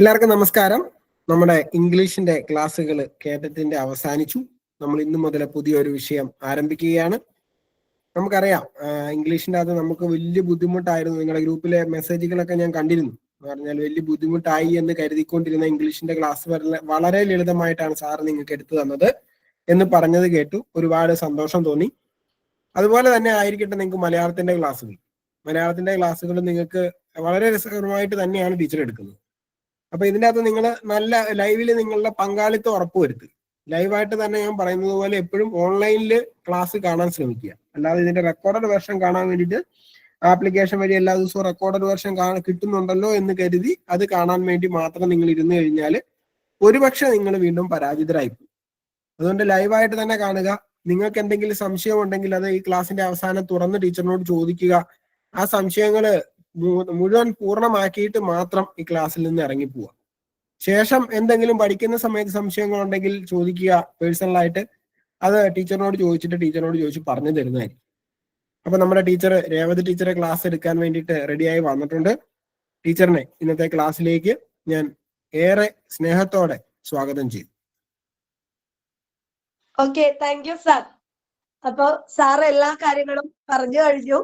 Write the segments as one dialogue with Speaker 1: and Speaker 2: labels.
Speaker 1: എല്ലാവർക്കും നമസ്കാരം. നമ്മുടെ ഇംഗ്ലീഷിന്റെ ക്ലാസ്സുകൾ കേട്ടത്തിന്റെ അവസാനിച്ചു. നമ്മൾ ഇന്നു മുതൽ പുതിയൊരു വിഷയം ആരംഭിക്കുകയാണ്. നമുക്കറിയാം, ഇംഗ്ലീഷിന്റെ അത് നമുക്ക് വലിയ ബുദ്ധിമുട്ടായിരുന്നു. നിങ്ങളുടെ ഗ്രൂപ്പിലെ മെസ്സേജുകളൊക്കെ ഞാൻ കണ്ടിരുന്നു. എന്ന് പറഞ്ഞാൽ വലിയ ബുദ്ധിമുട്ടായി എന്ന് കരുതിക്കൊണ്ടിരുന്ന ഇംഗ്ലീഷിന്റെ ക്ലാസ് വളരെ ലളിതമായിട്ടാണ് സാറ് നിങ്ങൾക്ക് എടുത്തു തന്നത് എന്ന് പറഞ്ഞത് കേട്ടു. ഒരുപാട് സന്തോഷം തോന്നി. അതുപോലെ തന്നെ ആയിരിക്കട്ടെ നിങ്ങൾക്ക് മലയാളത്തിന്റെ ക്ലാസ്സുകൾ നിങ്ങൾക്ക് വളരെ രസകരമായിട്ട് തന്നെയാണ് ടീച്ചർ എടുക്കുന്നത്. അപ്പൊ ഇതിൻ്റെ അകത്ത് നിങ്ങൾ നല്ല ലൈവില് നിങ്ങളുടെ പങ്കാളിത്തം ഉറപ്പുവരുത്തുക. ലൈവായിട്ട് തന്നെ ഞാൻ പറയുന്നത് പോലെ എപ്പോഴും ഓൺലൈനിൽ ക്ലാസ് കാണാൻ ശ്രമിക്കുക. അല്ലാതെ ഇതിന്റെ റെക്കോർഡഡ് വെർഷൻ കാണാൻ വേണ്ടിയിട്ട് ആപ്ലിക്കേഷൻ വഴി എല്ലാ ദിവസവും റെക്കോർഡഡ് വെർഷൻ കിട്ടുന്നുണ്ടല്ലോ എന്ന് കരുതി അത് കാണാൻ വേണ്ടി മാത്രം നിങ്ങൾ ഇരുന്ന് കഴിഞ്ഞാൽ ഒരുപക്ഷെ നിങ്ങൾ വീണ്ടും പരാജിതരായി പോകും. അതുകൊണ്ട് ലൈവായിട്ട് തന്നെ കാണുക. നിങ്ങൾക്ക് എന്തെങ്കിലും സംശയം ഉണ്ടെങ്കിൽ അത് ഈ ക്ലാസ്സിന്റെ അവസാനം തുറന്ന് ടീച്ചറിനോട് ചോദിക്കുക. ആ സംശയങ്ങൾ മുഴുവൻ പൂർണ്ണമാക്കിയിട്ട് മാത്രം ഈ ക്ലാസ്സിൽ നിന്ന് ഇറങ്ങിപ്പോവുക. ശേഷം എന്തെങ്കിലും പഠിക്കുന്ന സമയത്ത് സംശയങ്ങളുണ്ടെങ്കിൽ ചോദിക്കുക പേഴ്സണലായിട്ട്. അത് ടീച്ചറിനോട് ചോദിച്ച് പറഞ്ഞു തരുന്നതായിരിക്കും. അപ്പൊ നമ്മുടെ ടീച്ചർ രേവതി ടീച്ചറെ ക്ലാസ് എടുക്കാൻ വേണ്ടിയിട്ട് റെഡിയായി വന്നിട്ടുണ്ട്. ടീച്ചറിനെ ഇന്നത്തെ ക്ലാസ്സിലേക്ക് ഞാൻ ഏറെ സ്നേഹത്തോടെ സ്വാഗതം ചെയ്തു.
Speaker 2: Okay, thank you sir. അപ്പൊ സാർ എല്ലാ കാര്യങ്ങളും പറഞ്ഞു കഴിഞ്ഞു.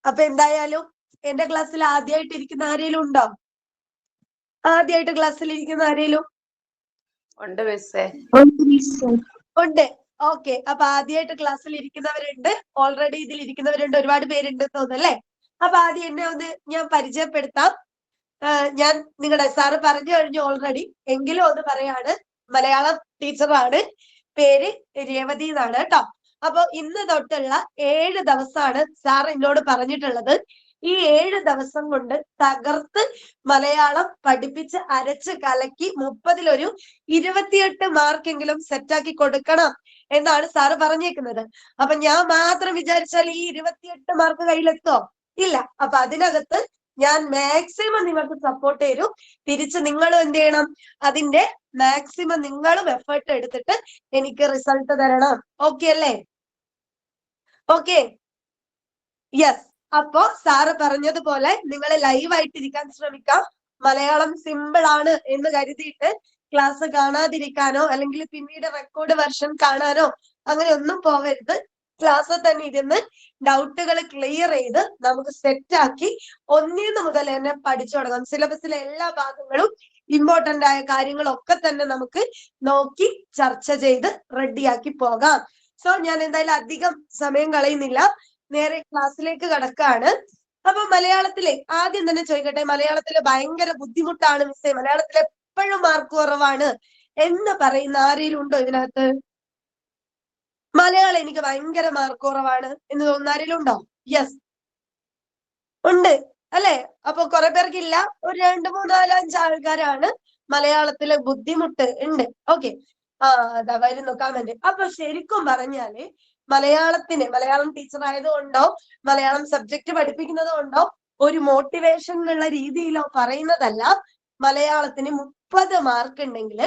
Speaker 2: അപ്പൊ എന്തായാലും എന്റെ ക്ലാസ്സിൽ ആദ്യമായിട്ട് ഇരിക്കുന്ന ആരെങ്കിലും ഉണ്ടോ? ആദ്യമായിട്ട് ക്ലാസ്സിൽ ഇരിക്കുന്ന ആരെങ്കിലും ഉണ്ട്? ഓക്കെ, അപ്പൊ ആദ്യമായിട്ട് ക്ലാസ്സിൽ ഇരിക്കുന്നവരുണ്ട്, ഓൾറെഡി ഇതിൽ ഇരിക്കുന്നവരുണ്ട്, ഒരുപാട് പേരുണ്ട് തോന്നുന്നല്ലേ. അപ്പൊ ആദ്യം എന്നെ ഒന്ന് ഞാൻ പരിചയപ്പെടുത്താം. ഞാൻ നിങ്ങളുടെ സാറ് പറഞ്ഞു കഴിഞ്ഞു ഓൾറെഡി, എങ്കിലും ഒന്ന് പറയാണ്. മലയാളം ടീച്ചറാണ്, പേര് രേവതി എന്നാണ് കേട്ടോ. അപ്പൊ ഇന്ന് തൊട്ടുള്ള 7 ദിവസമാണ് സാർ എന്നോട് പറഞ്ഞിട്ടുള്ളത്. ഈ 7 ദിവസം കൊണ്ട് തകർത്ത് മലയാളം പഠിപ്പിച്ച് അരച്ച് കലക്കി 30-ലൊരു 28 മാർക്കെങ്കിലും സെറ്റാക്കി കൊടുക്കണം എന്നാണ് സാറ് പറഞ്ഞേക്കുന്നത്. അപ്പൊ ഞാൻ മാത്രം വിചാരിച്ചാൽ ഈ 28 മാർക്ക് കയ്യിലെത്തോ? ഇല്ല. അപ്പൊ അതിനകത്ത് ഞാൻ മാക്സിമം നിങ്ങൾക്ക് സപ്പോർട്ട് തരും. തിരിച്ച് നിങ്ങളും എന്ത് ചെയ്യണം? അതിന്റെ മാക്സിമം നിങ്ങളും എഫേർട്ട് എടുത്തിട്ട് എനിക്ക് റിസൾട്ട് തരണം. ഓക്കെ അല്ലേ? Okay, yes. അപ്പോ സാറ് പറഞ്ഞതുപോലെ നിങ്ങൾ ലൈവായിട്ടിരിക്കാൻ ശ്രമിക്കാം. മലയാളം സിമ്പിൾ ആണ് എന്ന് കരുതിയിട്ട് ക്ലാസ് കാണാതിരിക്കാനോ അല്ലെങ്കിൽ പിന്നീട് റെക്കോർഡ് വെർഷൻ കാണാനോ അങ്ങനെ ഒന്നും പോകരുത്. ക്ലാസ് തന്നെ ഇരുന്ന് ഡൗട്ടുകൾ ക്ലിയർ ചെയ്ത് നമുക്ക് സെറ്റാക്കി 1 മുതൽ തന്നെ പഠിച്ചു തുടങ്ങാം. സിലബസിലെ എല്ലാ ഭാഗങ്ങളും ഇമ്പോർട്ടന്റ് ആയ കാര്യങ്ങളൊക്കെ തന്നെ നമുക്ക് നോക്കി ചർച്ച ചെയ്ത് റെഡിയാക്കി പോകാം. സോ ഞാൻ എന്തായാലും അധികം സമയം കളയുന്നില്ല, നേരെ ക്ലാസ്സിലേക്ക് കടക്കാണ്. അപ്പൊ മലയാളത്തിലെ ആദ്യം തന്നെ ചോദിക്കട്ടെ, മലയാളത്തില് ഭയങ്കര ബുദ്ധിമുട്ടാണ് മിസ്സേ, മലയാളത്തിൽ എപ്പോഴും മാർക്ക് കുറവാണ് എന്ന് പറയുന്ന ആരെങ്കിലും ഉണ്ടോ ഇതിനകത്ത്? മലയാളം എനിക്ക് ഭയങ്കര മാർക്ക് കുറവാണ് എന്ന് തോന്നുന്ന ആരെങ്കിലും ഉണ്ടോ? യെസ്, ഉണ്ട് അല്ലെ? അപ്പൊ കുറെ പേർക്കില്ല, ഒരു 2, 3, 4, 5 ആൾക്കാരാണ് മലയാളത്തില് ബുദ്ധിമുട്ട് ഉണ്ട്. ഓക്കെ, അതാ വരുന്നു കമന്റ്. അപ്പൊ ശരിക്കും പറഞ്ഞാല് മലയാളം ടീച്ചർ ആയതുകൊണ്ടോ മലയാളം സബ്ജക്ട് പഠിപ്പിക്കുന്നത് കൊണ്ടോ ഒരു മോട്ടിവേഷൻ എന്നുള്ള രീതിയിലോ പറയുന്നതല്ല. മലയാളത്തിന് 30 മാർക്ക് ഉണ്ടെങ്കിൽ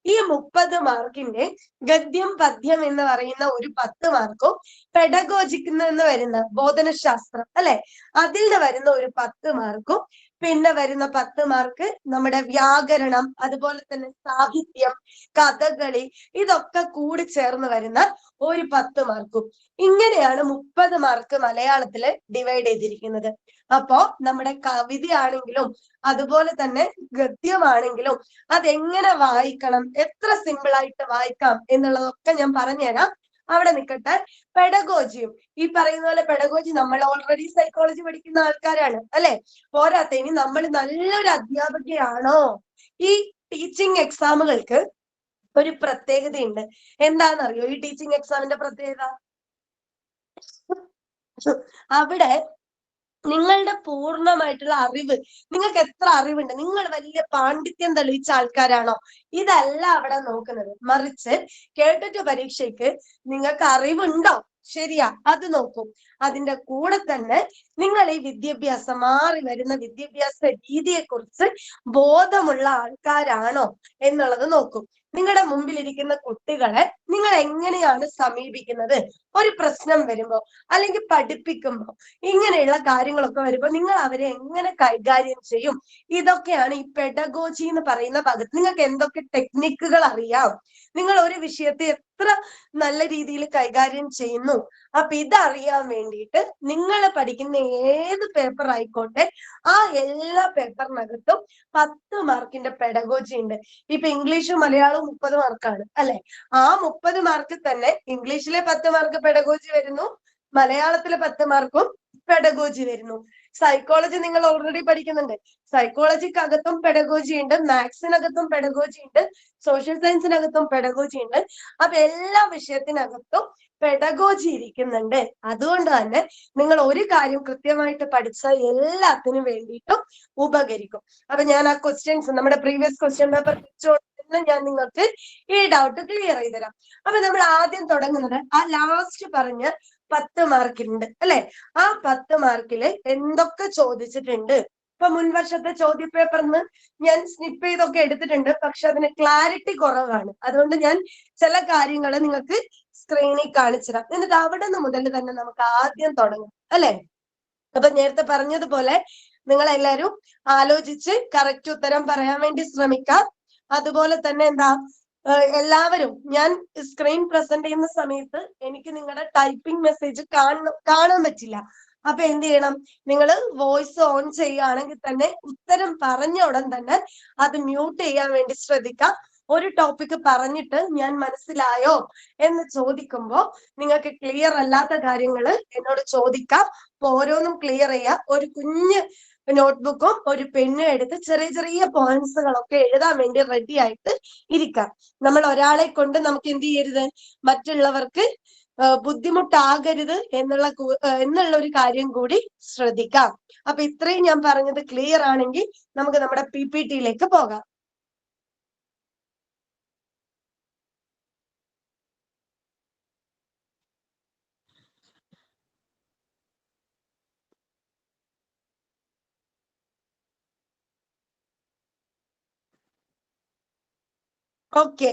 Speaker 2: ഈ 30 മാർക്കിന്റെ ഗദ്യം പദ്യം എന്ന് പറയുന്ന ഒരു 10 മാർക്കും പെഡഗോജിക് എന്ന് വരുന്ന ബോധനശാസ്ത്രം അല്ലെ, അതിൽ നിന്ന് വരുന്ന ഒരു 10 മാർക്കും പിന്നെ വരുന്ന 10 മാർക്ക് നമ്മുടെ വ്യാകരണം, അതുപോലെ തന്നെ സാഹിത്യം, കഥകളി, ഇതൊക്കെ കൂടി ചേർന്ന് വരുന്ന ഒരു 10 മാർക്കും. ഇങ്ങനെയാണ് 30 മാർക്ക് മലയാളത്തില് ഡിവൈഡ് ചെയ്തിരിക്കുന്നത്. അപ്പോ നമ്മുടെ കവിതയാണെങ്കിലും അതുപോലെ തന്നെ ഗദ്യമാണെങ്കിലും അതെങ്ങനെ വായിക്കണം, എത്ര സിമ്പിൾ ആയിട്ട് വായിക്കാം എന്നുള്ളതൊക്കെ ഞാൻ പറഞ്ഞുതരാം. അവിടെ നിൽക്കട്ടെ. പെഡഗോജിയും ഈ പറയുന്ന പോലെ പെഡഗോജി നമ്മൾ ഓൾറെഡി സൈക്കോളജി പഠിക്കുന്ന ആൾക്കാരാണ് അല്ലെ. പോരാത്ത ഇനി നമ്മൾ നല്ലൊരു അധ്യാപകയാണോ? ഈ ടീച്ചിങ് എക്സാമുകൾക്ക് ഒരു പ്രത്യേകതയുണ്ട്. എന്താണെന്നറിയോ ഈ ടീച്ചിങ് എക്സാമിന്റെ പ്രത്യേകത? അവിടെ നിങ്ങളുടെ പൂർണ്ണമായിട്ടുള്ള അറിവ്, നിങ്ങൾക്ക് എത്ര അറിവുണ്ട്, നിങ്ങൾ വലിയ പാണ്ഡിത്യം തെളിയിച്ച ആൾക്കാരാണോ, ഇതല്ല അവിടെ നോക്കുന്നത്. മറിച്ച് കേട്ടിട്ട് പരീക്ഷയ്ക്ക് നിങ്ങൾക്ക് അറിവുണ്ടോ, ശരിയാ, അത് നോക്കും. അതിന്റെ കൂടെ തന്നെ നിങ്ങൾ ഈ വിദ്യാഭ്യാസം മാറി വരുന്ന വിദ്യാഭ്യാസ രീതിയെക്കുറിച്ച് ബോധമുള്ള ആൾക്കാരാണോ എന്നുള്ളത് നോക്കും. നിങ്ങളുടെ മുമ്പിലിരിക്കുന്ന കുട്ടികളെ നിങ്ങൾ എങ്ങനെയാണ് സമീപിക്കുന്നത്? ഒരു പ്രശ്നം വരുമ്പോ അല്ലെങ്കിൽ പഠിപ്പിക്കുമ്പോ ഇങ്ങനെയുള്ള കാര്യങ്ങളൊക്കെ വരുമ്പോ നിങ്ങൾ അവരെ എങ്ങനെ കൈകാര്യം ചെയ്യും? ഇതൊക്കെയാണ് ഈ പെഡഗോജി എന്ന് പറയുന്ന ഭാഗത്ത്. നിങ്ങൾക്ക് എന്തൊക്കെ ടെക്നിക്കുകൾ അറിയാം? നിങ്ങൾ ഒരു വിഷയത്തെ എത്ര നല്ല രീതിയിൽ കൈകാര്യം ചെയ്യുന്നു? അപ്പൊ ഇതറിയാൻ വേണ്ടിയിട്ട് നിങ്ങൾ പഠിക്കുന്ന ഏത് പേപ്പർ ആയിക്കോട്ടെ ആ എല്ലാ പേപ്പറിനകത്തും 10 മാർക്കിന്റെ പെഡഗോജി ഉണ്ട്. ഇപ്പൊ ഇംഗ്ലീഷും മലയാളവും 30 മാർക്കാണ് അല്ലെ? ആ 30 മാർക്ക് തന്നെ ഇംഗ്ലീഷിലെ 10 മാർക്ക് പെഡഗോജി വരുന്നു, മലയാളത്തിലെ 10 മാർക്കും പെഡഗോജി വരുന്നു. സൈക്കോളജി നിങ്ങൾ ഓൾറെഡി പഠിക്കുന്നുണ്ട്. സൈക്കോളജിക്കകത്തും പെഡഗോജി ഉണ്ട്, മാത്സിനകത്തും പെഡഗോജി ഉണ്ട്, സോഷ്യൽ സയൻസിനകത്തും പെഡഗോജി ഉണ്ട്. അപ്പൊ എല്ലാ വിഷയത്തിനകത്തും പെഡഗോജി ഇരിക്കുന്നുണ്ട്. അതുകൊണ്ട് തന്നെ നിങ്ങൾ ഒരു കാര്യം കൃത്യമായിട്ട് പഠിച്ചാൽ എല്ലാത്തിനും വേണ്ടിയിട്ടും ഉപകരിക്കും. അപ്പൊ ഞാൻ ആ ക്വസ്റ്റ്യൻസ് നമ്മുടെ പ്രീവിയസ് ക്വസ്റ്റ്യൻ പേപ്പർ ഞാൻ നിങ്ങൾക്ക് ഈ ഡൗട്ട് ക്ലിയർ ചെയ്ത് തരാം. അപ്പൊ നമ്മൾ ആദ്യം തുടങ്ങുന്നത് ആ ലാസ്റ്റ് പറഞ്ഞ 10 മാർക്കിലുണ്ട് അല്ലെ? ആ 10 മാർക്കില് എന്തൊക്കെ ചോദിച്ചിട്ടുണ്ട്? ഇപ്പൊ മുൻവർഷത്തെ ചോദ്യ പേപ്പറിന്ന് ഞാൻ സ്നിപ്പ് ചെയ്തൊക്കെ എടുത്തിട്ടുണ്ട്, പക്ഷെ അതിന് ക്ലാരിറ്റി കുറവാണ്. അതുകൊണ്ട് ഞാൻ ചില കാര്യങ്ങൾ നിങ്ങൾക്ക് സ്ക്രീനിൽ കാണിച്ചുതരാം. എന്നിട്ട് അവിടെ നിന്ന് മുതൽ തന്നെ നമുക്ക് ആദ്യം തുടങ്ങാം അല്ലെ? അപ്പൊ നേരത്തെ പറഞ്ഞതുപോലെ നിങ്ങൾ എല്ലാവരും ആലോചിച്ച് കറക്റ്റ് ഉത്തരം പറയാൻ വേണ്ടി ശ്രമിക്കാം. അതുപോലെ തന്നെ എന്താ എല്ലാവരും ഞാൻ സ്ക്രീൻ പ്രസന്റ് ചെയ്യുന്ന സമയത്ത് എനിക്ക് നിങ്ങളുടെ ടൈപ്പിംഗ് മെസ്സേജ് കാണാൻ പറ്റില്ല. അപ്പൊ എന്ത് ചെയ്യണം? നിങ്ങൾ വോയിസ് ഓൺ ചെയ്യുകയാണെങ്കിൽ തന്നെ ഉത്തരം പറഞ്ഞ ഉടൻ തന്നെ അത് മ്യൂട്ട് ചെയ്യാൻ വേണ്ടി ശ്രദ്ധിക്കാം. ഒരു ടോപ്പിക് പറഞ്ഞിട്ട് ഞാൻ മനസ്സിലായോ എന്ന് ചോദിക്കുമ്പോ നിങ്ങൾക്ക് ക്ലിയർ അല്ലാത്ത കാര്യങ്ങൾ എന്നോട് ചോദിക്കാം. അപ്പൊ ഓരോന്നും ക്ലിയർ ചെയ്യാം. ഒരു കുഞ്ഞ് നോട്ട്ബുക്കും ഒരു പെന്നും എടുത്ത് ചെറിയ ചെറിയ പോയിന്റ്സുകളൊക്കെ എഴുതാൻ വേണ്ടി റെഡി ആയിട്ട് ഇരിക്കാം. നമ്മൾ ഒരാളെ കൊണ്ട് നമുക്ക് എന്ത് ചെയ്യരുത്? മറ്റുള്ളവർക്ക് ബുദ്ധിമുട്ടാകരുത് എന്നുള്ള ഒരു കാര്യം കൂടി ശ്രദ്ധിക്കാം. അപ്പൊ ഇത്രയും ഞാൻ പറഞ്ഞത് ക്ലിയർ ആണെങ്കിൽ നമുക്ക് നമ്മുടെ PPT-യിലേക്ക് പോകാം. ഓക്കെ,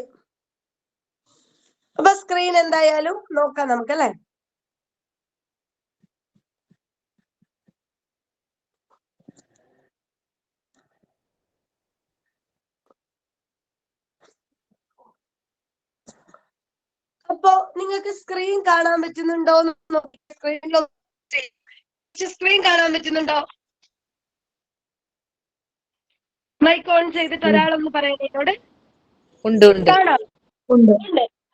Speaker 2: അപ്പൊ സ്ക്രീൻ എന്തായാലും നോക്കാം നമുക്ക് അല്ലെ? അപ്പോ നിങ്ങൾക്ക് സ്ക്രീൻ കാണാൻ പറ്റുന്നുണ്ടോ? സ്ക്രീൻ കാണാൻ പറ്റുന്നുണ്ടോ? മൈക്ക് ഓൺ ചെയ്തിട്ട് ഒരാളൊന്ന് പറയാനോട്. കാണാം.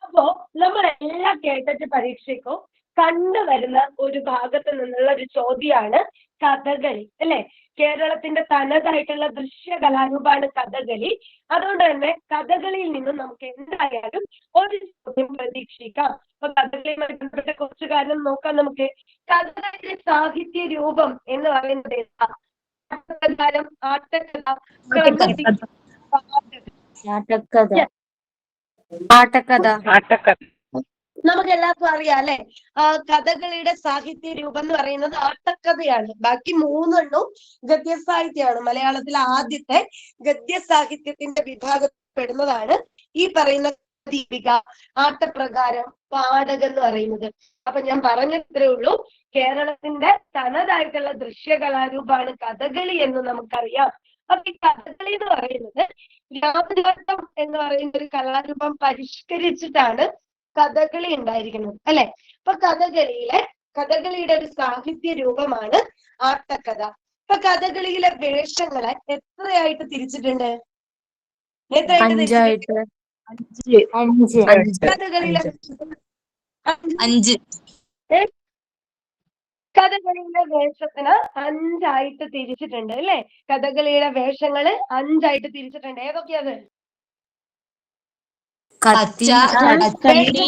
Speaker 2: അപ്പോ നമ്മൾ എല്ലാ കേട്ടറ്റ് പരീക്ഷയ്ക്കും കണ്ടുവരുന്ന ഒരു ഭാഗത്ത് നിന്നുള്ള ഒരു ചോദ്യമാണ് കഥകളി അല്ലെ? കേരളത്തിന്റെ തനതായിട്ടുള്ള ദൃശ്യ കലാരൂപമാണ് കഥകളി. അതുകൊണ്ട് തന്നെ കഥകളിയിൽ നിന്നും നമുക്ക് എന്തായാലും ഒരു ചോദ്യം പ്രതീക്ഷിക്കാം. അപ്പൊ കഥകളിയുമായി ബന്ധപ്പെട്ട കുറച്ച് കാര്യം നോക്കാം നമുക്ക്. കഥകളിയുടെ സാഹിത്യ രൂപം എന്ന് പറയുന്നത് എന്താ? ആട്ടക്കഥ. നമുക്ക് എല്ലാവർക്കും അറിയാം അല്ലെ? കഥകളിയുടെ സാഹിത്യ രൂപം എന്ന് പറയുന്നത് ആട്ടക്കഥയാണ്. ബാക്കി 3 ഗദ്യസാഹിത്യമാണ്. മലയാളത്തിലെ ആദ്യത്തെ ഗദ്യസാഹിത്യത്തിന്റെ വിഭാഗപ്പെടുന്നതാണ് ഈ പറയുന്ന ദീപിക, ആട്ടപ്രകാരം, പാടകം എന്ന് പറയുന്നത്. അപ്പൊ ഞാൻ പറഞ്ഞത്രേ ഉള്ളൂ, കേരളത്തിന്റെ തനതായിട്ടുള്ള ദൃശ്യകലാരൂപമാണ് കഥകളി എന്ന് നമുക്കറിയാം. അപ്പൊ ഈ കഥകളി എന്ന് പറയുന്നത് രാമനാട്ടം എന്ന് പറയുന്ന ഒരു കലാരൂപം പരിഷ്കരിച്ചിട്ടാണ് കഥകളി ഉണ്ടായിരിക്കുന്നത് അല്ലെ? അപ്പൊ കഥകളിയുടെ ഒരു സാഹിത്യ രൂപമാണ് ആട്ടക്കഥ. അപ്പൊ കഥകളിയിലെ വേഷങ്ങളെ എത്രയായിട്ട് തിരിച്ചിട്ടുണ്ട്? കഥകളിയിലെ വേഷത്തിന് 5 ആയിട്ട് തിരിച്ചിട്ടുണ്ട് അല്ലെ? കഥകളിയുടെ വേഷങ്ങള് 5 ആയിട്ട് തിരിച്ചിട്ടുണ്ട്. ഏതൊക്കെയത്?
Speaker 3: പച്ച,
Speaker 2: കത്തി,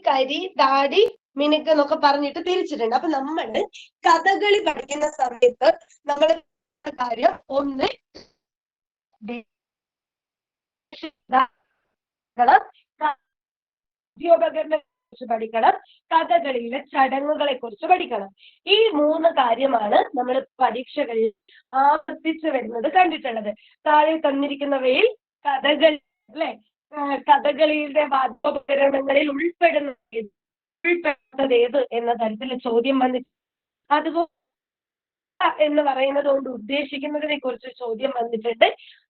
Speaker 2: കരി, താടി, മിനുക്ക് എന്നൊക്കെ പറഞ്ഞിട്ട് തിരിച്ചിട്ടുണ്ട്. അപ്പൊ നമ്മള് കഥകളി പഠിക്കുന്ന സമയത്ത് നമ്മൾ കാര്യം ഒന്ന് പഠിക്കണം, വാദ്യോപകരണങ്ങളെ കുറിച്ച് പഠിക്കണം, കഥകളിയിലെ ചടങ്ങുകളെ കുറിച്ച് പഠിക്കണം. ഈ 3 കാര്യമാണ് നമ്മൾ പരീക്ഷകളിൽ ആവർത്തിച്ചു വരുന്നത് കണ്ടിട്ടുള്ളത്. താഴെ തന്നിരിക്കുന്നവയിൽ കഥകളി അല്ലെ, കഥകളിയുടെ വാദ്യോപകരണങ്ങളിൽ ഉൾപ്പെടുന്നത് ഏത് എന്ന തരത്തിൽ ചോദ്യം വന്നിട്ടുണ്ട്. അതുപോലെ എന്ന് പറയുന്നത് കൊണ്ട് ഉദ്ദേശിക്കുന്നതിനെ കുറിച്ച് ചോദ്യം വന്നിട്ടുണ്ട്.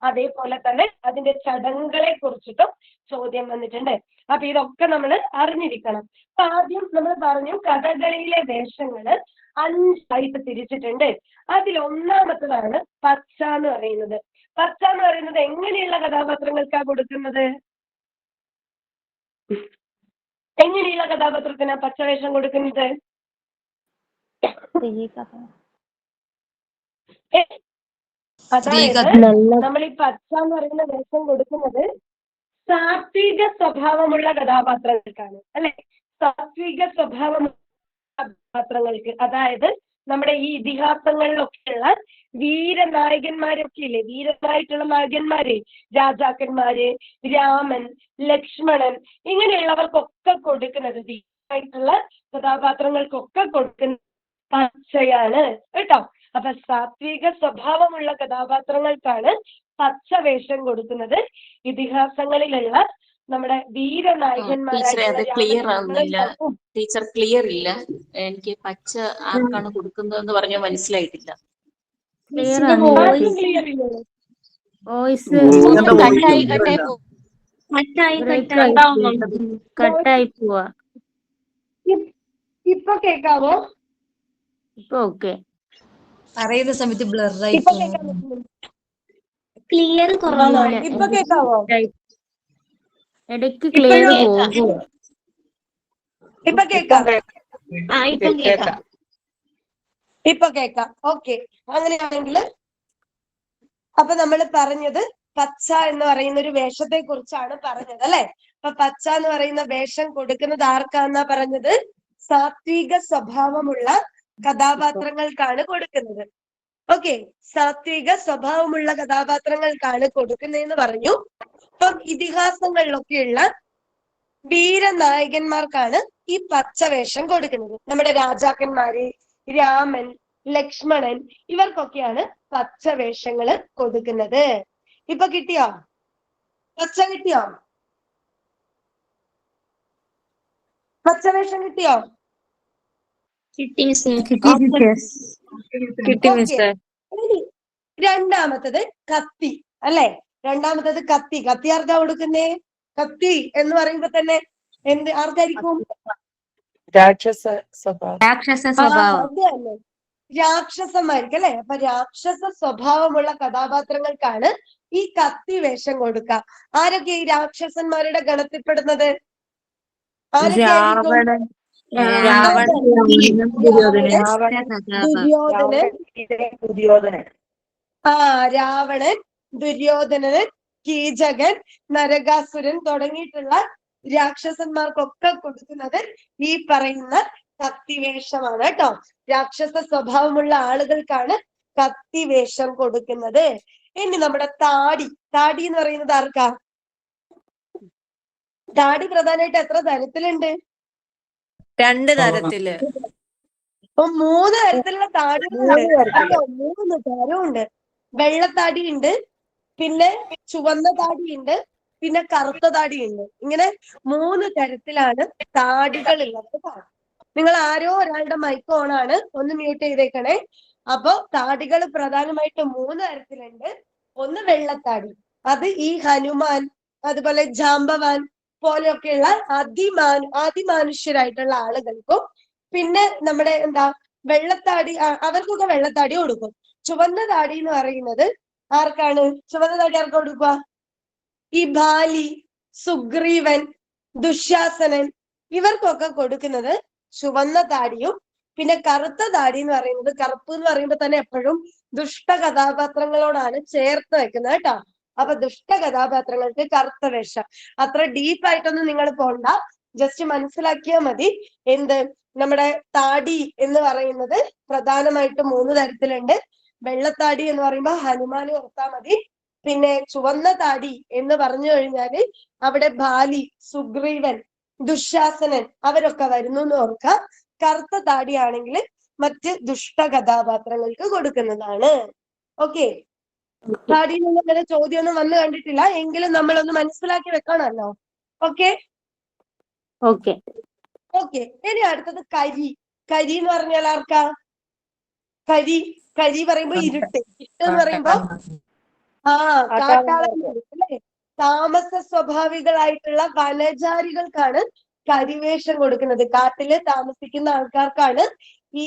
Speaker 2: അതേപോലെ തന്നെ അതിന്റെ ചടങ്ങുകളെ കുറിച്ചിട്ടും ചോദ്യം വന്നിട്ടുണ്ട്. അപ്പൊ ഇതൊക്കെ നമ്മൾ അറിഞ്ഞിരിക്കണം. അപ്പൊ ആദ്യം നമ്മൾ പറഞ്ഞു കഥകളിയിലെ വേഷങ്ങള് 5 തിരിച്ചിട്ടുണ്ട്. അതിൽ ഒന്നാമത്തതാണ് പച്ച എന്ന് പറയുന്നത്. പച്ച എന്ന് പറയുന്നത് എങ്ങനെയുള്ള കഥാപാത്രങ്ങൾക്കാ കൊടുക്കുന്നത്? എങ്ങനെയുള്ള കഥാപാത്രത്തിനാ പച്ചവേഷം കൊടുക്കുന്നത്? അതായത് നമ്മൾ ഈ പച്ച എന്ന് പറയുന്ന വേഷം കൊടുക്കുന്നത് സാത്വിക സ്വഭാവമുള്ള കഥാപാത്രങ്ങൾക്കാണ് അല്ലെ. സാത്വിക സ്വഭാവമുള്ള കഥാപാത്രങ്ങൾക്ക്, അതായത് നമ്മുടെ ഈ ഇതിഹാസങ്ങളിലൊക്കെയുള്ള വീരനായകന്മാരൊക്കെ ഇല്ലേ, വീരനായിട്ടുള്ള നായകന്മാര്, രാജാക്കന്മാര്, രാമൻ, ലക്ഷ്മണൻ, ഇങ്ങനെയുള്ളവർക്കൊക്കെ കൊടുക്കുന്നത്, വീരനായിട്ടുള്ള കഥാപാത്രങ്ങൾക്കൊക്കെ കൊടുക്കുന്നത് പച്ചയാണ് കേട്ടോ. അപ്പൊ സാത്വിക സ്വഭാവമുള്ള കഥാപാത്രങ്ങൾക്കാണ് പച്ച വേഷം കൊടുക്കുന്നത്. ഇതിഹാസങ്ങളിലുള്ള നമ്മുടെ വീരനായകന്മാരായിട്ടുള്ള
Speaker 3: ക്ലിയർ ആവുന്നില്ല ടീച്ചർ, ക്ലിയർ ഇല്ല. എനിക്ക് പച്ച ആർക്കാണ് കൊടുക്കുന്നതെന്ന് പറഞ്ഞാൽ മനസ്സിലായിട്ടില്ല.
Speaker 2: ഇപ്പൊ കേക്കാവോ?
Speaker 4: ഇപ്പൊ ഓക്കെ.
Speaker 5: പറയുന്ന സമയത്ത് ബ്ലറായി
Speaker 4: ക്ലിയർ കുറവാണ്.
Speaker 2: ഇപ്പൊ കേക്കാവോ?
Speaker 4: ഇടയ്ക്ക് ക്ലിയർ പോകും.
Speaker 2: ഇപ്പൊ കേക്കാം.
Speaker 4: ഇപ്പം
Speaker 2: ഇപ്പൊ കേക്കാം. ഓക്കെ, അങ്ങനെയാണെങ്കിൽ അപ്പൊ നമ്മൾ പറഞ്ഞത് പച്ച എന്ന് പറയുന്ന ഒരു വേഷത്തെ കുറിച്ചാണ് പറഞ്ഞത് അല്ലെ. അപ്പൊ പച്ച എന്ന് പറയുന്ന വേഷം കൊടുക്കുന്നത് ആർക്കാന്നാ പറഞ്ഞത്? സാത്വിക സ്വഭാവമുള്ള കഥാപാത്രങ്ങൾക്കാണ് കൊടുക്കുന്നത്. ഓക്കെ, സാത്വിക സ്വഭാവമുള്ള കഥാപാത്രങ്ങൾക്കാണ് കൊടുക്കുന്നതെന്ന് പറഞ്ഞു. ഇപ്പം ഇതിഹാസങ്ങളിലൊക്കെയുള്ള വീരനായകന്മാർക്കാണ് ഈ പച്ച വേഷം കൊടുക്കുന്നത്. നമ്മുടെ രാജാക്കന്മാര്, രാമൻ, ലക്ഷ്മണൻ, ഇവർക്കൊക്കെയാണ് പച്ച വേഷങ്ങള് കൊടുക്കുന്നത്. ഇപ്പൊ കിട്ടിയോ? പച്ച കിട്ടിയോ? പച്ചവേഷം കിട്ടിയോ? രണ്ടാമത്തത് കത്തി അല്ലെ. രണ്ടാമത്തത് കത്തി. കത്തി ആർക്കാ കൊടുക്കുന്നേ? കത്തി എന്ന് പറയുമ്പോ തന്നെ എന്ത് ആർക്കായിരിക്കും?
Speaker 6: രാക്ഷസ സ്വഭാവം.
Speaker 2: അതല്ലേ, രാക്ഷസന്മാർക്ക് അല്ലെ. അപ്പൊ രാക്ഷസ സ്വഭാവമുള്ള കഥാപാത്രങ്ങൾക്കാണ് ഈ കത്തി വേഷം കൊടുക്കുക. ആരൊക്കെ ഈ രാക്ഷസന്മാരുടെ ഗണത്തിൽപ്പെടുന്നത്?
Speaker 4: രാവണൻ,
Speaker 6: ദുര്യോധനൻ,
Speaker 2: രാവണൻ, ദുര്യോധനൻ, കീചകൻ, നരകാസുരൻ തുടങ്ങിയിട്ടുള്ള രാക്ഷസന്മാർക്കൊക്കെ കൊടുക്കുന്നത് ഈ പറയുന്ന കത്തിവേഷമാണ് കേട്ടോ. രാക്ഷസ സ്വഭാവമുള്ള ആളുകൾക്കാണ് കത്തിവേഷം കൊടുക്കുന്നത്. ഇനി നമ്മുടെ താടി. താടി എന്ന് പറയുന്നത് ആർക്കാ? താടി പ്രധാനമായിട്ട് എത്ര തരത്തിലുണ്ട്?
Speaker 5: 2 തരത്തില്.
Speaker 2: അപ്പൊ 3 തരത്തിലുള്ള താടികളുണ്ട്. 3 തരമുണ്ട്. വെള്ളത്താടി ഉണ്ട്, പിന്നെ ചുവന്ന താടിയുണ്ട്, പിന്നെ കറുത്ത താടിയുണ്ട്. ഇങ്ങനെ 3 തരത്തിലാണ് താടികൾ ഉള്ളത്. നിങ്ങൾ ആരോ ഒരാളുടെ മൈക്ക് ഓൺ ആണ്, ഒന്ന് മ്യൂട്ട് ചെയ്തേക്കണേ. അപ്പൊ താടികൾ പ്രധാനമായിട്ട് 3 തരത്തിലുണ്ട്. ഒന്ന് വെള്ളത്താടി, അത് ഈ ഹനുമാൻ, അതുപോലെ ജാമ്പവാൻ പോലെയൊക്കെയുള്ള അതിമാനുഷ്യരായിട്ടുള്ള ആളുകൾക്കും, പിന്നെ നമ്മുടെ വെള്ളത്താടി, അവർക്കൊക്കെ വെള്ളത്താടി കൊടുക്കും. ചുവന്ന താടി എന്ന് പറയുന്നത് ആർക്കാണ്? ചുവന്ന താടി ആർക്ക് കൊടുക്കുക? ഈ ബാലി, സുഗ്രീവൻ, ദുശാസനൻ, ഇവർക്കൊക്കെ കൊടുക്കുന്നത് ചുവന്ന താടിയും. പിന്നെ കറുത്ത താടി എന്ന് പറയുന്നത്, കറുപ്പ് എന്ന് പറയുമ്പോ തന്നെ എപ്പോഴും ദുഷ്ട കഥാപാത്രങ്ങളോടാണ് ചേർത്ത് വെക്കുന്നത് കേട്ടോ. അപ്പൊ ദുഷ്ട കഥാപാത്രങ്ങൾക്ക് കറുത്ത വേഷം. അത്ര ഡീപ്പായിട്ടൊന്നും നിങ്ങൾ പോണ്ട, ജസ്റ്റ് മനസ്സിലാക്കിയാൽ മതി. എന്ത്, നമ്മുടെ താടി എന്ന് പറയുന്നത് പ്രധാനമായിട്ടും 3 തരത്തിലുണ്ട്. വെള്ളത്താടി എന്ന് പറയുമ്പോൾ ഹനുമാൻ ഓർത്താൽ മതി. പിന്നെ ചുവന്ന താടി എന്ന് പറഞ്ഞു കഴിഞ്ഞാല് അവിടെ ബാലി, സുഗ്രീവൻ, ദുശാസനൻ അവരൊക്കെ വരുന്നു എന്ന് ഓർക്കാം. കറുത്ത താടിയാണെങ്കിൽ മറ്റ് ദുഷ്ട കഥാപാത്രങ്ങൾക്ക് കൊടുക്കുന്നതാണ്. ഓക്കെ, താടിയിൽ നിന്ന് അങ്ങനെ ചോദ്യമൊന്നും വന്നു കണ്ടിട്ടില്ല, എങ്കിലും നമ്മളൊന്ന് മനസ്സിലാക്കി വെക്കണമല്ലോ. Okay
Speaker 4: okay.
Speaker 2: ഓക്കെ. ഇനി അടുത്തത് കരി. കരി എന്ന് പറഞ്ഞാൽ ആർക്കാ? കരി. കരി പറയുമ്പോ ഇരുട്ട്. ഇരുട്ട് എന്ന് പറയുമ്പോ കാട്ടാളന്മാർ അല്ലെ? താമസ സ്വഭാവികളായിട്ടുള്ള വനചാരികൾക്കാണ് കരിവേഷം കൊടുക്കുന്നത്. കാട്ടില് താമസിക്കുന്ന ആൾക്കാർക്കാണ് ഈ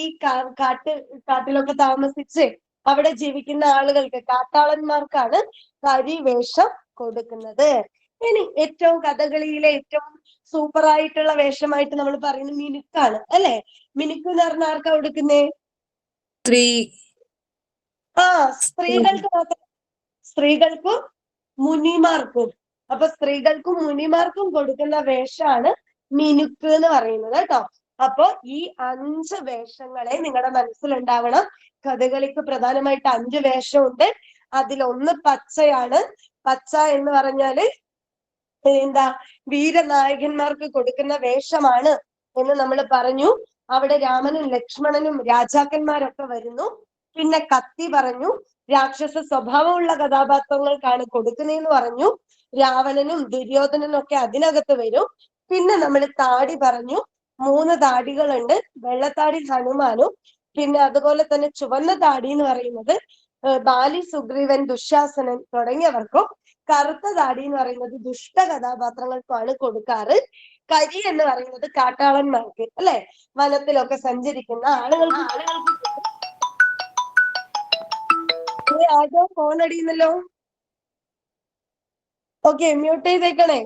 Speaker 2: കാട്ടിലൊക്കെ താമസിച്ച് അവിടെ ജീവിക്കുന്ന ആളുകൾക്ക്, കാട്ടാളന്മാർക്കാണ് കരിവേഷം കൊടുക്കുന്നത്. ഇനി ഏറ്റവും കഥകളിയിലെ ഏറ്റവും സൂപ്പർ ആയിട്ടുള്ള വേഷമായിട്ട് നമ്മൾ പറയുന്നത് മിനുക്കാണ് അല്ലെ? മിനുക്ക് എന്ന് പറഞ്ഞ ആർക്കാ കൊടുക്കുന്നേ?
Speaker 5: സ്ത്രീ
Speaker 2: സ്ത്രീകൾക്ക് മാത്രം. സ്ത്രീകൾക്കും മുനിമാർക്കും. അപ്പൊ സ്ത്രീകൾക്കും മുനിമാർക്കും കൊടുക്കുന്ന വേഷമാണ് മിനുക്ക് എന്ന് പറയുന്നത് കേട്ടോ. അപ്പൊ ഈ 5 വേഷങ്ങളെ നിങ്ങളുടെ മനസ്സിലുണ്ടാവണം. കഥകളിക്ക് പ്രധാനമായിട്ട് 5 വേഷമുണ്ട്. അതിലൊന്ന് പച്ചയാണ്. പച്ച എന്ന് പറഞ്ഞാല് എന്താ, വീരനായകന്മാർക്ക് കൊടുക്കുന്ന വേഷമാണ് എന്ന് നമ്മൾ പറഞ്ഞു. അവിടെ രാമനും ലക്ഷ്മണനും രാജാക്കന്മാരൊക്കെ വരുന്നു. പിന്നെ കത്തി പറഞ്ഞു, രാക്ഷസ സ്വഭാവമുള്ള കഥാപാത്രങ്ങൾക്കാണ് കൊടുക്കുന്നതെന്ന് പറഞ്ഞു. രാവണനും ദുര്യോധനനും ഒക്കെ അതിനകത്ത് വരും. പിന്നെ നമ്മൾ താടി പറഞ്ഞു, 3 താടികളുണ്ട്. വെള്ളത്താടി ഹനുമാനും, പിന്നെ അതുപോലെ തന്നെ ചുവന്ന താടി എന്ന് പറയുന്നത് ബാലി, സുഗ്രീവൻ, ദുശാസനൻ തുടങ്ങിയവർക്കും, കറുത്ത താടി എന്ന് പറയുന്നത് ദുഷ്ട കഥാപാത്രങ്ങൾക്കാണ് കൊടുക്കാറ്. കരി എന്ന് പറയുന്നത് കാട്ടാളന്മാർക്ക് അല്ലെ, വനത്തിലൊക്കെ സഞ്ചരിക്കുന്ന ആളുകൾക്ക്. ആരോ ഫോൺ അടിയുന്നല്ലോ. ഓക്കെ, മ്യൂട്ട് ചെയ്തേക്കണേ.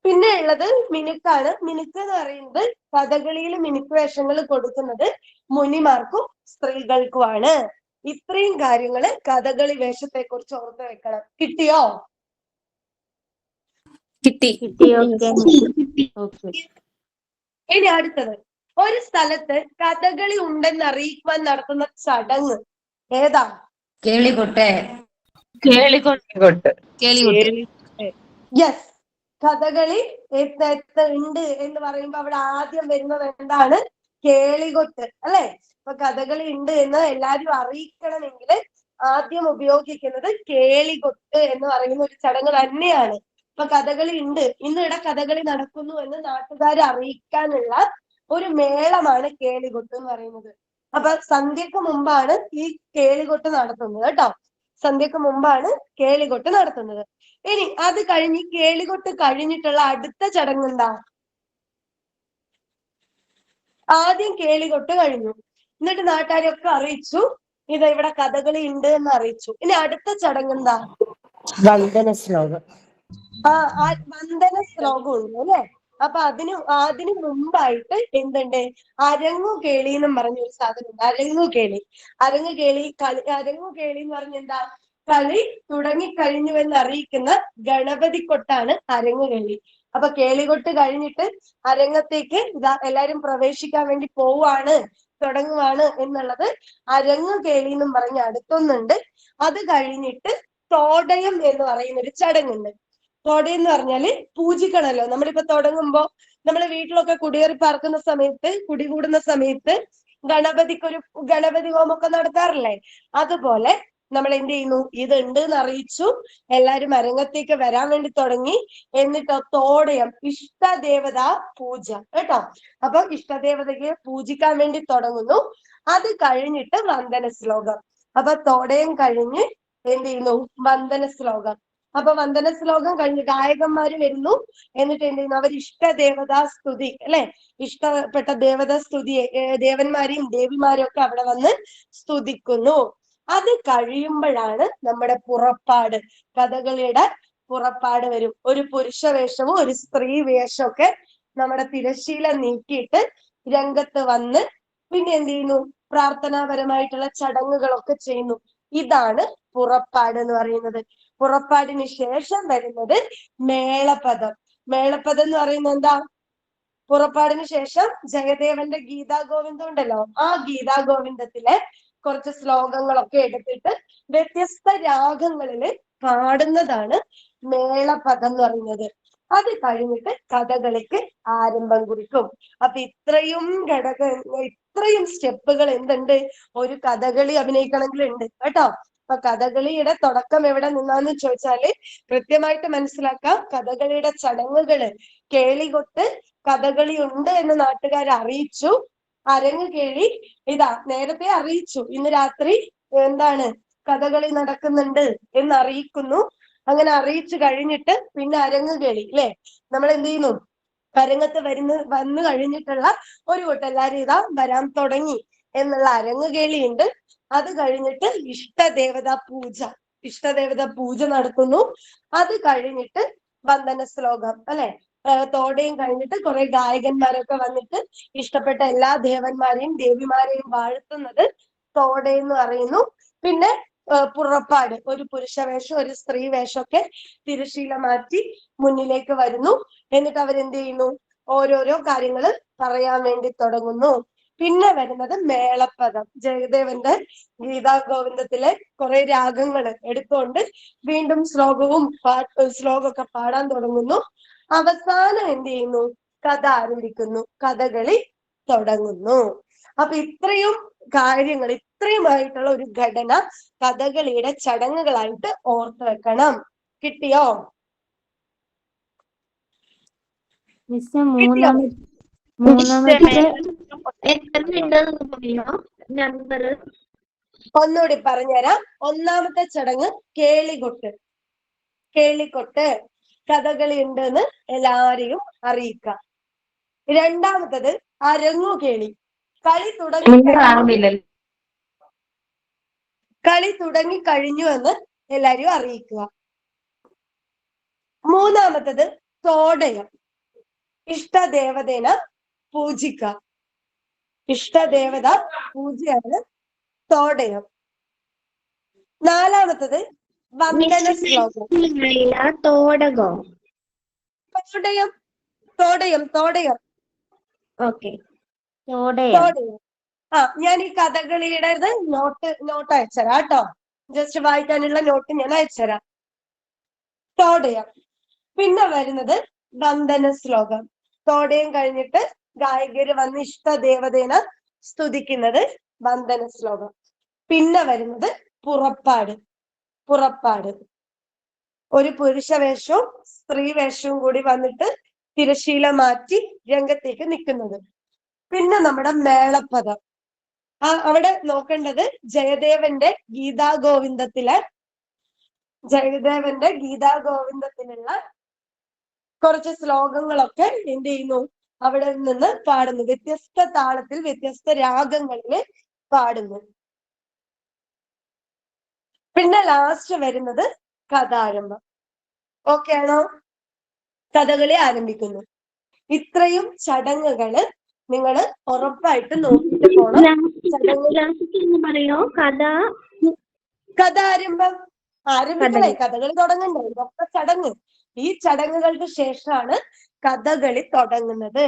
Speaker 2: പിന്നെ ഉള്ളത് മിനുക്കാണ്. മിനുക്ക് എന്ന് പറയുന്നത് കഥകളിയിൽ മിനുക്ക് വേഷങ്ങൾ കൊടുക്കുന്നത് മുനിമാർക്കും സ്ത്രീകൾക്കുമാണ്. ഇത്രയും കാര്യങ്ങള് കഥകളി വേഷത്തെ കുറിച്ച് ഓർത്ത് വെക്കണം. കിട്ടിയോ?
Speaker 5: കിട്ടി.
Speaker 4: ഓക്കെ.
Speaker 2: ഇനി അടുത്തത്, ഒരു സ്ഥലത്ത് കഥകളി ഉണ്ടെന്ന് അറിയിക്കുവാൻ നടത്തുന്ന ചടങ്ങ് ഏതാ?
Speaker 5: കേളികൊട്ടെ.
Speaker 6: കേളികൊട്ട്.
Speaker 2: യെസ്, കഥകളി ഉണ്ട് എന്ന് പറയുമ്പോ അവിടെ ആദ്യം വരുന്നത് എന്താണ്? കേളികൊട്ട് അല്ലെ? അപ്പൊ കഥകളി ഉണ്ട് എന്ന് എല്ലാരും അറിയിക്കണമെങ്കിൽ ആദ്യം ഉപയോഗിക്കുന്നത് കേളികൊട്ട് എന്ന് പറയുന്ന ഒരു ചടങ്ങ് തന്നെയാണ്. ഇപ്പൊ കഥകളി ഉണ്ട്, ഇന്നിവിടെ കഥകളി നടക്കുന്നു എന്ന് നാട്ടുകാരെ അറിയിക്കാനുള്ള ഒരു മേളമാണ് കേളികൊട്ട് എന്ന് പറയുന്നത്. അപ്പൊ സന്ധ്യക്ക് മുമ്പാണ് ഈ കേളികൊട്ട് നടത്തുന്നത് കേട്ടോ. സന്ധ്യക്ക് മുമ്പാണ് കേളികൊട്ട് നടത്തുന്നത്. ഇനി അത് കഴിഞ്ഞ് കേളികൊട്ട് കഴിഞ്ഞിട്ടുള്ള അടുത്ത ചടങ്ങ് എന്താ? ആദ്യം കേളികൊട്ട് കഴിഞ്ഞു, എന്നിട്ട് നാട്ടുകാരെയൊക്കെ അറിയിച്ചു ഇത് ഇവിടെ കഥകളി ഉണ്ട് എന്ന് അറിയിച്ചു. ഇനി അടുത്ത ചടങ്ങ് എന്താ?
Speaker 6: വന്ദന ശ്ലോകം.
Speaker 2: വന്ദന ശ്ലോകം ഉണ്ട് അല്ലെ? അപ്പൊ അതിനു മുമ്പായിട്ട് എന്തുണ്ട്? അരങ്ങുകേളി എന്നും പറഞ്ഞൊരു സാധനം ഉണ്ട്. അരങ്ങുകേളി. അരങ്ങുകേളി എന്ന് പറഞ്ഞ എന്താ? കളി തുടങ്ങിക്കഴിഞ്ഞുവെന്ന് അറിയിക്കുന്ന ഗണപതി കൊട്ടാണ് അരങ്ങുകേളി. അപ്പൊ കേളികൊട്ട് കഴിഞ്ഞിട്ട് അരങ്ങത്തേക്ക് എല്ലാരും പ്രവേശിക്കാൻ വേണ്ടി തുടങ്ങുവാണ് എന്നുള്ളത് അരങ്ങുകേളി എന്നും പറഞ്ഞ് അടുത്തൊന്നുണ്ട്. അത് കഴിഞ്ഞിട്ട് തോടയം എന്ന് പറയുന്ന ഒരു ചടങ്ങുണ്ട്. തോടയം എന്ന് പറഞ്ഞാല് പൂജിക്കണല്ലോ. നമ്മളിപ്പോ തുടങ്ങുമ്പോ നമ്മള് വീട്ടിലൊക്കെ കുടിയേറി പാർക്കുന്ന സമയത്ത്, കുടികൂടുന്ന സമയത്ത് ഗണപതി ഹോമൊക്കെ നടത്താറില്ലേ? അതുപോലെ നമ്മൾ എന്ത് ചെയ്യുന്നു? ഇതുണ്ട് എന്ന് അറിയിച്ചു, എല്ലാരും അരങ്ങത്തേക്ക് വരാൻ വേണ്ടി തുടങ്ങി. എന്നിട്ട് തോടയം, ഇഷ്ടദേവതാ പൂജ കേട്ടോ. അപ്പൊ ഇഷ്ടദേവതയെ പൂജിക്കാൻ വേണ്ടി തുടങ്ങുന്നു. അത് കഴിഞ്ഞിട്ട് വന്ദന ശ്ലോകം. അപ്പൊ തോടയം കഴിഞ്ഞ് എന്ത് ചെയ്യുന്നു? വന്ദന ശ്ലോകം. അപ്പൊ വന്ദന ശ്ലോകം കഴിഞ്ഞ് ഗായകന്മാര് വരുന്നു. എന്നിട്ട് എന്ത് ചെയ്യുന്നു? അവർ ഇഷ്ടദേവതാ സ്തുതി അല്ലെ, ഇഷ്ടപ്പെട്ട ദേവതാ സ്തുതിയെ, ദേവന്മാരെയും ദേവിമാരെയും ഒക്കെ അവിടെ വന്ന് സ്തുതിക്കുന്നു. അത് കഴിയുമ്പോഴാണ് നമ്മുടെ പുറപ്പാട്, കഥകളിയുടെ പുറപ്പാട് വരും. ഒരു പുരുഷ വേഷവും ഒരു സ്ത്രീ വേഷമൊക്കെ നമ്മുടെ തിരശീല നീക്കിയിട്ട് രംഗത്ത് വന്ന് പിന്നെ എന്ത് ചെയ്യുന്നു? പ്രാർത്ഥനാപരമായിട്ടുള്ള ചടങ്ങുകളൊക്കെ ചെയ്യുന്നു. ഇതാണ് പുറപ്പാട് എന്ന് പറയുന്നത്. പുറപ്പാടിന് ശേഷം വരുന്നത് മേളപദം. മേളപദം എന്ന് പറയുന്നത് എന്താ? പുറപ്പാടിന് ശേഷം ജയദേവന്റെ ഗീതാഗോവിന്ദം ഉണ്ടല്ലോ, ആ ഗീതാഗോവിന്ദത്തിലെ കുറച്ച് ശ്ലോകങ്ങളൊക്കെ എടുത്തിട്ട് വ്യത്യസ്ത രാഗങ്ങളില് പാടുന്നതാണ് മേളപദം എന്ന് പറയുന്നത്. അത് കഴിഞ്ഞിട്ട് കഥകളിക്ക് ആരംഭം കുറിക്കും. അപ്പൊ ഇത്രയും ഇത്രയും സ്റ്റെപ്പുകൾ എന്തുണ്ട് ഒരു കഥകളി അഭിനയിക്കണമെങ്കിൽ ഉണ്ട് കേട്ടോ. അപ്പൊ കഥകളിയുടെ തുടക്കം എവിടെ നിന്നാന്ന് ചോദിച്ചാല് കൃത്യമായിട്ട് മനസ്സിലാക്കാം. കഥകളിയുടെ ചടങ്ങുകള് കേളികൊട്ട് കഥകളി ഉണ്ട് എന്ന് നാട്ടുകാരെ അറിയിച്ചു. അരങ്ങ് കേളി ഇതാ നേരത്തെ അറിയിച്ചു, ഇന്ന് രാത്രി എന്താണ് കഥകളി നടക്കുന്നുണ്ട് എന്ന് അറിയിക്കുന്നു. അങ്ങനെ അറിയിച്ചു കഴിഞ്ഞിട്ട് പിന്നെ അരങ്ങ് കേളി അല്ലെ, നമ്മൾ എന്ത് ചെയ്യുന്നു, അരങ്ങത്ത് വന്നു കഴിഞ്ഞിട്ടുള്ള ഒരു കൂട്ടം എല്ലാരും ഇതാ വരാൻ തുടങ്ങി എന്നുള്ള അരങ്ങ് കേളിയുണ്ട്. അത് കഴിഞ്ഞിട്ട് ഇഷ്ടദേവതാ പൂജ നടത്തുന്നു. അത് കഴിഞ്ഞിട്ട് വന്ദന ശ്ലോകം അല്ലെ, തോടെയും കഴിഞ്ഞിട്ട് കുറെ ഗായകന്മാരൊക്കെ വന്നിട്ട് ഇഷ്ടപ്പെട്ട എല്ലാ ദേവന്മാരെയും ദേവിമാരെയും വാഴ്ത്തുന്നത് തോടെ എന്ന് പറയുന്നു. പിന്നെ പുറപ്പാട്, ഒരു പുരുഷ വേഷം ഒരു സ്ത്രീ വേഷമൊക്കെ തിരശീല മാറ്റി മുന്നിലേക്ക് വരുന്നു. എന്നിട്ട് അവരെന്ത് ചെയ്യുന്നു, ഓരോരോ കാര്യങ്ങൾ പറയാൻ വേണ്ടി തുടങ്ങുന്നു. പിന്നെ വരുന്നത് മേളപ്പദം. ജയദേവന്റെ ഗീതാഗോവിന്ദത്തിലെ കുറെ രാഗങ്ങൾ എടുത്തുകൊണ്ട് വീണ്ടും ശ്ലോകമൊക്കെ പാടാൻ തുടങ്ങുന്നു. അവസാനം എന്ത് ചെയ്യുന്നു, കഥ ആരംഭിക്കുന്നു, കഥകളി തുടങ്ങുന്നു. അപ്പൊ ഇത്രയും കാര്യങ്ങൾ, ഇത്രയുമായിട്ടുള്ള ഒരു ഘടന കഥകളിയുടെ ചടങ്ങുകളായിട്ട് ഓർത്തു വെക്കണം. കിട്ടിയോ?
Speaker 4: മിസ് മൂന്നാമത്തെ
Speaker 2: ഒന്നുകൂടി പറഞ്ഞുതരാം. ഒന്നാമത്തെ ചടങ്ങ് കേളികൊട്ട്. കഥകളി ഉണ്ടെന്ന് എല്ലാരെയും അറിയിക്കാം. രണ്ടാമത്തത് അരങ്ങുകേളി. കളി തുടങ്ങി കഴിഞ്ഞു എന്ന് എല്ലാരും അറിയിക്കുക. മൂന്നാമത്തത് തോടയം. ഇഷ്ടദേവതേനെ പൂജിക്കുക. ഇഷ്ടദേവത പൂജയാണ് തോടയം. നാലാമത്തത് വന്ദന ശ്ലോകം. തോടയം.
Speaker 4: ഓക്കെ.
Speaker 2: ഞാൻ ഈ കഥകളിയുടേത് നോട്ട് അയച്ചുതരാം കേട്ടോ. ജസ്റ്റ് വായിക്കാനുള്ള നോട്ട് ഞാൻ അയച്ചുതരാം. തോടയം. പിന്നെ വരുന്നത് വന്ദന ശ്ലോകം. തോടയം കഴിഞ്ഞിട്ട് ഗായകര് വന്ന് ഇഷ്ടദേവതേനെ സ്തുതിക്കുന്നത് വന്ദന ശ്ലോകം. പിന്നെ വരുന്നത് പുറപ്പാട്. ഒരു പുരുഷ വേഷവും സ്ത്രീ വേഷവും കൂടി വന്നിട്ട് തിരശീല മാറ്റി രംഗത്തേക്ക് നിൽക്കുന്നത്. പിന്നെ നമ്മുടെ മേളപ്പദം. അവിടെ നോക്കേണ്ടത് ജയദേവന്റെ ഗീതാഗോവിന്ദത്തിലുള്ള കുറച്ച് ശ്ലോകങ്ങളൊക്കെ എന്ത് ചെയ്യുന്നു, അവിടെ നിന്ന് പാടുന്നു. വ്യത്യസ്ത താളത്തിൽ വ്യത്യസ്ത രാഗങ്ങളില് പാടുന്നു. പിന്നെ ലാസ്റ്റ് വരുന്നത് കഥാരംഭം. ഓക്കെ ആണോ? കഥകളി ആരംഭിക്കുന്നു. ഇത്രയും ചടങ്ങുകള് നിങ്ങൾ ഉറപ്പായിട്ട് നോക്കിയിട്ട് പോണം. കഥാരംഭം ആരംഭിക്കണേ, കഥകളി തുടങ്ങണ്ടേ, ഇതൊക്കെ ചടങ്ങ്. ഈ ചടങ്ങുകൾക്ക് ശേഷമാണ് കഥകളി തുടങ്ങുന്നത്.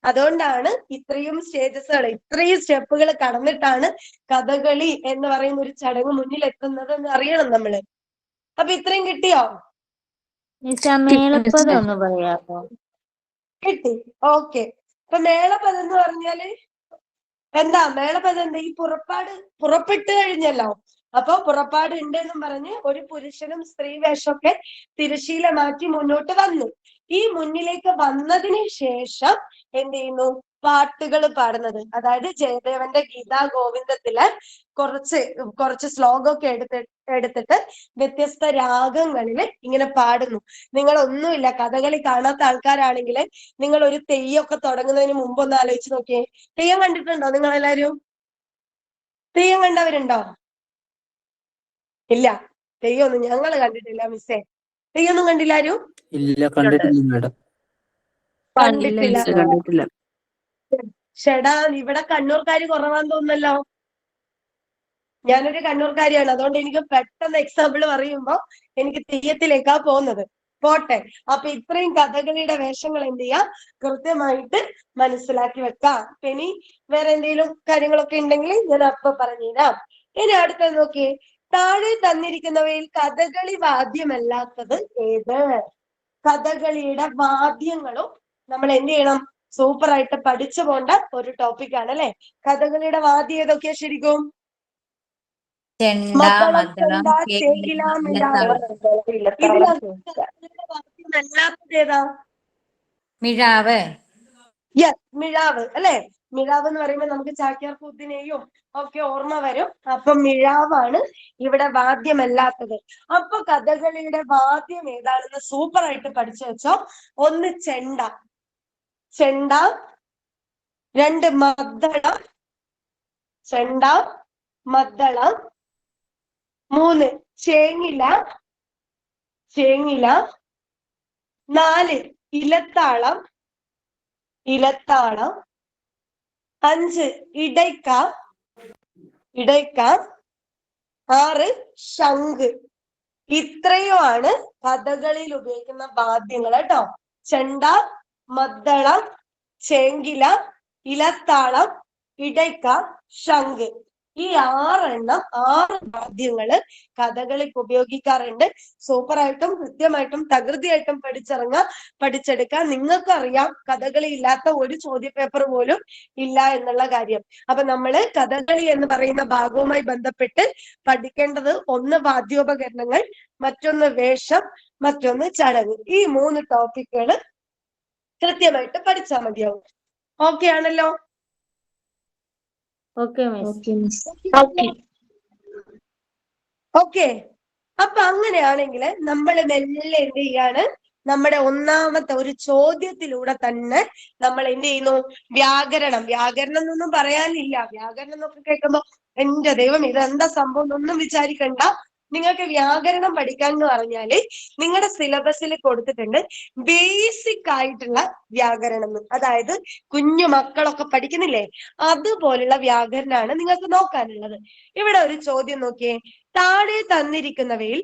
Speaker 2: അതുകൊണ്ടാണ് ഇത്രയും സ്റ്റേജസുകൾ, ഇത്രയും സ്റ്റെപ്പുകൾ കടന്നിട്ടാണ് കഥകളി എന്ന് പറയുന്ന ഒരു ചടങ്ങ് മുന്നിൽ എത്തുന്നത് എന്ന് അറിയണം നമ്മള്. അപ്പൊ ഇത്രയും കിട്ടിയോ?
Speaker 4: മേളപ്പദം ഒന്ന് പറയാമോ?
Speaker 2: കിട്ടി. ഓക്കെ. അപ്പൊ മേളപദം എന്ന് പറഞ്ഞാല് എന്താ? മേളപദം എന്താ? ഈ പുറപ്പെട്ട് കഴിഞ്ഞല്ലോ. അപ്പൊ പുറപ്പാട് ഉണ്ട് എന്നും പറഞ്ഞ് ഒരു പുരുഷനും സ്ത്രീ വേഷമൊക്കെ തിരശീല മാറ്റി മുന്നോട്ട് വന്നു. ഈ മുന്നിലേക്ക് വന്നതിന് ശേഷം എന്ത് ചെയ്യുന്നു? പാട്ടുകൾ പാടുന്നത്. അതായത് ജയദേവന്റെ ഗീതാഗോവിന്ദത്തിലെ കുറച്ച് ശ്ലോകമൊക്കെ എടുത്തിട്ട് വ്യത്യസ്ത രാഗങ്ങളില് ഇങ്ങനെ പാടുന്നു. നിങ്ങളൊന്നുമില്ല, കഥകളി കാണാത്ത ആൾക്കാരാണെങ്കിൽ നിങ്ങൾ ഒരു തെയ്യമൊക്കെ തുടങ്ങുന്നതിന് മുമ്പ് ഒന്ന് ആലോചിച്ച് നോക്കിയേ. തെയ്യം കണ്ടിട്ടുണ്ടോ നിങ്ങളെല്ലാരും? തെയ്യം കണ്ടവരുണ്ടോ? ഇല്ല, തെയ്യൊന്നും ഞങ്ങൾ കണ്ടിട്ടില്ല മിസ്സേ. തെയ്യൊന്നും കണ്ടില്ല ആരും?
Speaker 7: ഇല്ല, കണ്ടിട്ടില്ല.
Speaker 2: ഷെടാ, ഇവിടെ കണ്ണൂർക്കാര് കുറവാന്ന് തോന്നുന്നല്ലോ. ഞാനൊരു കണ്ണൂർക്കാരിയാണ്, അതുകൊണ്ട് എനിക്ക് പെട്ടെന്ന് എക്സാമ്പിൾ പറയുമ്പോ എനിക്ക് തെയ്യത്തിലേക്കാ പോകുന്നത്. പോട്ടെ. അപ്പൊ ഇത്രയും കഥകളിയുടെ വേഷങ്ങൾ എന്ത് ചെയ്യാം, കൃത്യമായിട്ട് മനസ്സിലാക്കി വെക്കാം. ഇനി വേറെ എന്തെങ്കിലും കാര്യങ്ങളൊക്കെ ഉണ്ടെങ്കിൽ ഞാൻ അപ്പൊ പറഞ്ഞുതരാം. ഇനി അടുത്തത് നോക്കിയേ, താഴെ തന്നിരിക്കുന്നവയിൽ കഥകളി വാദ്യമല്ലാത്തത് ഏത്? കഥകളിയുടെ വാദ്യങ്ങളും നമ്മൾ എന്ത് ചെയ്യണം? സൂപ്പർ ആയിട്ട് പഠിച്ചു പോണ്ട ഒരു ടോപ്പിക് ആണ് അല്ലെ. കഥകളിയുടെ വാദ്യം ഏതൊക്കെയാ ശരിക്കും?
Speaker 5: ചെണ്ട,
Speaker 2: മദ്ദളം,
Speaker 5: മദ്ദളം,
Speaker 2: ചെണ്ട,
Speaker 5: കേളി,
Speaker 2: ചേകില, മിഴാവ്.
Speaker 5: ഇലത്താളം.
Speaker 2: ഇതിൽ കഥകളിയുടെ വാദ്യമല്ലാത്തത് ഏതാ?
Speaker 5: മിഴാവ്.
Speaker 2: യെസ്, മിഴാവ് അല്ലെ. മിഴാവ് എന്ന് പറയുമ്പോൾ നമുക്ക് ചാക്യാർ കൂത്തിനെയും ഒക്കെ ഓർമ്മ വരും. അപ്പൊ മിഴാവാണ് ഇവിടെ വാദ്യമല്ലാത്തത്. അപ്പൊ കഥകളിയുടെ വാദ്യം ഏതാണെന്ന് സൂപ്പർ ആയിട്ട് പഠിച്ചു വെച്ചോ. ഒന്ന് ചെണ്ട, ചെണ്ട. രണ്ട് മദ്ദളം, ചെണ്ട, മദ്ദളം. മൂന്ന് ചേങ്ങില, ചേങ്ങില. നാല് ഇലത്താളം, ഇലത്താളം. അഞ്ച് ഇടയ്ക്ക, ഇടയ്ക്ക. ആറ് ശംഖ്. ഇത്രയുമാണ് കഥകളിയിൽ ഉപയോഗിക്കുന്ന വാദ്യങ്ങൾ കേട്ടോ. ചെണ്ട, മദ്ദളം, ചേങ്കില, ഇലത്താളം, ഇടയ്ക്ക, ശംഖ്. ഈ 6 വാദ്യങ്ങള് കഥകളിക്ക് ഉപയോഗിക്കാറുണ്ട്. സൂപ്പറായിട്ടും കൃത്യമായിട്ടും തകൃതിയായിട്ടും പഠിച്ചെടുക്കാം. നിങ്ങൾക്ക് അറിയാം കഥകളി ഇല്ലാത്ത ഒരു ചോദ്യപേപ്പർ പോലും ഇല്ല എന്നുള്ള കാര്യം. അപ്പൊ നമ്മള് കഥകളി എന്ന് പറയുന്ന ഭാഗവുമായി ബന്ധപ്പെട്ട് പഠിക്കേണ്ടത് ഒന്ന് വാദ്യോപകരണങ്ങൾ, മറ്റൊന്ന് വേഷം, മറ്റൊന്ന് ചടങ്ങ്. ഈ 3 ടോപ്പിക്കുകൾ കൃത്യമായിട്ട് പഠിച്ചാൽ മതിയാവും. ഓക്കെ ആണല്ലോ?
Speaker 4: Okay miss.
Speaker 2: ഓക്കെ. അപ്പൊ അങ്ങനെയാണെങ്കിൽ നമ്മൾ മെല്ലെ എന്ത് ചെയ്യാണ്? നമ്മുടെ ഒന്നാമത്തെ ഒരു ചോദ്യത്തിലൂടെ തന്നെ നമ്മൾ എന്ത് ചെയ്യുന്നു? വ്യാകരണം എന്നൊന്നും പറയാനില്ല. വ്യാകരണം എന്നൊക്കെ കേൾക്കുമ്പോ എന്റെ ദൈവം ഇതെന്താ സംഭവം എന്നൊന്നും വിചാരിക്കണ്ട. നിങ്ങൾക്ക് വ്യാകരണം പഠിക്കാൻ എന്ന് പറഞ്ഞാല് നിങ്ങളുടെ സിലബസിൽ കൊടുത്തിട്ടുണ്ട് ബേസിക് ആയിട്ടുള്ള വ്യാകരണം. അതായത് കുഞ്ഞു മക്കളൊക്കെ പഠിക്കുന്നില്ലേ, അതുപോലുള്ള വ്യാകരണമാണ് നിങ്ങൾക്ക് നോക്കാനുള്ളത്. ഇവിടെ ഒരു ചോദ്യം നോക്കിയേ. താഴെ തന്നിരിക്കുന്നവയിൽ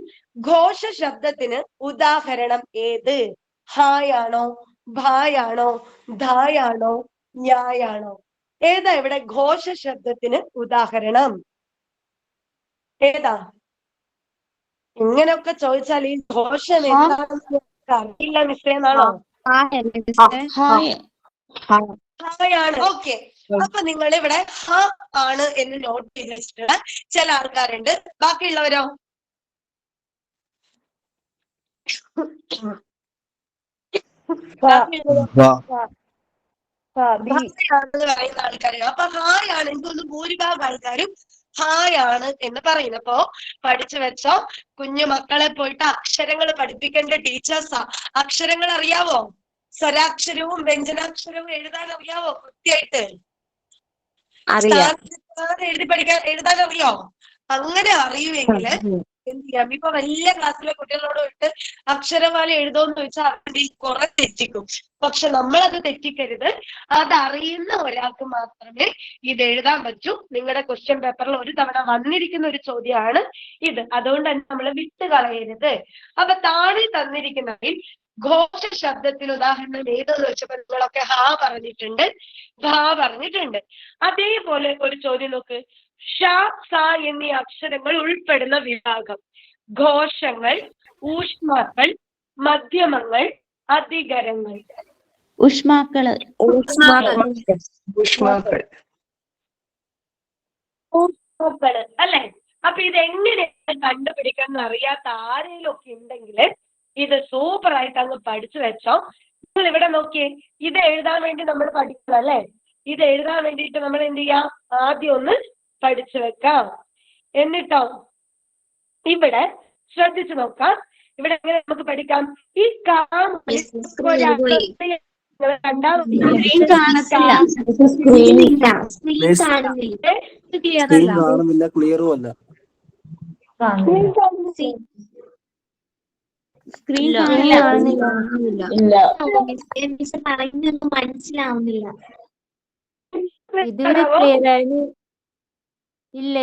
Speaker 2: ഘോഷ ശബ്ദത്തിന് ഉദാഹരണം ഏത്? ഹായാണോ, ഭായാണോ, ധായാണോ, ന്യായാണോ? ഏതാ ഇവിടെ ഘോഷ ശബ്ദത്തിന് ഉദാഹരണം? ഏതാ? ഇങ്ങനെയൊക്കെ ചോദിച്ചാൽ ഈ ഘോഷം എന്താണെന്ന് അറിയില്ല മിസ്സേ എന്നാണോ? ഹായാണ്. ഓക്കെ. അപ്പൊ നിങ്ങൾ ഇവിടെ ഹ ആണ് എന്ന് നോട്ട് ചെയ്ത് വെച്ചിട്ടുള്ള ചില ആൾക്കാരുണ്ട്. ബാക്കിയുള്ളവരോ? ാണെന്ന് പറയുന്ന ആൾക്കാര്. അപ്പൊ ഹായാണ്. എനിക്കൊന്ന് ഭൂരിഭാഗം ആൾക്കാരും ഹായാണ് എന്ന് പറയുന്നപ്പോ പഠിച്ചു വെച്ചോ. കുഞ്ഞു മക്കളെ പോയിട്ട് അക്ഷരങ്ങൾ പഠിപ്പിക്കേണ്ട ടീച്ചേഴ്സാ. അക്ഷരങ്ങൾ അറിയാവോ? സ്വരാക്ഷരവും വ്യഞ്ജനാക്ഷരവും എഴുതാൻ അറിയാവോ കൃത്യമായിട്ട്? എഴുതാൻ അറിയോ? അങ്ങനെ അറിയുമെങ്കിൽ എന്ത് ചെയ്യാം? ഇപ്പൊ വലിയ ക്ലാസ്സിലെ കുട്ടികളോട് വിട്ട് അക്ഷരമാല എഴുതോന്ന് ചോദിച്ചാൽ അവരുടെ കുറെ തെറ്റിക്കും. പക്ഷെ നമ്മളത് തെറ്റിക്കരുത്. അതറിയുന്ന ഒരാൾക്ക് മാത്രമേ ഇത് എഴുതാൻ പറ്റൂ. നിങ്ങളുടെ ക്വസ്റ്റ്യൻ പേപ്പറിൽ ഒരു തവണ വന്നിരിക്കുന്ന ഒരു ചോദ്യമാണ് ഇത്. അതുകൊണ്ട് തന്നെ നമ്മൾ വിട്ടുകളയരുത്. അപ്പൊ താഴെ തന്നിരിക്കുന്നതിൽ ഘോഷ ശബ്ദത്തിന് ഉദാഹരണം ഏതെന്ന് വെച്ചപ്പോ നിങ്ങളൊക്കെ ഹാ പറഞ്ഞിട്ടുണ്ട്, ധാ പറഞ്ഞിട്ടുണ്ട്. അതേപോലെ ഒരു ചോദ്യം നോക്ക്. ഷ, സ എന്നീ അക്ഷരങ്ങൾ ഉൾപ്പെടുന്ന വിഭാഗം. ഘോഷങ്ങൾ, ഊഷ്മാക്കൾ, മധ്യമങ്ങൾ, അധികരങ്ങൾ.
Speaker 6: ഊഷ്മാക്കള്
Speaker 2: അല്ലെ? അപ്പൊ ഇതെങ്ങനെയാണ് കണ്ടുപിടിക്കാൻ അറിയാത്ത ആരെങ്കിലും ഒക്കെ ഉണ്ടെങ്കിൽ ഇത് സൂപ്പർ ആയിട്ട് അങ്ങ് പഠിച്ചു വെച്ചോ. നിങ്ങൾ ഇവിടെ നോക്കിയേ, ഇത് എഴുതാൻ വേണ്ടി നമ്മൾ പഠിക്കണം അല്ലെ? ഇത് എഴുതാൻ വേണ്ടിയിട്ട് നമ്മൾ എന്ത് ചെയ്യാം? ആദ്യം ഒന്ന് പഠിച്ചു വെക്കാം. എന്നിട്ടോ ഇവിടെ ശ്രദ്ധിച്ചു നോക്കാം. ഇവിടെ എങ്ങനെ നമുക്ക് പഠിക്കാം? ഈ
Speaker 7: സ്ക്രീൻ കാണുന്നില്ല, ക്ലിയറും അല്ല.
Speaker 4: സ്ക്രീൻ മനസ്സിലാവുന്നില്ല. ഇതുവരെ ക്ലിയർ ആയിരുന്നു. ഇല്ല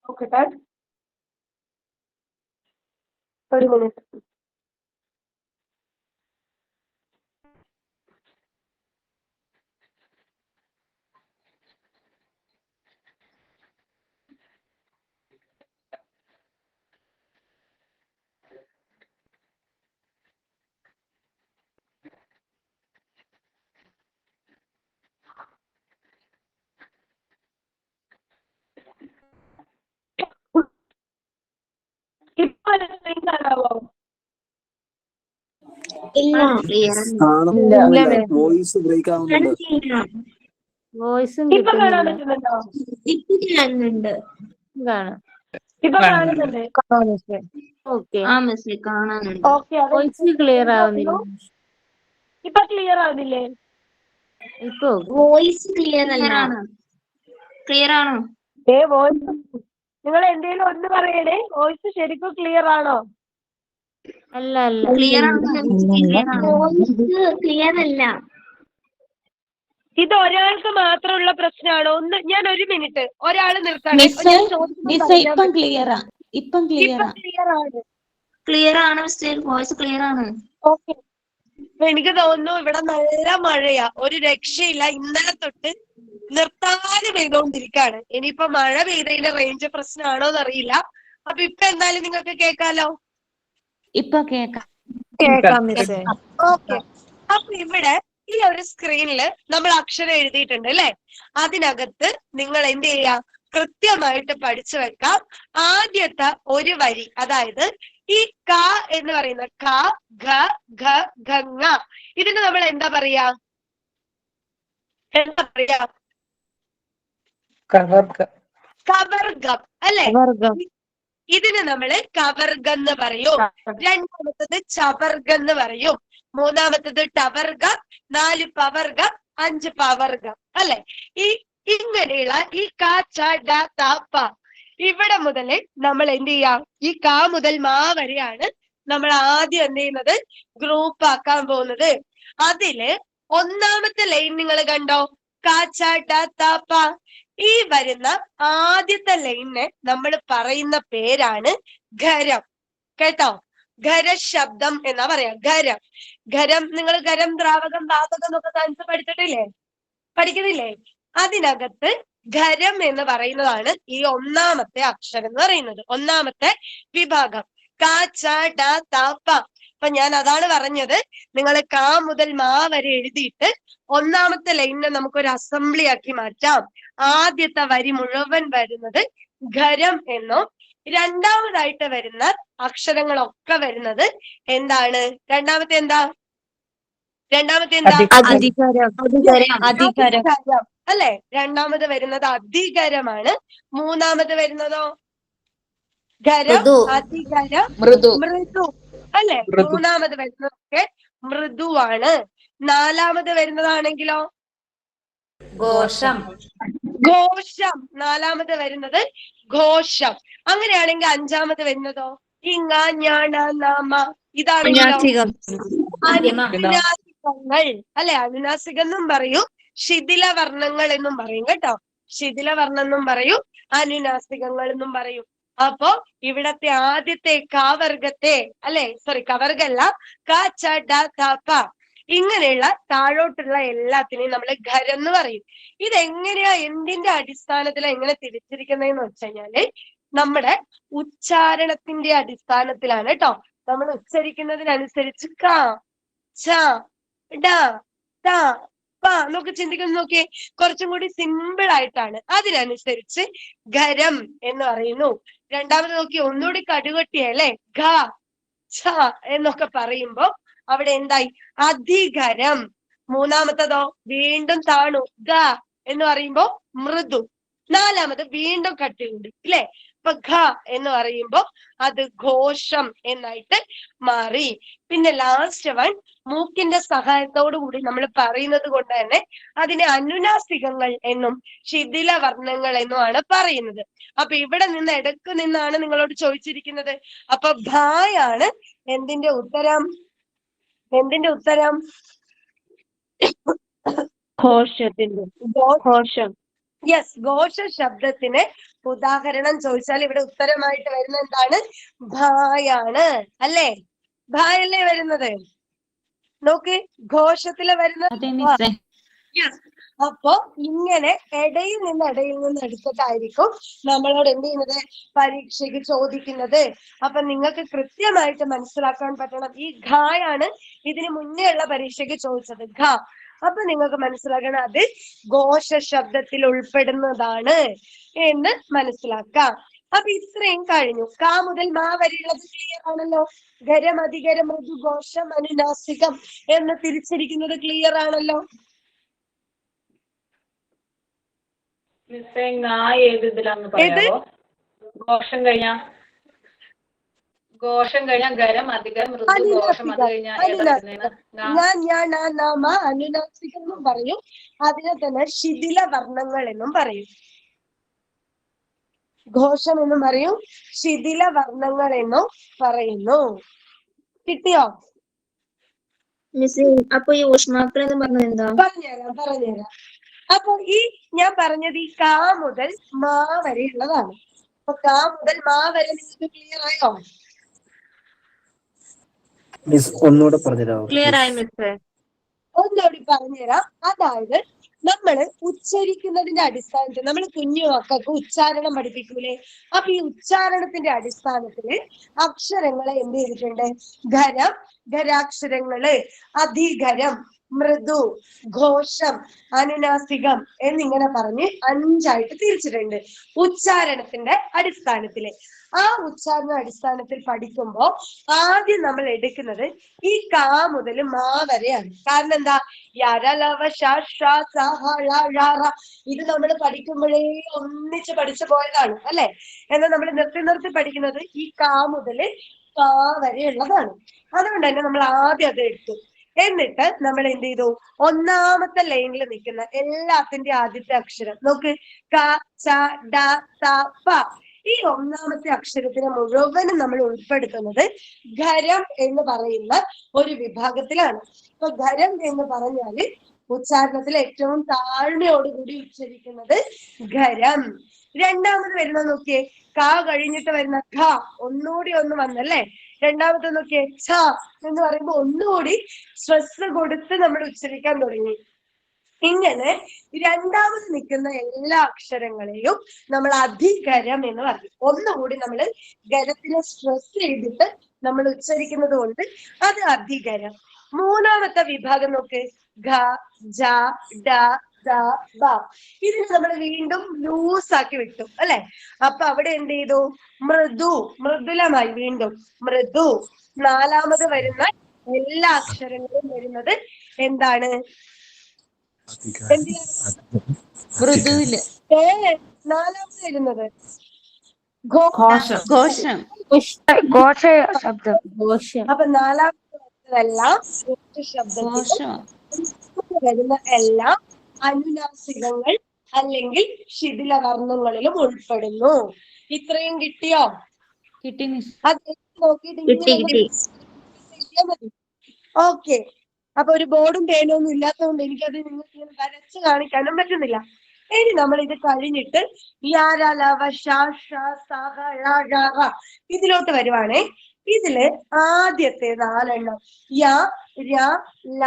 Speaker 2: നോക്കട്ടെ, ഒരു മിനിറ്റ്.
Speaker 7: കാണുന്നില്ല, വോയിസ് ബ്രേക്ക് ആവുന്നുണ്ട്.
Speaker 4: വോയിസും
Speaker 2: ഇപ്പൊ കാണാൻ
Speaker 4: കിട്ടുന്നില്ല.
Speaker 2: പറ്റുന്നുണ്ടോ?
Speaker 4: കാണാം.
Speaker 2: ഇപ്പൊ കാണുന്നുണ്ട്.
Speaker 4: ഓക്കെ.
Speaker 2: ഓക്കെ,
Speaker 4: വോയിസ് ക്ലിയർ ആവുന്നില്ല.
Speaker 2: ഇപ്പൊ ക്ലിയർ ആവുന്നില്ലേ?
Speaker 4: ഇപ്പൊ
Speaker 6: വോയിസ് ക്ലിയർ ആണോ?
Speaker 2: വോയിസ് നിങ്ങൾ എന്തെങ്കിലും ഒന്ന് പറയണേ. വോയിസ് ശരിക്കും ക്ലിയർ ആണോ?
Speaker 4: അല്ല അല്ല.
Speaker 6: ക്ലിയർ അല്ല.
Speaker 2: ഇത് ഒരാൾക്ക് മാത്രമുള്ള പ്രശ്നമാണോ? ഞാൻ ഒരു മിനിറ്റ് ഒരാള് നിർത്തണേ.
Speaker 6: ഇപ്പം ക്ലിയറാ. ക്ലിയർ ആണ് മിസ്റ്റർ, വോയിസ് ക്ലിയർ ആണ്.
Speaker 2: ഓക്കെ. എനിക്ക് തോന്നുന്നു ഇവിടെ നല്ല മഴയാ, ഒരു രക്ഷയില്ല. ഇന്നലെ തൊട്ട് നിർത്താതെ പെയ്തോണ്ടിരിക്കാണ്. ഇനിയിപ്പോ മഴ പെയ്തതിന്റെ റേഞ്ച് പ്രശ്നമാണോന്ന് അറിയില്ല. അപ്പൊ ഇപ്പൊ എന്തായാലും നിങ്ങൾക്ക് കേൾക്കാലോ?
Speaker 6: ഇപ്പൊ കേക്കാം.
Speaker 2: ഓക്കെ. അപ്പൊ ഇവിടെ ഈ ഒരു സ്ക്രീനിൽ നമ്മൾ അക്ഷരം എഴുതിയിട്ടുണ്ട് അല്ലെ? അതിനകത്ത് നിങ്ങൾ എന്ത് ചെയ്യാ? കൃത്യമായിട്ട് പഠിച്ചു വെക്കാം. ആദ്യത്തെ ഒരു വരി, അതായത് ഈ ക എന്ന് പറയുന്ന ക, ഘ, ഘ, ഘ, ഇതിന് നമ്മൾ എന്താ പറയാ? കവർഗം അല്ലെ? ഇതിന് നമ്മള് കവർഗം എന്ന് പറയും. രണ്ടാമത്തത് ചവർഗം എന്ന് പറയും. മൂന്നാമത്തത് ടവർഗം, 4 പവർഗം, 5 പവർഗം അല്ലെ? ഇങ്ങനെയുള്ള ഈ ക, ച, ഡ, ത, പ ഇവിടെ മുതല് നമ്മൾ എന്ത് ചെയ്യാം? ഈ ക മുതൽ മാ വരെയാണ് നമ്മൾ ആദ്യം എന്ത് ചെയ്യുന്നത്? ഗ്രൂപ്പ് ആക്കാൻ പോകുന്നത്. അതില് ഒന്നാമത്തെ ലൈൻ നിങ്ങൾ കണ്ടോ? ക, ച, ഡ, ത, പ. ഈ വരുന്ന ആദ്യത്തെ ലൈനിനെ നമ്മൾ പറയുന്ന പേരാണ് ഖരം. കേട്ടോ? ഖരശബ്ദം എന്നാ പറയാ. ഖരം നിങ്ങൾ ഖരം, ദ്രാവകം, വാതകം എന്നൊക്കെ സയൻസ് പഠിക്കുന്നില്ലേ? അതിനകത്ത് ഖരം എന്ന് പറയുന്നതാണ് ഈ ഒന്നാമത്തെ അക്ഷരം എന്ന് പറയുന്നത്, ഒന്നാമത്തെ വിഭാഗം. ക, ച, ഡ, ത, പ. അപ്പൊ ഞാൻ അതാണ് പറഞ്ഞത്, നിങ്ങൾ ക മുതൽ മാ വരെ എഴുതിയിട്ട് ഒന്നാമത്തെ ലൈനിനെ നമുക്കൊരു അസംബ്ലി ആക്കി മാറ്റാം. ആദ്യത്തെ വരി മുഴുവൻ വരുന്നത് ഖരം എന്നും രണ്ടാമതായിട്ട് വരുന്ന അക്ഷരങ്ങളൊക്കെ വരുന്നത് എന്താണ്? രണ്ടാമത്തെ എന്താ? അധികരം അല്ലെ? രണ്ടാമത് വരുന്നത് അധികരമാണ്. മൂന്നാമത് വരുന്നതോ ഖരം, അധികരം, മൃദു അല്ലെ? മൂന്നാമത് വരുന്നതൊക്കെ മൃദുവാണ്. നാലാമത് വരുന്നതാണെങ്കിലോ
Speaker 5: ഘോഷം.
Speaker 2: നാലാമത് വരുന്നത് ഘോഷം. അങ്ങനെയാണെങ്കിൽ അഞ്ചാമത് വരുന്നതോ ഇങ്ങ, ഞാണ, നാമ. ഇതാണെങ്കിലോ അനുനാസികങ്ങൾ അല്ലെ? അനുനാസികം എന്നും പറയും, ശിഥില വർണ്ണങ്ങൾ എന്നും പറയും. കേട്ടോ? ശിഥില വർണ്ണം എന്നും പറയും, അനുനാസികങ്ങൾ എന്നും പറയും. അപ്പോ ഇവിടത്തെ ആദ്യത്തെ കവർഗത്തെ അല്ലെ, സോറി കവർഗല്ല, ക, ച, ഡ, ത, പ ഇങ്ങനെയുള്ള താഴോട്ടുള്ള എല്ലാത്തിനെയും നമ്മൾ ഖരം എന്ന് പറയും. ഇതെങ്ങനെയാ, എന്തിന്റെ അടിസ്ഥാനത്തിലാണ് എങ്ങനെ തിരിച്ചിരിക്കുന്നതെന്ന് വെച്ച് കഴിഞ്ഞാല് നമ്മുടെ ഉച്ചാരണത്തിന്റെ അടിസ്ഥാനത്തിലാണ്. കേട്ടോ? നമ്മൾ ഉച്ചരിക്കുന്നതിനനുസരിച്ച് ക, ച, ഡ, ത, പ എന്നൊക്കെ ചിന്തിക്കുന്ന നോക്കിയേ, കുറച്ചും കൂടി സിമ്പിൾ ആയിട്ടാണ്. അതിനനുസരിച്ച് ഖരം എന്ന് പറയുന്നു. രണ്ടാമത് നോക്കി, ഒന്നുകൂടി കടുകട്ടിയല്ലേ? ഘ, ഛ എന്നൊക്കെ പറയുമ്പോ അവിടെ എന്തായി? അധികരം. മൂന്നാമത്തതോ വീണ്ടും താണു, ഗ എന്ന് പറയുമ്പോ മൃദു. നാലാമത് വീണ്ടും കട്ടിയുണ്ട് ഇല്ലേ? അപ്പൊ ഘ എന്ന് പറയുമ്പോ അത് ഘോഷം എന്നായിട്ട് മാറി. പിന്നെ ലാസ്റ്റ് വൺ മൂക്കിന്റെ സഹായത്തോടു കൂടി നമ്മൾ പറയുന്നത് കൊണ്ട് തന്നെ അതിനെ അനുനാസികങ്ങൾ എന്നും ശിഥില വർണ്ണങ്ങൾ എന്നുമാണ് പറയുന്നത്. അപ്പൊ ഇവിടെ നിന്ന് ഇടക്ക് നിന്നാണ് നിങ്ങളോട് ചോദിച്ചിരിക്കുന്നത്. അപ്പൊ ഭായാണ് എന്തിന്റെ ഉത്തരം? ഘോഷം. യെസ്, ഘോഷ ശബ്ദത്തിന് ഉദാഹരണം ചോദിച്ചാൽ ഇവിടെ ഉത്തരമായിട്ട് വരുന്ന എന്താണ്? ഭായാണ് അല്ലേ? ഭായല്ലേ വരുന്നത്? നോക്ക്, ഘോഷത്തില് വരുന്നത്. അപ്പോ ഇങ്ങനെ ഇടയിൽ നിന്ന് എടുത്തിട്ടായിരിക്കും നമ്മളോട് എന്ത് ചെയ്യുന്നത്? പരീക്ഷയ്ക്ക് ചോദിക്കുന്നത്. അപ്പൊ നിങ്ങൾക്ക് കൃത്യമായിട്ട് മനസ്സിലാക്കാൻ പറ്റണം. ഈ ഘായാണ് ഇതിന് മുന്നേ ഉള്ള പരീക്ഷയ്ക്ക് ചോദിച്ചത്, ഘ. അപ്പൊ നിങ്ങൾക്ക് മനസ്സിലാക്കണം അത് ഘോഷ ശബ്ദത്തിൽ ഉൾപ്പെടുന്നതാണ് എന്ന് മനസ്സിലാക്കാം. അപ്പൊ ഇത്രയും കഴിഞ്ഞു. കാ മുതൽ മാ വരെയുള്ളത് ക്ലിയർ ആണല്ലോ. ഖരം, അധികരം, മൃദു, ഘോഷം, അനുനാസികം എന്ന് തിരിച്ചിരിക്കുന്നത് ക്ലിയർ ആണല്ലോ.
Speaker 8: ഏത് ഇതിലാന്ന് പറയാമോ? ഘോഷം കഴിഞ്ഞ ഖരം, അധികം, മൃദു, ഘോഷം, അത് കഴിഞ്ഞാൽ
Speaker 2: അനുനാസികം എന്നും പറയും. അതിനെ തന്നെ ശിഥില വർണ്ണങ്ങൾ എന്നും പറയും. ഘോഷം എന്നും പറയും, ശിഥില വർണ്ണങ്ങൾ എന്നും പറയുന്നു. കിട്ടിയോ?
Speaker 6: അപ്പൊ ഈ ഊഷ്മാക്കൾ എന്ന് പറഞ്ഞത് എന്താ?
Speaker 2: പറഞ്ഞുതരാം. അപ്പൊ ഈ ഞാൻ പറഞ്ഞത് ഈ കാ മുതൽ മാ വരെ ഉള്ളതാണ്. അപ്പൊ കാ മുതൽ മാ വരെ നിങ്ങൾക്ക് ക്ലിയർ ആയോ?
Speaker 7: ഒന്നുകൂടെ പറഞ്ഞുതരാമോ?
Speaker 4: ക്ലിയർ ആയി മിസ്സേ.
Speaker 2: ഒന്നുകൂടി പറഞ്ഞുതരാം. അതായത് നമ്മള് ഉച്ചരിക്കുന്നതിന്റെ അടിസ്ഥാനത്തിൽ നമ്മൾ കുഞ്ഞു മക്കൾക്ക് ഉച്ചാരണം പഠിപ്പിക്കൂലേ? അപ്പൊ ഈ ഉച്ചാരണത്തിന്റെ അടിസ്ഥാനത്തില് അക്ഷരങ്ങളെ എന്ത് ചെയ്തിട്ടുണ്ട്? ഖരം, ഖരാക്ഷരങ്ങള്, അധികരം, മൃദു, ഘോഷം, അനുനാസികം എന്നിങ്ങനെ പറഞ്ഞ് 5ആയിട്ട് തിരിച്ചിട്ടുണ്ട് ഉച്ചാരണത്തിന്റെ അടിസ്ഥാനത്തില്. ആ ഉച്ചാരണ അടിസ്ഥാനത്തിൽ പഠിക്കുമ്പോ ആദ്യം നമ്മൾ എടുക്കുന്നത് ഈ കാ മുതൽ മാ വരെയാണ്. കാരണം എന്താ? ഇത് നമ്മൾ പഠിക്കുമ്പോഴേ ഒന്നിച്ച് പഠിച്ചു പോയതാണ് അല്ലെ? എന്നാൽ നമ്മൾ നിർത്തി പഠിക്കുന്നത് ഈ കാ മുതൽ കാ വരെയുള്ളതാണ്. അതുകൊണ്ട് തന്നെ നമ്മൾ ആദ്യം അത് എടുത്തു. എന്നിട്ട് നമ്മൾ എന്ത് ചെയ്തു? ഒന്നാമത്തെ ലൈനിൽ നിൽക്കുന്ന എല്ലാത്തിന്റെ ആദ്യത്തെ അക്ഷരം നോക്ക്. ക, ച, ഡ, ത, പ. ഈ ഒന്നാമത്തെ അക്ഷരത്തിനെ മുഴുവനും നമ്മൾ ഉൾപ്പെടുത്തുന്നത് ഖരം എന്ന് പറയുന്ന ഒരു വിഭാഗത്തിലാണ്. അപ്പൊ ഖരം എന്ന് പറഞ്ഞാല് ഉച്ചാരണത്തിൽ ഏറ്റവും താഴ്മയോടുകൂടി ഉച്ചരിക്കുന്നത് ഖരം. രണ്ടാമത് വരുന്ന നോക്കിയേ, ക കഴിഞ്ഞിട്ട് വരുന്ന ഖ, ഒന്നുകൂടി ഒന്ന് വന്നല്ലേ. രണ്ടാമത്തെ നോക്കിയേ, ഛ എന്ന് പറയുമ്പോ ഒന്നുകൂടി സ്ട്രെസ് കൊടുത്ത് നമ്മൾ ഉച്ചരിക്കാൻ തുടങ്ങി. ഇങ്ങനെ രണ്ടാമത് നിൽക്കുന്ന എല്ലാ അക്ഷരങ്ങളെയും നമ്മൾ അധികരം എന്ന് പറയും. ഒന്നുകൂടി നമ്മൾ ഖരത്തിനെ സ്ട്രെസ് ചെയ്തിട്ട് നമ്മൾ ഉച്ചരിക്കുന്നത് കൊണ്ട് അത് അധികരം. മൂന്നാമത്തെ വിഭാഗം നോക്ക്, ഘ, ജ, ഡ, ദ, ബ. ഇതിന് നമ്മൾ വീണ്ടും ലൂസ് ആക്കി വിട്ടു അല്ലെ? അപ്പൊ അവിടെ എന്ത് ചെയ്തു? മൃദുലമായി വീണ്ടും മൃദു. നാലാമത് വരുന്ന എല്ലാ അക്ഷരങ്ങളും വരുന്നത് എന്താണ്?
Speaker 6: മൃദുവില്.
Speaker 2: നാലാമത് വരുന്നത്
Speaker 5: ഘോഷം. ഘോഷം.
Speaker 4: ഘോഷ ശബ്ദം. ഘോഷം.
Speaker 2: അപ്പൊ നാലാമത് വരുന്നതെല്ലാം ശബ്ദത്തിൽ വരുന്ന എല്ലാം അനുനാസികങ്ങൾ അല്ലെങ്കിൽ ശിഥില വർണ്ണങ്ങളിലും ഉൾപ്പെടുന്നു. ഇത്രയും കിട്ടിയോ?
Speaker 6: കിട്ടി മിസ്.
Speaker 2: അത് നോക്കിയിട്ട് ഓക്കെ. അപ്പൊ ഒരു ബോർഡും പേനും ഒന്നും ഇല്ലാത്തതുകൊണ്ട് എനിക്കത് നിങ്ങൾക്ക് വരച്ച് കാണിക്കാനും പറ്റുന്നില്ല. ഇനി നമ്മൾ ഇത് കഴിഞ്ഞിട്ട് ഇതിലോട്ട് വരുവാണേ. ഇതില് ആദ്യത്തെ 4 എണ്ണം യ, ര, ല,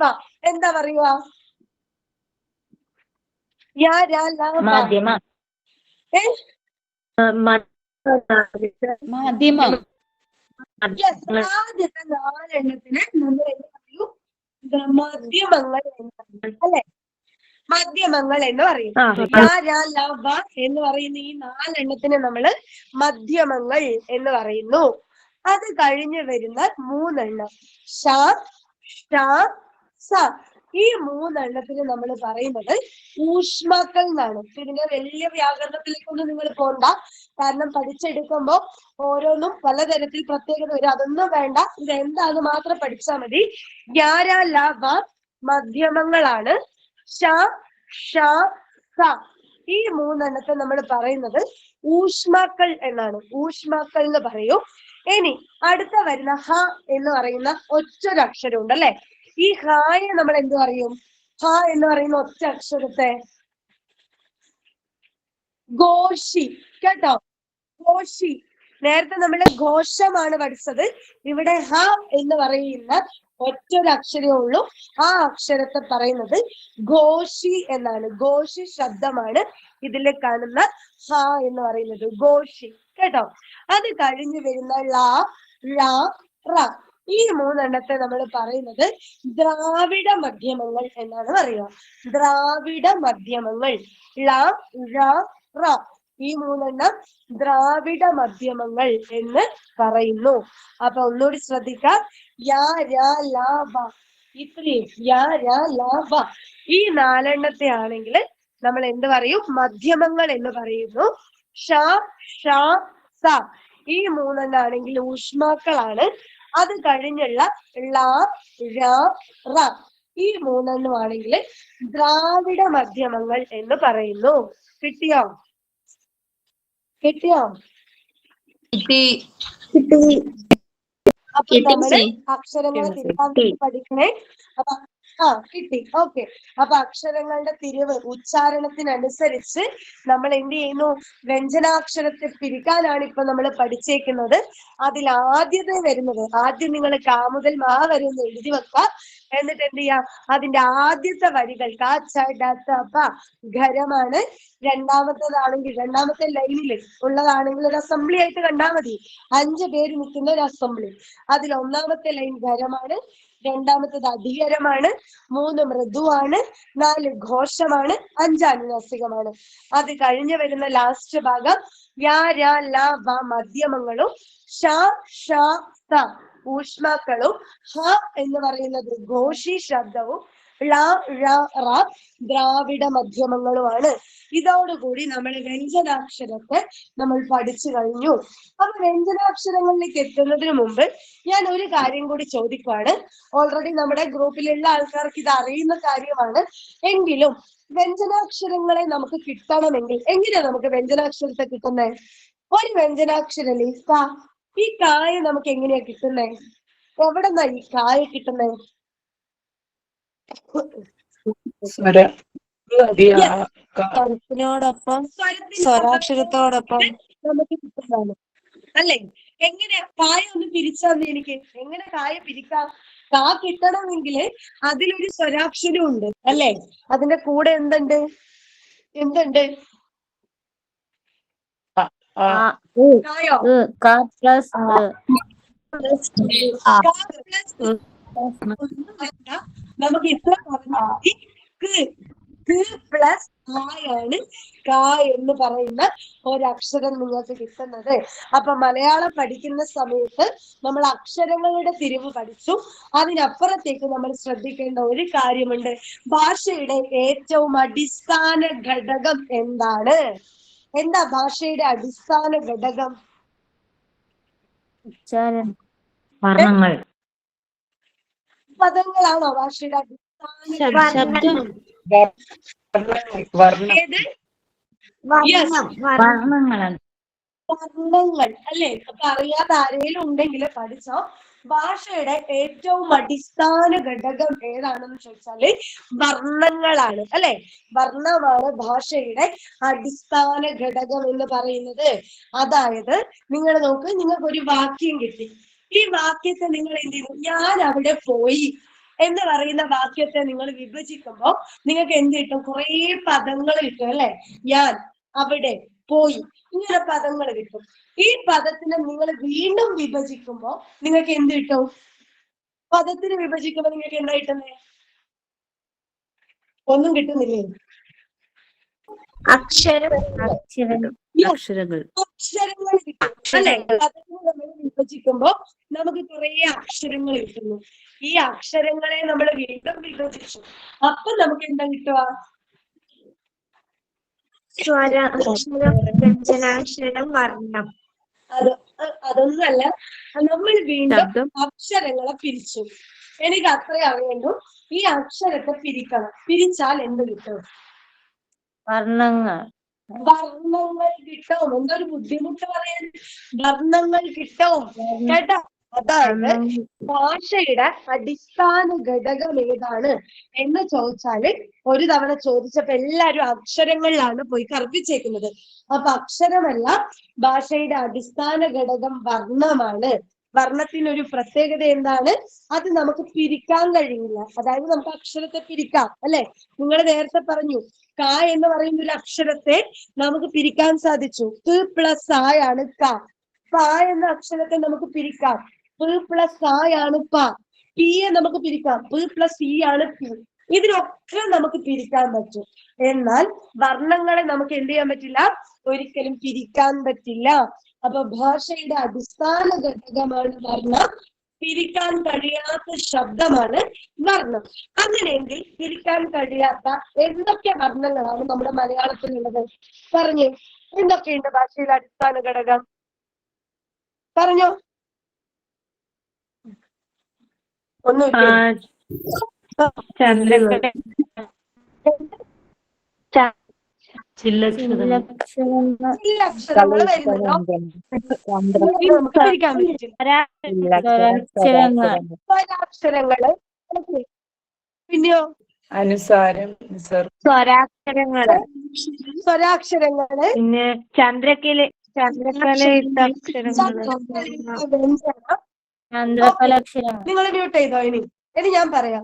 Speaker 2: വ. എന്താ പറയുക? യ, ര, ല, വ.
Speaker 6: മാധ്യമം. മാധ്യമം.
Speaker 2: ആദ്യത്തെ 4 എണ്ണത്തിന് നമ്മൾ എന്ത് പറയും? മധ്യമങ്ങൾ എന്ന് പറയും അല്ലെ? മധ്യമങ്ങൾ എന്ന് പറയും. യ, ര, ല, വ എന്ന് പറയുന്ന ഈ 4 എണ്ണത്തിന് നമ്മള് മധ്യമങ്ങൾ എന്ന് പറയുന്നു. അത് കഴിഞ്ഞ് വരുന്ന 3 എണ്ണം ഷ, ഷ, സ. ഈ 3 എണ്ണത്തിന് നമ്മൾ പറയുന്നത് ഊഷ്മാക്കൾ എന്നാണ്. ഇതിന്റെ വലിയ വ്യാകരണത്തിലേക്കൊന്നും നിങ്ങൾ പോണ്ട. കാരണം പഠിച്ചെടുക്കുമ്പോ ഓരോന്നും പലതരത്തിൽ പ്രത്യേകത വരും. അതൊന്നും വേണ്ട. ഇത് എന്താന്ന് മാത്രം പഠിച്ചാൽ മതി. യാര, ല, വ മധ്യമങ്ങളാണ്. ഷ, ഷ, സ. ഈ 3 എണ്ണത്തെ നമ്മൾ പറയുന്നത് ഊഷ്മാക്കൾ എന്നാണ്. ഊഷ്മാക്കൾ എന്ന് പറയും. ഇനി അടുത്ത വരുന്ന ഹ എന്ന് പറയുന്ന ഒറ്റൊരക്ഷരം ഉണ്ട് അല്ലെ? ഈ ഹായെ നമ്മൾ എന്ത് പറയും? ഹ എന്ന് പറയുന്ന ഒറ്റ അക്ഷരത്തെ ഘോഷി. കേട്ടോ? ഘോഷി. നേരത്തെ നമ്മൾ ഘോഷമാണ് പഠിച്ചത്. ഇവിടെ ഹ എന്ന് പറയുന്ന ഒറ്റൊരക്ഷരമേ ഉള്ളൂ. ആ അക്ഷരത്തെ പറയുന്നത് ഘോഷി എന്നാണ്. ഘോഷി ശബ്ദമാണ് ഇതിൽ കാണുന്ന ഹ എന്ന് പറയുന്നത്. ഘോഷി. കേട്ടോ? അത് കഴിഞ്ഞ് വരുന്ന ല, ഴ, റ. ഈ 3 എണ്ണത്തെ നമ്മൾ പറയുന്നത് ദ്രാവിഡ മധ്യമങ്ങൾ എന്നാണ് പറയുക. ദ്രാവിഡ മധ്യമങ്ങൾ ള, ഴ, റ. ഈ 3 ദ്രാവിഡ മധ്യമങ്ങൾ എന്ന് പറയുന്നു. അപ്പൊ ഒന്നുകൂടി ശ്രദ്ധിക്കാം. യാ രാ ലാ വ, ഇത്രയും യാ രാ ലാ വ, ഈ 4 ആണെങ്കിൽ നമ്മൾ എന്ത് പറയും? മധ്യമങ്ങൾ എന്ന് പറയുന്നു. ഷ ഷ സ, ഈ 3 ആണെങ്കിൽ ഊഷ്മാക്കളാണ്. അത് കഴിഞ്ഞുള്ള ള ഴ റ, ഈ 3 ആണെങ്കിൽ ദ്രാവിഡ മധ്യമങ്ങൾ എന്ന് പറയുന്നു. കിട്ടിയോ? അപ്പൊ നമ്മള് അക്ഷരങ്ങളെ തിരുത്താൻ വേണ്ടി പഠിക്കണേ. അപ്പൊ കിട്ടി. ഓക്കെ. അപ്പൊ അക്ഷരങ്ങളുടെ തിരിവ് ഉച്ചാരണത്തിനനുസരിച്ച് നമ്മൾ എന്ത് ചെയ്യുന്നു? വ്യഞ്ജനാക്ഷരത്തെ പിരിക്കാനാണ് ഇപ്പൊ നമ്മൾ പഠിച്ചേക്കുന്നത്. അതിൽ ആദ്യത്തെ വരുന്നത്, ആദ്യം നിങ്ങൾ കാ മുതൽ മാ വരെ ഒന്ന് എഴുതി വെക്കുക. എന്നിട്ട് എന്ത് ചെയ്യാം? അതിന്റെ ആദ്യത്തെ വരികൾ ക ച ഡ ത പ ഖരമാണ്. രണ്ടാമത്തേതാണെങ്കിൽ, രണ്ടാമത്തെ ലൈനിൽ ഉള്ളതാണെങ്കിൽ ഒരു അസംബ്ലി ആയിട്ട് കണ്ടാൽ മതി. 5 പേര് നിൽക്കുന്ന ഒരു അസംബ്ലി. അതിൽ ഒന്നാമത്തെ ലൈൻ ഖരമാണ്, രണ്ടാമത്തേത് അധികരമാണ്, 3 മൃദുവാണ്, 4 ഘോഷമാണ്, 5 അനുനാസികമാണ്. അത് കഴിഞ്ഞ് വരുന്ന ലാസ്റ്റ് ഭാഗം യാ രാ ല വ മധ്യമങ്ങളും, ഷ ഷ സ ഊഷ്മാക്കളും, ഹ എന്ന് പറയുന്നത് ഘോഷി ശബ്ദവും, ള ഴ റ ദ്രാവിഡ മധ്യമങ്ങളുമാണ്. ഇതോടുകൂടി നമ്മൾ വ്യഞ്ജനാക്ഷരത്തെ നമ്മൾ പഠിച്ചു കഴിഞ്ഞു. അപ്പൊ വ്യഞ്ജനാക്ഷരങ്ങളിലേക്ക് എത്തുന്നതിന് മുമ്പ് ഞാൻ ഒരു കാര്യം കൂടി ചോദിക്കുവാണ്. ഓൾറെഡി നമ്മുടെ ഗ്രൂപ്പിലുള്ള ആൾക്കാർക്ക് ഇത് അറിയുന്ന കാര്യമാണ്. എങ്കിലും വ്യഞ്ജനാക്ഷരങ്ങളെ നമുക്ക് കിട്ടണമെങ്കിൽ എങ്ങനെയാ നമുക്ക് വ്യഞ്ജനാക്ഷരത്തെ കിട്ടുന്നത്? ഒരു വ്യഞ്ജനാക്ഷരം ക, ഈ കായ നമുക്ക് എങ്ങനെയാ കിട്ടുന്നേ? എവിടെന്നാ ഈ കായ കിട്ടുന്നേ?
Speaker 6: സ്വരത്തിനോടൊപ്പം സ്വരാക്ഷരത്തോടൊപ്പം
Speaker 2: നമുക്ക് കിട്ടുന്നതാണ് അല്ലേ? എങ്ങനെ കായ ഒന്ന് പിരിച്ചാന്ന് എനിക്ക് എങ്ങനെ കായ പിരിക്കാം? കാ കിട്ടണമെങ്കിൽ അതിലൊരു സ്വരാക്ഷരം ഉണ്ട് അല്ലേ? അതിന്റെ കൂടെ എന്തുണ്ട്? കായോ? നമുക്ക് ഇത്ര പറഞ്ഞാൽ മതി. പ്ലസ് ആയാണ് ക എന്ന് പറയുന്ന ഒരക്ഷരം നിങ്ങൾക്ക് കിട്ടുന്നത്. അപ്പൊ മലയാളം പഠിക്കുന്ന സമയത്ത് നമ്മൾ അക്ഷരങ്ങളുടെ തിരിവ് പഠിച്ചു. അതിനപ്പുറത്തേക്ക് നമ്മൾ ശ്രദ്ധിക്കേണ്ട ഒരു കാര്യമുണ്ട്. ഭാഷയുടെ ഏറ്റവും അടിസ്ഥാന ഘടകം എന്താണ്? എന്താ ഭാഷയുടെ അടിസ്ഥാന ഘടകം?
Speaker 4: വർണ്ണങ്ങൾ,
Speaker 2: പദങ്ങളാണോ ഭാഷയുടെ അടിസ്ഥാന
Speaker 4: ശബ്ദം,
Speaker 2: ഏത്?
Speaker 4: വർണ്ണങ്ങളാണ്.
Speaker 2: വർണ്ണങ്ങൾ അല്ലേ? അപ്പൊ അറിയാത്ത ആരെങ്കിലും ഉണ്ടെങ്കിൽ പഠിച്ചോ. ഭാഷയുടെ ഏറ്റവും അടിസ്ഥാന ഘടകം ഏതാണെന്ന് ചോദിച്ചാല് വർണ്ണങ്ങളാണ് അല്ലെ? വർണ്ണമാണ് ഭാഷയുടെ അടിസ്ഥാന ഘടകം എന്ന് പറയുന്നത്. അതായത് നിങ്ങൾ നോക്ക്, നിങ്ങൾക്ക് ഒരു വാക്യം കിട്ടി. ഈ വാക്യത്തെ നിങ്ങൾ എന്ത് ചെയ്യും? ഞാൻ അവിടെ പോയി എന്ന് പറയുന്ന വാക്യത്തെ നിങ്ങൾ വിഭജിക്കുമ്പോ നിങ്ങൾക്ക് എന്ത് കിട്ടും? കുറെ പദങ്ങൾ കിട്ടും അല്ലെ? ഞാൻ അവിടെ പോയി, ഇങ്ങനെ പദങ്ങൾ കിട്ടും. ഈ പദത്തിനെ നിങ്ങൾ വീണ്ടും വിഭജിക്കുമ്പോ നിങ്ങൾക്ക് എന്ത് കിട്ടും? പദത്തിന് വിഭജിക്കുമ്പോ നിങ്ങൾക്ക് എന്താ കിട്ടുന്നേ? ഒന്നും കിട്ടുന്നില്ലേ? അക്ഷരങ്ങൾ കിട്ടും അല്ലെ? പദത്തിന് നമ്മൾ വിഭജിക്കുമ്പോ നമുക്ക് കുറെ അക്ഷരങ്ങൾ കിട്ടുന്നു. ഈ അക്ഷരങ്ങളെ നമ്മൾ വീണ്ടും വിഭജിച്ചു. അപ്പൊ നമുക്ക് എന്താ കിട്ടുക?
Speaker 6: വ്യഞ്ജനാക്ഷരം, വർണ്ണം.
Speaker 2: അതൊന്നല്ല, നമ്മൾ വീണ്ടും അക്ഷരങ്ങളെ പിരിച്ചു. എനിക്ക് അത്രേ അറിയണ്ടു. ഈ അക്ഷരത്തെ പിരിക്കണം. പിരിച്ചാൽ എന്ത് കിട്ടും?
Speaker 4: വർണ്ണങ്ങൾ
Speaker 2: കിട്ടും. എന്തൊരു ബുദ്ധിമുട്ട് പറയാൻ. വർണ്ണങ്ങൾ കിട്ടും കേട്ടോ. അതായത് ഭാഷയുടെ അടിസ്ഥാന ഘടകം ഏതാണ് എന്ന് ചോദിച്ചാല് ഒരു തവണ ചോദിച്ചപ്പോ എല്ലാരും അക്ഷരങ്ങളിലാണ് പോയി കർപ്പിച്ചേക്കുന്നത്. അപ്പൊ അക്ഷരമല്ല, ഭാഷയുടെ അടിസ്ഥാന ഘടകം വർണ്ണമാണ്. വർണ്ണത്തിനൊരു പ്രത്യേകത എന്താണ്? അത് നമുക്ക് പിരിക്കാൻ കഴിയില്ല. അതായത് നമുക്ക് അക്ഷരത്തെ പിരിക്കാം അല്ലെ? നിങ്ങൾ നേരത്തെ പറഞ്ഞു ക എന്ന് പറയുന്ന ഒരു അക്ഷരത്തെ നമുക്ക് പിരിക്കാൻ സാധിച്ചു. ക പ്ലസ് ആയാണ് ക. പ എന്ന അക്ഷരത്തെ നമുക്ക് പിരിക്കാം. പ പ്ലസ് ആയാണ് പ. പിയെ നമുക്ക് പിരിക്കാം. പ പ്ലസ് ഇ ആണ് പി. ഇതിനൊക്കെ നമുക്ക് പിരിക്കാൻ പറ്റും. എന്നാൽ വർണ്ണങ്ങളെ നമുക്ക് എന്ത് ചെയ്യാൻ പറ്റില്ല? ഒരിക്കലും പിരിക്കാൻ പറ്റില്ല. അപ്പൊ ഭാഷയുടെ അടിസ്ഥാന ഘടകമാണ് വർണ്ണം. പിരിക്കാൻ കഴിയാത്ത ശബ്ദമാണ് വർണ്ണം. അങ്ങനെയെങ്കിൽ പിരിക്കാൻ കഴിയാത്ത എന്തൊക്കെ വർണ്ണങ്ങളാണ് നമ്മുടെ മലയാളത്തിലുള്ളത്? പറഞ്ഞേ, എന്തൊക്കെയുണ്ട് ഭാഷയുടെ അടിസ്ഥാന ഘടകം? പറഞ്ഞോ. ഒന്നുമില്ല. ചില്ലക്ഷരങ്ങൾ വരുന്നുണ്ടോ? നമുക്ക് പിരിക്കാൻ പറ്റില്ല. സ്വരാക്ഷരങ്ങള്. പിന്നെയോ
Speaker 5: അനുസാരം,
Speaker 6: സ്വരാക്ഷരങ്ങള്,
Speaker 2: സ്വരാക്ഷരങ്ങള്,
Speaker 6: പിന്നെ ചന്ദ്രക്കലയിട്ട അക്ഷരങ്ങള്,
Speaker 4: ചന്ദ്രകലാക്ഷരങ്ങൾ.
Speaker 2: നിങ്ങൾ മ്യൂട്ട് ചെയ്തോ? ഇനി ഞാൻ പറയാം.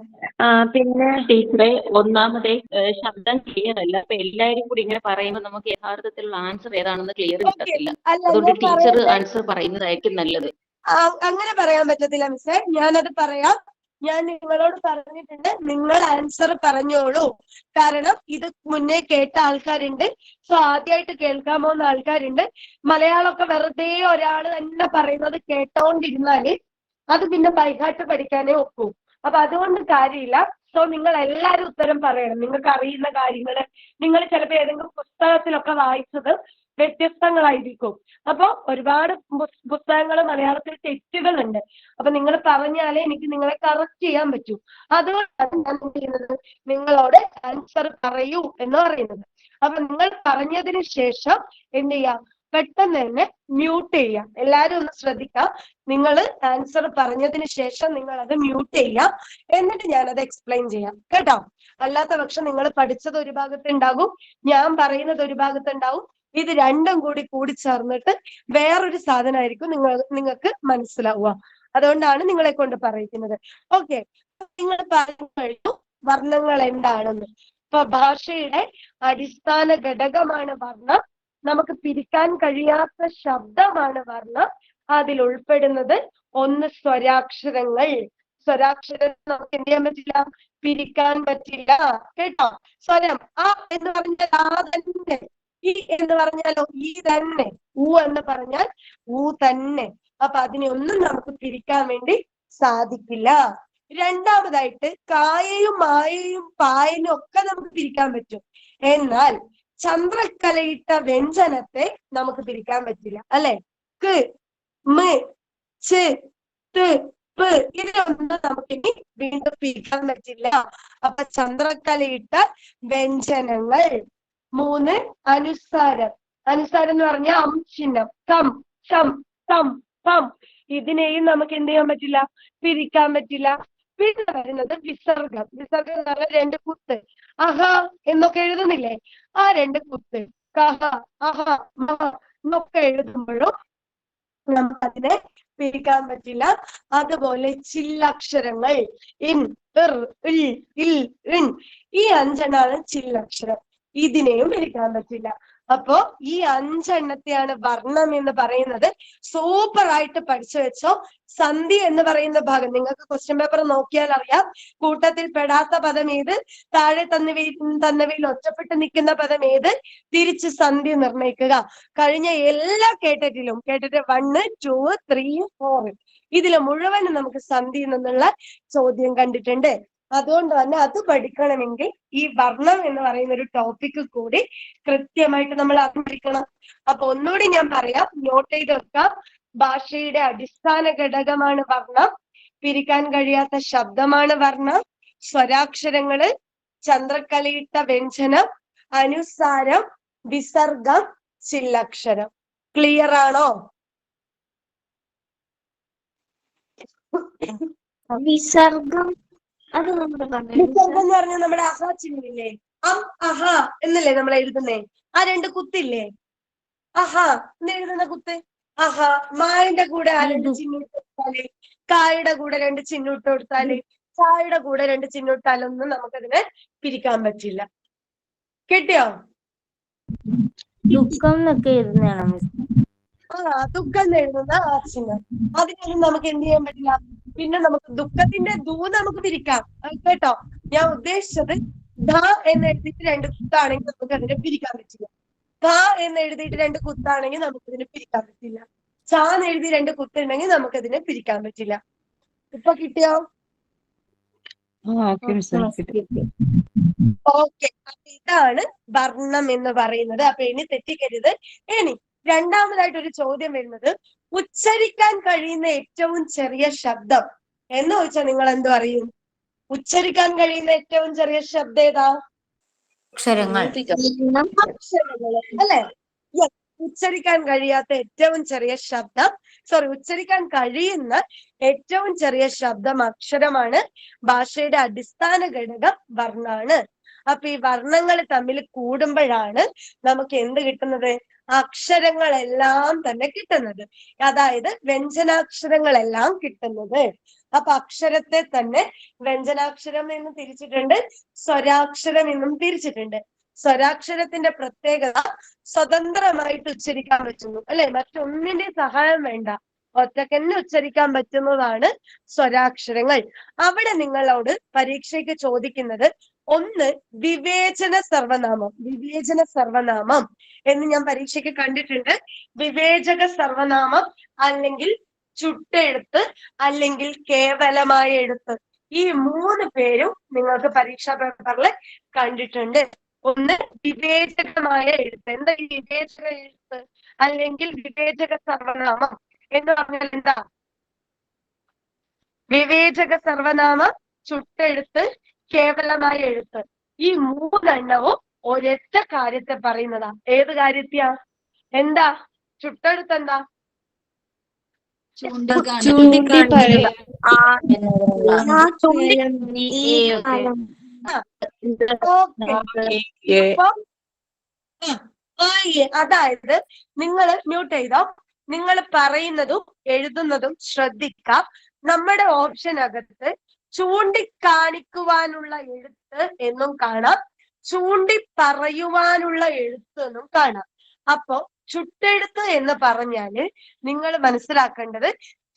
Speaker 6: പിന്നെ
Speaker 3: ടീച്ചറെ, ഒന്നാമതേ ശബ്ദം ക്ലിയർ അല്ല. അപ്പൊ എല്ലാരും കൂടി ഇങ്ങനെ പറയുമ്പോൾ നമുക്ക് യഥാർത്ഥത്തിലുള്ള ആൻസർ ഏതാണെന്ന് ക്ലിയർ കിട്ടത്തില്ല. അതുകൊണ്ട് ടീച്ചർ ആൻസർ പറയുന്നതായിരിക്കും നല്ലത്.
Speaker 2: അങ്ങനെ പറയാൻ പറ്റത്തില്ല മിസ്സേ. ഞാനത് പറയാം. ഞാൻ നിങ്ങളോട് പറഞ്ഞിട്ടുണ്ട്, നിങ്ങൾ ആൻസർ പറഞ്ഞോളൂ. കാരണം ഇത് മുന്നേ കേട്ട ആൾക്കാരുണ്ട്, സോ ആദ്യമായിട്ട് കേൾക്കാൻ പോകുന്ന ആൾക്കാരുണ്ട്. മലയാളമൊക്കെ വെറുതെ ഒരാള് തന്നെ പറയുന്നത് കേട്ടോണ്ടിരുന്നാല് അത് പിന്നെ ബൈഹാർട്ട് പഠിക്കാനേ ഒക്കൂ. അപ്പൊ അതുകൊണ്ട് കാര്യമില്ല. സോ നിങ്ങൾ എല്ലാവരും ഉത്തരം പറയണം. നിങ്ങൾക്ക് അറിയുന്ന കാര്യങ്ങള് നിങ്ങൾ ചിലപ്പോ ഏതെങ്കിലും പുസ്തകത്തിലൊക്കെ വായിച്ചത് വ്യത്യസ്തങ്ങളായിരിക്കും. അപ്പൊ ഒരുപാട് പുസ്തകങ്ങൾ മലയാളത്തിൽ തെറ്റുകളുണ്ട്. അപ്പൊ നിങ്ങൾ പറഞ്ഞാലേ എനിക്ക് നിങ്ങളെ കറക്റ്റ് ചെയ്യാൻ പറ്റൂ. അതുകൊണ്ടാണ് ഞാൻ എന്ത് ചെയ്യുന്നത്, നിങ്ങളോട് ആൻസർ പറയൂ എന്ന് പറയുന്നത്. അപ്പൊ നിങ്ങൾ പറഞ്ഞതിന് ശേഷം എന്ത് ചെയ്യാം, പെട്ടെന്ന് തന്നെ മ്യൂട്ട് ചെയ്യാം. എല്ലാരും ഒന്ന് ശ്രദ്ധിക്കാം. നിങ്ങൾ ആൻസർ പറഞ്ഞതിന് ശേഷം നിങ്ങൾ അത് മ്യൂട്ട് ചെയ്യാം. എന്നിട്ട് ഞാനത് എക്സ്പ്ലെയിൻ ചെയ്യാം കേട്ടോ. അല്ലാത്ത പക്ഷം നിങ്ങൾ പഠിച്ചത് ഒരു ഭാഗത്ത് ഉണ്ടാകും, ഞാൻ പറയുന്നത് ഒരു ഭാഗത്ത് ഉണ്ടാവും. ഇത് രണ്ടും കൂടി ചേർന്നിട്ട് വേറൊരു സാധനമായിരിക്കും നിങ്ങൾക്ക് മനസ്സിലാവുക. അതുകൊണ്ടാണ് നിങ്ങളെ കൊണ്ട് പറയിക്കുന്നത്. ഓക്കെ, നിങ്ങൾ പറഞ്ഞു കഴിഞ്ഞു വർണ്ണങ്ങൾ എന്താണെന്ന്. ഇപ്പൊ ഭാഷയുടെ അടിസ്ഥാന ഘടകമാണ് വർണ്ണം. നമുക്ക് പിരിക്കാൻ കഴിയാത്ത ശബ്ദമാണ് വർണ്ണം. അതിൽ ഉൾപ്പെടുന്നത് ഒന്ന് സ്വരാക്ഷരങ്ങൾ. സ്വരാക്ഷരം നമുക്ക് എന്ത് ചെയ്യാൻ പറ്റില്ല? പിരിക്കാൻ പറ്റില്ല കേട്ടോ. സ്വരം ആ എന്ന് പറഞ്ഞാൽ ആ തന്നെ, ഈ എന്ന് പറഞ്ഞാലോ ഈ തന്നെ, ഊ എന്ന് പറഞ്ഞാൽ ഊ തന്നെ. അപ്പൊ അതിനെ ഒന്നും നമുക്ക് പിരിക്കാൻ വേണ്ടി സാധിക്കില്ല. രണ്ടാമതായിട്ട് കായയും മായയും പായനും ഒക്കെ നമുക്ക് പിരിക്കാൻ പറ്റും. എന്നാൽ ചന്ദ്രക്കലയിട്ട വ്യഞ്ജനത്തെ നമുക്ക് പിരിക്കാൻ പറ്റില്ല, അല്ലെ? ക്, മ്, ച്, ത്, പ് ഇതിനൊന്നും നമുക്കിനി വീണ്ടും പിരിക്കാൻ പറ്റില്ല. അപ്പൊ ചന്ദ്രക്കലയിട്ട വ്യഞ്ജനങ്ങൾ. 3 അനുസാരം. അനുസാരം എന്ന് പറഞ്ഞാൽ ചിഹ്നം. കം, സം, തം, പം ഇതിനെയും നമുക്ക് എന്ത് ചെയ്യാൻ പറ്റില്ല? പിരിക്കാൻ പറ്റില്ല. പിന്നെ വരുന്നത് വിസർഗം. വിസർഗം എന്ന് പറഞ്ഞാൽ 2 കുത്ത്. അഹ എന്നൊക്കെ എഴുതുന്നില്ലേ? ആ 2 കുത്ത് കഹ, അഹ, മഹ എന്നൊക്കെ എഴുതുമ്പോഴും നമുക്ക് അതിനെ പിരിക്കാൻ പറ്റില്ല. അതുപോലെ ചില്ലക്ഷരങ്ങൾ ഇൻ, ഇർ, ഇൽ, ഇൽ, ഇൻ ഈ 5 ചില്ലക്ഷരം. ഇതിനെയും പിരിക്കാൻ പറ്റില്ല. അപ്പോ ഈ 5 എണ്ണത്തെയാണ് വർണ്ണം എന്ന് പറയുന്നത്. സൂപ്പർ ആയിട്ട് പഠിച്ചു വെച്ചോ. സന്ധി എന്ന് പറയുന്ന ഭാഗം നിങ്ങൾക്ക് ക്വസ്റ്റ്യൻ പേപ്പർ നോക്കിയാൽ അറിയാം. കൂട്ടത്തിൽ പെടാത്ത പദം ഏത്, താഴെ തന്നവയിൽ ഒറ്റപ്പെട്ട് നിൽക്കുന്ന പദം ഏത്, തിരിച്ച് സന്ധി നിർണ്ണയിക്കുക. കഴിഞ്ഞ എല്ലാ കേട്ടറ്റിലും, കേട്ടറ്റ് 1, 2, 3, 4 ഇതില് മുഴുവനും നമുക്ക് സന്ധി നിന്നുള്ള ചോദ്യം കണ്ടിട്ടുണ്ട്. അതുകൊണ്ട് തന്നെ അത് പഠിക്കണമെങ്കിൽ ഈ വർണ്ണം എന്ന് പറയുന്ന ഒരു ടോപ്പിക് കൂടി കൃത്യമായിട്ട് നമ്മൾ അറിഞ്ഞിരിക്കണം. അപ്പൊ ഒന്നുകൂടി ഞാൻ പറയാം, നോട്ട് ചെയ്ത് വെക്കാം. ഭാഷയുടെ അടിസ്ഥാന ഘടകമാണ് വർണ്ണം. പിരിക്കാൻ കഴിയാത്ത ശബ്ദമാണ് വർണ്ണം. സ്വരാക്ഷരങ്ങള്, ചന്ദ്രക്കലയിട്ട വ്യഞ്ജനം, അനുസാരം, വിസർഗം, ചില്ലക്ഷരം. ക്ലിയർ ആണോ?
Speaker 6: വിസർഗം അത് നമ്മൾ
Speaker 2: വിസർഗം എന്ന് പറഞ്ഞാൽ നമ്മുടെ അഹ ചിഹ്നമില്ലേ, അഹ എന്നല്ലേ നമ്മൾ എഴുതുന്നേ? ആ 2 കുത്തില്ലേ, അഹ എന്ന് എഴുതുന്ന കുത്ത്. അഹ മായുടെ കൂടെ ആ 2 ചിഹ്നിട്ട് കൊടുത്താല്, കായുടെ കൂടെ 2 ചിഹ്നിട്ട് കൊടുത്താല്, ചായുടെ കൂടെ 2 ചിഹ്നിട്ടാലൊന്നും നമുക്കതിനെ പിരിക്കാൻ പറ്റില്ല. കിട്ടിയോ?
Speaker 4: ദുഃഖം എന്നൊക്കെ എഴുതുന്നതാണ്.
Speaker 2: ദുഃഖം എഴുതുന്ന ചിഹ്നം. അതിനൊന്നും നമുക്ക് എന്ത് ചെയ്യാൻ പറ്റില്ല. പിന്നെ നമുക്ക് ദുഃഖത്തിന്റെ ദൂ നമുക്ക് പിരിക്കാം കേട്ടോ. ഞാൻ ഉദ്ദേശിച്ചത് ധ എന്ന് എഴുതിയിട്ട് 2 കുത്താണെങ്കിൽ നമുക്ക് അതിനെ പിരിക്കാൻ പറ്റില്ല. ധ എന്ന് എഴുതിയിട്ട് 2 കുത്താണെങ്കിൽ നമുക്ക് ഇതിനെ പിരിക്കാൻ പറ്റില്ല. ചാന്ന് എഴുതി 2 കുത്തുണ്ടെങ്കിൽ നമുക്ക് ഇതിനെ പിരിക്കാൻ പറ്റില്ല. ഇപ്പൊ കിട്ടിയോ? ഓക്കെ. അപ്പൊ ഇതാണ് വർണ്ണം എന്ന് പറയുന്നത്. അപ്പൊ ഇനി തെറ്റിക്കരുത്. ഇനി രണ്ടാമതായിട്ട് ഒരു ചോദ്യം വരുന്നത്, ഉച്ചരിക്കാൻ കഴിയുന്ന ഏറ്റവും ചെറിയ ശബ്ദം എന്ന് ചോദിച്ചാൽ നിങ്ങൾ എന്ത് പറയും? ഉച്ചരിക്കാൻ കഴിയുന്ന ഏറ്റവും ചെറിയ ശബ്ദം ഏതാ?
Speaker 4: അക്ഷരങ്ങൾ.
Speaker 2: അക്ഷരങ്ങള് അല്ലെ? ഉച്ചരിക്കാൻ കഴിയാത്ത ഏറ്റവും ചെറിയ ശബ്ദം, ഉച്ചരിക്കാൻ കഴിയുന്ന ഏറ്റവും ചെറിയ ശബ്ദം അക്ഷരമാണ്. ഭാഷയുടെ അടിസ്ഥാന ഘടകം വർണ്ണാണ്. അപ്പൊ ഈ വർണ്ണങ്ങൾ തമ്മിൽ കൂടുമ്പോഴാണ് നമുക്ക് എന്ത് കിട്ടുന്നത്? അക്ഷരങ്ങളെല്ലാം തന്നെ കിട്ടുന്നത്. അതായത് വ്യഞ്ജനാക്ഷരങ്ങളെല്ലാം കിട്ടുന്നത്. അപ്പൊ അക്ഷരത്തെ തന്നെ വ്യഞ്ജനാക്ഷരം എന്നും തിരിച്ചിട്ടുണ്ട്, സ്വരാക്ഷരം എന്നും തിരിച്ചിട്ടുണ്ട്. സ്വരാക്ഷരത്തിന്റെ പ്രത്യേകത സ്വതന്ത്രമായിട്ട് ഉച്ചരിക്കാൻ പറ്റുന്നു അല്ലെ, മറ്റൊന്നിന്റെ സഹായം വേണ്ട, ഒറ്റക്കന്നെ ഉച്ചരിക്കാൻ പറ്റുന്നതാണ് സ്വരാക്ഷരങ്ങൾ. അവിടെ നിങ്ങളോട് പരീക്ഷയ്ക്ക് ചോദിക്കുന്നത് ഒന്ന് വിവേചന സർവനാമം. വിവേചന സർവനാമം എന്ന് ഞാൻ പരീക്ഷയ്ക്ക് കണ്ടിട്ടുണ്ട്. വിവേചക സർവനാമം അല്ലെങ്കിൽ ചുട്ടെഴുത്ത് അല്ലെങ്കിൽ കേവലമായ എഴുത്ത്, ഈ 3 പേരും നിങ്ങൾക്ക് പരീക്ഷാ പേപ്പറിൽ കണ്ടിട്ടുണ്ട്. ഒന്ന് വിവേചകമായ എഴുത്ത്. എന്താ ഈ വിവേചക എഴുത്ത് അല്ലെങ്കിൽ വിവേചക സർവനാമം എന്ന് പറഞ്ഞാൽ എന്താ? വിവേചക സർവനാമം, ചുട്ടെഴുത്ത്, കേവലമായ എഴുത്ത്, ഈ 3 എണ്ണവും ഒരൊറ്റ കാര്യത്തെ പറയുന്നതാ. ഏത് കാര്യത്തെയാ? എന്താ ചുട്ടെഴുത്ത്? എന്താ? അതായത് നിങ്ങൾ മ്യൂട്ട് ചെയ്തോ, നിങ്ങൾ പറയുന്നതും എഴുതുന്നതും ശ്രദ്ധിക്കാം. നമ്മുടെ ഓപ്ഷനകത്ത് ചൂണ്ടിക്കാണിക്കുവാനുള്ള എഴുത്ത് എന്നും കാണാം, ചൂണ്ടി പറയുവാനുള്ള എഴുത്ത് എന്നും കാണാം. അപ്പോ ചുട്ടെഴുത്ത് എന്ന് പറഞ്ഞാല് നിങ്ങൾ മനസ്സിലാക്കേണ്ടത്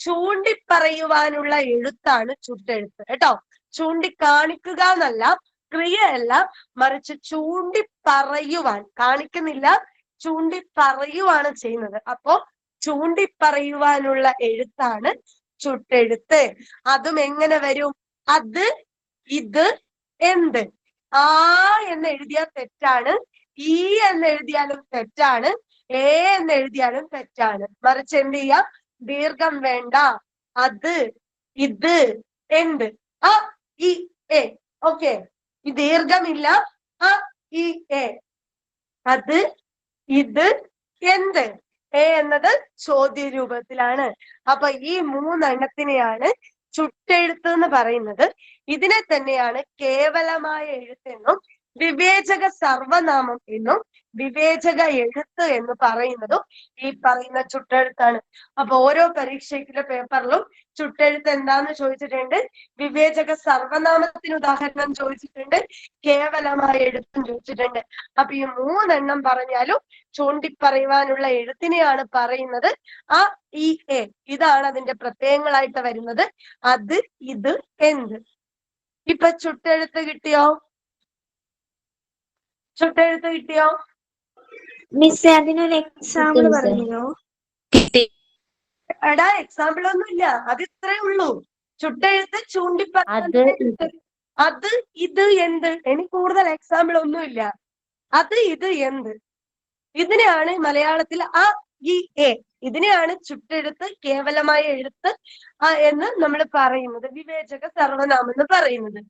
Speaker 2: ചൂണ്ടിപ്പറയുവാനുള്ള എഴുത്താണ് ചുട്ടെഴുത്ത് കേട്ടോ. ചൂണ്ടിക്കാണിക്കുക എന്നല്ല, ക്രിയയല്ല, മറിച്ച് ചൂണ്ടിപ്പറയുവാൻ, കാണിക്കുന്നില്ല, ചൂണ്ടിപ്പറയുവാണ് ചെയ്യുന്നത്. അപ്പോ ചൂണ്ടിപ്പറയുവാനുള്ള എഴുത്താണ് ചുട്ടെഴുത്ത്. അതും എങ്ങനെ വരും? അത്, ഇത്, എന്ത്. ആ എന്ന് എഴുതിയാൽ തെറ്റാണ്, ഈ എന്ന് എഴുതിയാലും തെറ്റാണ്, എ എന്ന് എഴുതിയാലും തെറ്റാണ്. മറിച്ച് എന്ത് ചെയ്യാം? ദീർഘം വേണ്ട. അത്, ഇത്, എന്ത്. അ, ഇ, എ. ഓക്കെ, ഈ ദീർഘമില്ല. അ, ഇ, എ. അത്, ഇത്, എന്ത്. എ എന്നത് ചോദ്യ രൂപത്തിലാണ്. അപ്പൊ ഈ 3 എണ്ണത്തിനെയാണ് ചുട്ടെഴുത്ത് എന്ന് പറയുന്നത്. ഇതിനെ തന്നെയാണ് കേവലമായ എഴുത്തെന്നും വിവേചക സർവനാമം എന്നും വിവേചക എഴുത്ത് എന്ന് പറയുന്നതും ഈ പറയുന്ന ചുട്ടെഴുത്താണ്. അപ്പൊ ഓരോ പരീക്ഷയ്ക്കുള്ള പേപ്പറിലും ചുട്ടെഴുത്ത് എന്താന്ന് ചോദിച്ചിട്ടുണ്ട്, വിവേചക സർവനാമത്തിന് ഉദാഹരണം ചോദിച്ചിട്ടുണ്ട്, കേവലമായ എഴുത്തും ചോദിച്ചിട്ടുണ്ട്. അപ്പൊ ഈ 3 എണ്ണം പറഞ്ഞാലും ചൂണ്ടിപ്പറയുവാനുള്ള എഴുത്തിനെയാണ് പറയുന്നത്. ആ, ഈ, എ. ഇതാണ് അതിന്റെ പ്രത്യയങ്ങളായിട്ട് വരുന്നത്. അത്, ഇത്, എന്ത്. ഇപ്പൊ ചുട്ടെഴുത്ത് കിട്ടിയോ? ചുട്ടെഴുത്ത് കിട്ടിയോ?
Speaker 6: മിസ് അതിനൊരു എക്സാമ്പിൾ പറഞ്ഞോ?
Speaker 2: എടാ, എക്സാമ്പിൾ ഒന്നുമില്ല, അത് ഇത്രേ ഉള്ളൂ. ചുട്ടെഴുത്ത്, ചൂണ്ടിപ്പറയുന്ന എഴുത്ത്. അത്, ഇത്, എന്ത്. എനിക്ക് കൂടുതൽ എക്സാമ്പിൾ ഒന്നുമില്ല. അത്, ഇത്, എന്ത്. ഇതിനെയാണ് മലയാളത്തിൽ അ, ഇ, എ. ഇതിനെയാണ് ചുട്ടെഴുത്ത്, കേവലമായ എഴുത്ത് എന്ന് നമ്മൾ പറയുന്നത്, വിവേചക സർവനാമം എന്ന് പറയുന്നത്.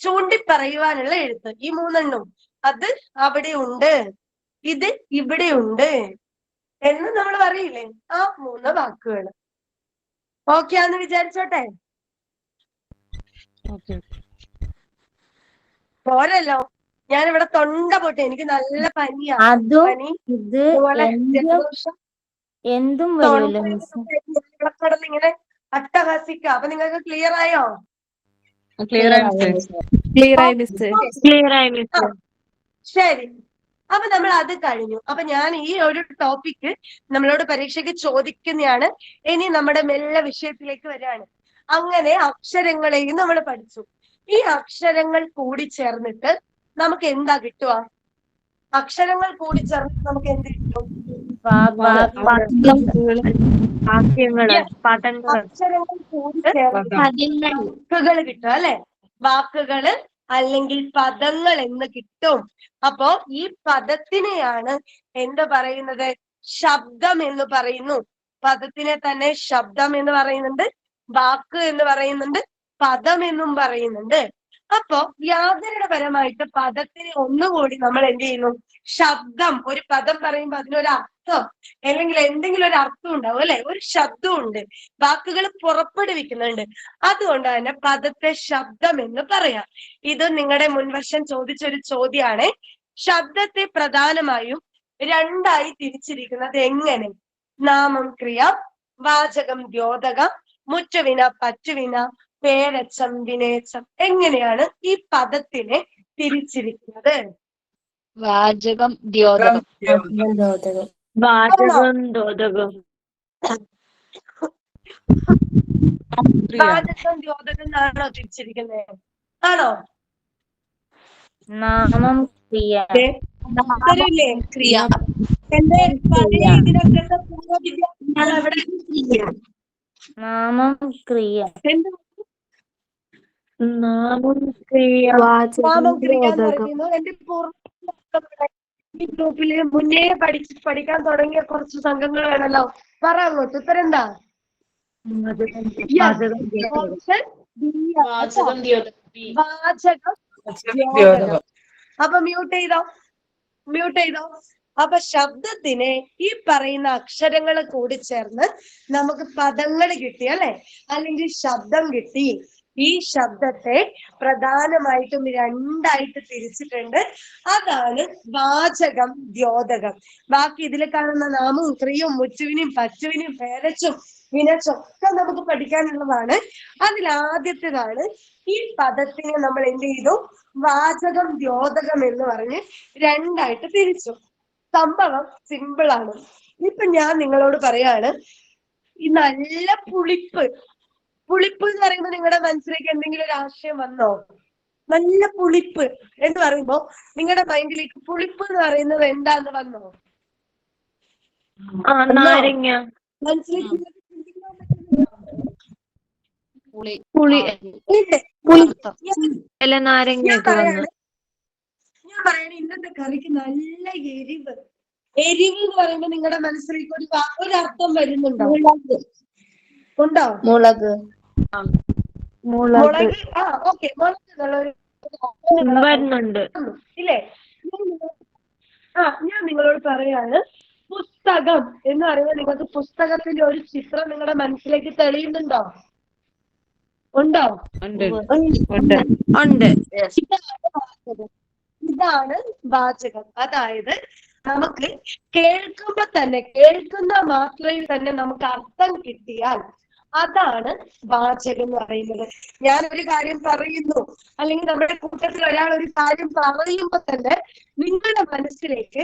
Speaker 2: ചൂണ്ടിപ്പറയുവാനുള്ള എഴുത്ത് ഈ 3 എണ്ണവും. അത് അവിടെ ഉണ്ട്, ഇത് ഇവിടെ ഉണ്ട് എന്ന് നമ്മൾ പറയില്ലേ, ആ 3 വാക്കുകൾ. ഓക്കെ ആന്ന് വിചാരിച്ചോട്ടെ? പോരല്ലോ, ഞാനിവിടെ തൊണ്ട പൊട്ടി, എനിക്ക് നല്ല പനിയാ. പനി,
Speaker 4: എന്തും
Speaker 2: ഇങ്ങനെ അട്ടഹസിക്കുക. അപ്പൊ നിങ്ങൾക്ക് ക്ലിയർ ആയോ?
Speaker 5: ക്ലിയർ ആയി മിസ്.
Speaker 2: ശരി, അപ്പൊ നമ്മൾ അത് കഴിഞ്ഞു. അപ്പൊ ഞാൻ ഈ ഒരു ടോപ്പിക്ക് നമ്മളോട് പരീക്ഷയ്ക്ക് ചോദിക്കുന്നതാണ്. ഇനി നമ്മുടെ മെല്ലെ വിഷയത്തിലേക്ക് വരികയാണ്. അങ്ങനെ അക്ഷരങ്ങളെയും നമ്മൾ പഠിച്ചു. ഈ അക്ഷരങ്ങൾ കൂടി ചേർന്നിട്ട് നമുക്ക് എന്താ കിട്ടുക? അക്ഷരങ്ങൾ കൂടി ചേർന്നിട്ട് നമുക്ക് എന്ത് കിട്ടും? അക്ഷരങ്ങൾ കൂടി ചേർന്നിട്ട് വാക്കുകൾ കിട്ടും അല്ലെ? വാക്കുകള് അല്ലെങ്കിൽ പദങ്ങൾ എന്ന് കിട്ടും. അപ്പോ ഈ പദത്തിനെയാണ് എന്ത് പറയുന്നത്? ശബ്ദം എന്ന് പറയുന്നു. പദത്തിനെ തന്നെ ശബ്ദം എന്ന് പറയുന്നുണ്ട്, വാക്ക് എന്ന് പറയുന്നുണ്ട്, പദം എന്നും പറയുന്നുണ്ട്. അപ്പോ വ്യാകരണപരമായിട്ട് പദത്തിന് ഒന്നുകൂടി നമ്മൾ എന്ത് ചെയ്യുന്നു? ശബ്ദം. ഒരു പദം പറയുമ്പോൾ അതിനൊരു അർത്ഥം അല്ലെങ്കിൽ എന്തെങ്കിലും ഒരു അർത്ഥം ഉണ്ടാവും അല്ലെ? ഒരു ശബ്ദമുണ്ട്, വാക്കുകൾ പുറപ്പെടുവിക്കുന്നുണ്ട്. അതുകൊണ്ട് തന്നെ പദത്തെ ശബ്ദം എന്ന് പറയാം. ഇത് നിങ്ങളുടെ മുൻവർഷം ചോദിച്ചൊരു ചോദ്യമാണ്. ശബ്ദത്തെ പ്രധാനമായും രണ്ടായി തിരിച്ചിരിക്കുന്നത് എങ്ങനെ? നാമം ക്രിയ, വാചകം ദ്യോതകം, മുറ്റുവിന പറ്റുവിന, പേരച്ചം വിനേച്ചം. എങ്ങനെയാണ് ഈ പദത്തിനെ തിരിച്ചിരിക്കുന്നത്?
Speaker 3: വാചകം ദ്യോതകം. വാചകം ദ്യോതകം.
Speaker 2: വാചകം ദ്യോതകം എന്നാണോ തിരിച്ചിരിക്കുന്നത്? ആണോ?
Speaker 4: നാമം ക്രിയ.
Speaker 2: ഉത്തരവില്ലേ?
Speaker 6: ക്രിയ.
Speaker 2: എന്റെ പഴയ ഇതിനകത്തെ പൂർവ്വ വിദ്യാർത്ഥികൾ അവിടെ
Speaker 4: നാമം ക്രിയ.
Speaker 2: എന്ത്
Speaker 3: നാമം ക്രിയ.
Speaker 2: നാമം ക്രിയ എന്ന് പറയുന്നു. എന്റെ പൂർവ്വ ഈ ഗ്രൂപ്പില് മുന്നേ പഠിക്കാൻ തുടങ്ങിയ കുറച്ച് സംഘങ്ങൾ വേണമല്ലോ. പറ അങ്ങോട്ട്. ഉത്തരം എന്താ?
Speaker 3: വാചകം
Speaker 2: വാചകം. അപ്പൊ മ്യൂട്ട് ചെയ്തോ. അപ്പൊ ശബ്ദത്തിന് ഈ പറയുന്ന അക്ഷരങ്ങൾ കൂടി ചേർന്ന് നമുക്ക് പദങ്ങൾ കിട്ടി അല്ലെ? അല്ലെങ്കിൽ ശബ്ദം കിട്ടി. ഈ ശബ്ദത്തെ പ്രധാനമായിട്ടും രണ്ടായിട്ട് തിരിച്ചിട്ടുണ്ട്. അതാണ് വാചകം ദ്യോതകം. ബാക്കി ഇതിൽ കാണുന്ന നാമവും ക്രിയയും മുറ്റുവിനും പറ്റുവിനും പേരച്ചും വിനച്ചും ഒക്കെ നമുക്ക് പഠിക്കാനുള്ളതാണ്. അതിലാദ്യത്തേതാണ് ഈ പദത്തിനെ നമ്മൾ എന്ത് ചെയ്തു? വാചകം ദ്യോതകം എന്ന് പറഞ്ഞ് രണ്ടായിട്ട് തിരിച്ചു. സംഭവം സിമ്പിൾ ആണ്. ഇപ്പൊ ഞാൻ നിങ്ങളോട് പറയാണ്, ഈ നല്ല പുളിപ്പ് എന്ന് പറയുമ്പോൾ നിങ്ങളുടെ മനസ്സിലേക്ക് എന്തെങ്കിലും ഒരു ആശയം വന്നോ? നല്ല പുളിപ്പ് എന്ന് പറയുമ്പോ നിങ്ങളുടെ മൈൻഡിലേക്ക് പുളിപ്പ് എന്ന് പറയുന്നത് എന്താന്ന് വന്നോ?
Speaker 3: നാരങ്ങ.
Speaker 2: മനസ്സിലേക്ക്
Speaker 3: നാരങ്ങ.
Speaker 2: ഞാൻ പറയണ ഇന്നത്തെ കറിക്ക് നല്ല എരിവ് എന്ന് പറയുമ്പോ നിങ്ങളുടെ മനസ്സിലേക്ക് ഒരു അർത്ഥം വരുന്നുണ്ടോ? ഉണ്ടോ? മുളക്. ആ ഓക്കെ, മുളക് എന്നുള്ളൊരു
Speaker 3: വരുന്നുണ്ട്
Speaker 2: ഇല്ലേ? ഞാൻ നിങ്ങളോട് പറയാണ്, പുസ്തകം എന്ന് പറയുമ്പോൾ നിങ്ങൾക്ക് പുസ്തകത്തിന്റെ ഒരു ചിത്രം നിങ്ങളുടെ മനസ്സിലേക്ക് തെളിയുന്നുണ്ടോ? ഉണ്ടോ?
Speaker 3: ഉണ്ട്.
Speaker 2: ഇതാണ് വാചകം. അതായത് നമുക്ക് കേൾക്കുന്ന മാത്രയിൽ തന്നെ നമുക്ക് അർത്ഥം കിട്ടിയാൽ അതാണ് വാചകം എന്ന് പറയുന്നത്. ഞാൻ ഒരു കാര്യം പറയുന്നു, അല്ലെങ്കിൽ നമ്മുടെ കൂട്ടത്തിൽ ഒരാൾ ഒരു കാര്യം പറയുമ്പോൾ തന്നെ നിങ്ങളുടെ മനസ്സിലേക്ക്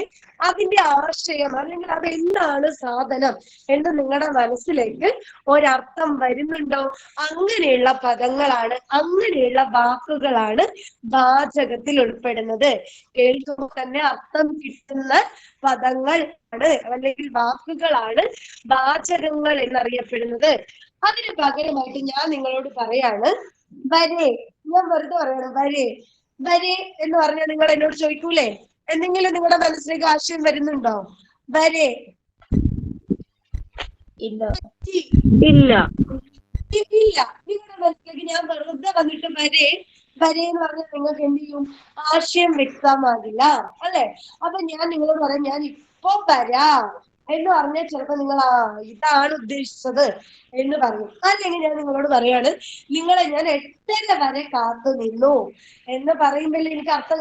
Speaker 2: അതിന്റെ ആശയം അല്ലെങ്കിൽ അത് എന്താണ് സാധനം എന്ന് നിങ്ങളുടെ മനസ്സിലേക്ക് ഒരർത്ഥം വരുന്നുണ്ടോ? അങ്ങനെയുള്ള പദങ്ങളാണ്, അങ്ങനെയുള്ള വാക്കുകളാണ് വാചകത്തിൽ ഉൾപ്പെടുന്നത്. കേൾക്കുമ്പോൾ തന്നെ അർത്ഥം കിട്ടുന്ന പദങ്ങൾ ആണ് അല്ലെങ്കിൽ വാക്കുകളാണ് വാചകങ്ങൾ എന്നറിയപ്പെടുന്നത്. അതിന് പകരമായിട്ട് ഞാൻ നിങ്ങളോട് പറയാണ്, വരെ. ഞാൻ വെറുതെ പറയാണ്, വരെ എന്ന് പറഞ്ഞാൽ നിങ്ങൾ എന്നോട് ചോദിക്കൂലേ, എന്തെങ്കിലും നിങ്ങളുടെ മനസ്സിലേക്ക് ആശയം വരുന്നുണ്ടോ? വരെ.
Speaker 4: ഇല്ല.
Speaker 2: നിങ്ങളുടെ മനസ്സിലേക്ക് ഞാൻ വെറുതെ വന്നിട്ട് വരെ എന്ന് പറഞ്ഞാൽ നിങ്ങൾക്ക് എന്ത് ചെയ്യും? ആശയം വ്യക്തമാകില്ല അല്ലെ? അപ്പൊ ഞാൻ നിങ്ങളോട് പറയാം, ഞാൻ ഇപ്പൊ വരാം എന്ന് പറഞ്ഞാൽ ചിലപ്പോ നിങ്ങൾ ഇതാണ് ഉദ്ദേശിച്ചത് എന്ന് പറയും. അല്ലെങ്കിൽ ഞാൻ നിങ്ങളോട് പറയാണ്, നിങ്ങളെ ഞാൻ 8:30 വരെ കാത്തു നിന്നു എന്ന് പറയുമ്പോൾ എനിക്ക് അർത്ഥം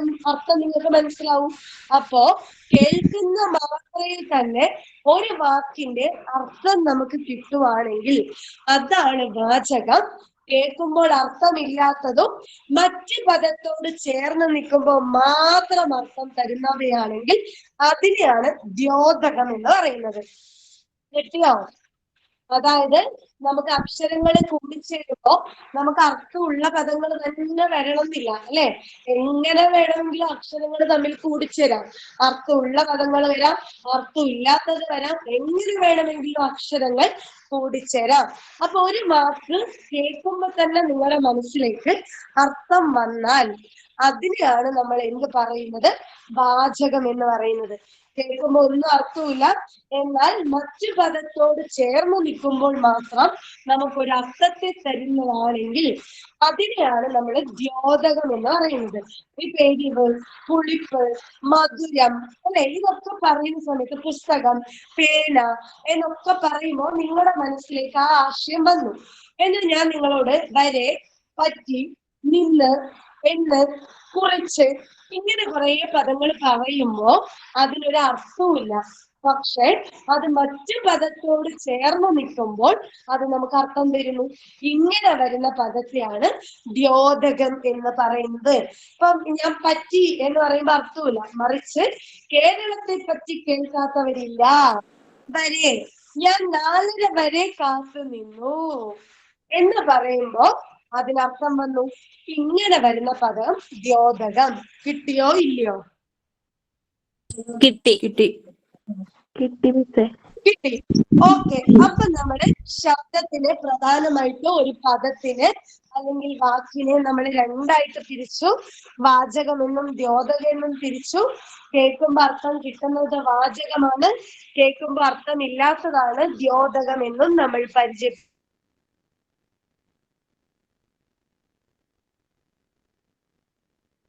Speaker 2: നിങ്ങൾക്ക് മനസ്സിലാവും. അപ്പോ കേൾക്കുന്ന മാത്രയിൽ തന്നെ ഒരു വാക്കിന്റെ അർത്ഥം നമുക്ക് കിട്ടുവാണെങ്കിൽ അതാണ് വാചകം. കേൾക്കുമ്പോൾ അർത്ഥമില്ലാത്തതും മറ്റ് പദത്തോട് ചേർന്ന് നിൽക്കുമ്പോൾ മാത്രം അർത്ഥം തരുന്നവയാണെങ്കിൽ അതിനെയാണ് ദ്യോതകം എന്ന് പറയുന്നത്. കിട്ടിയോ? അതായത് നമുക്ക് അക്ഷരങ്ങൾ കൂടിച്ചേരുമ്പോ നമുക്ക് അർത്ഥമുള്ള പദങ്ങൾ തന്നെ വരണമെന്നില്ല, അല്ലെ? എങ്ങനെ വേണമെങ്കിലും അക്ഷരങ്ങൾ തമ്മിൽ കൂടിച്ചേരാം. അർത്ഥമുള്ള പദങ്ങൾ വരാം, അർത്ഥമില്ലാത്തത് വരാം, എങ്ങനെ വേണമെങ്കിലും അക്ഷരങ്ങൾ കൂടിച്ചേരാം. അപ്പൊ ഒരു വാക്ക് കേൾക്കുമ്പോ തന്നെ നിങ്ങളുടെ മനസ്സിലേക്ക് അർത്ഥം വന്നാൽ അതിനെയാണ് നമ്മൾ എന്ത് പറയുന്നത്? വാചകം എന്ന് പറയുന്നത്. കേൾക്കുമ്പോൾ ഒന്നും അർത്ഥമില്ല, എന്നാൽ മറ്റു പദത്തോട് ചേർന്ന് നിൽക്കുമ്പോൾ മാത്രം നമുക്കൊരു അർത്ഥത്തെ തരുന്നതാണെങ്കിൽ അതിനെയാണ് നമ്മൾ ദ്യോതകം എന്ന് പറയുന്നത്. ഈ എരിവ്, പുളിപ്പ്, മധുരം, അല്ലെ? ഇതൊക്കെ പറയുന്ന സമയത്ത് പുസ്തകം, പേന എന്നൊക്കെ പറയുമ്പോൾ നിങ്ങളുടെ മനസ്സിലേക്ക് ആ ആശയം വന്നു എന്ന് ഞാൻ നിങ്ങളോട് വരെ, പറ്റി, നിന്ന്, എന്ന്, കുറിച്ച് ഇങ്ങനെ കുറെ പദങ്ങൾ പറയുമ്പോ അതിനൊരു അർത്ഥവുമില്ല. പക്ഷെ അത് മറ്റു പദത്തോട് ചേർന്ന് നിൽക്കുമ്പോൾ അത് നമുക്ക് അർത്ഥം തരുന്നു. ഇങ്ങനെ വരുന്ന പദത്തെയാണ് ദ്യോതകം എന്ന് പറയുന്നത്. ഇപ്പം ഞാൻ പറ്റി എന്ന് പറയുമ്പോൾ അർത്ഥമില്ല, മറിച്ച് കേരളത്തെ പറ്റി കേൾക്കാത്തവരില്ല. വരെ, ഞാൻ 4:30 വരെ കാത്തു നിന്നു എന്ന് പറയുമ്പോ അതിനർത്ഥം വന്നു. ഇങ്ങനെ വരുന്ന പദം ദ്യോതകം. കിട്ടിയോ ഇല്ലയോ?
Speaker 4: കിട്ടി.
Speaker 2: കിട്ടി. ഓക്കെ. അപ്പൊ നമ്മുടെ ശബ്ദത്തിന് പ്രധാനമായിട്ട് ഒരു പദത്തിന് അല്ലെങ്കിൽ വാക്കിനെ നമ്മൾ രണ്ടായിട്ട് തിരിച്ചു. വാചകമെന്നും ദ്യോതകമെന്നും തിരിച്ചു. കേൾക്കുമ്പോ അർത്ഥം കിട്ടുന്നത് വാചകമാണ്, കേൾക്കുമ്പോ അർത്ഥമില്ലാത്തതാണ് ദ്യോതകം എന്നും നമ്മൾ പരിചയപ്പെട്ടു.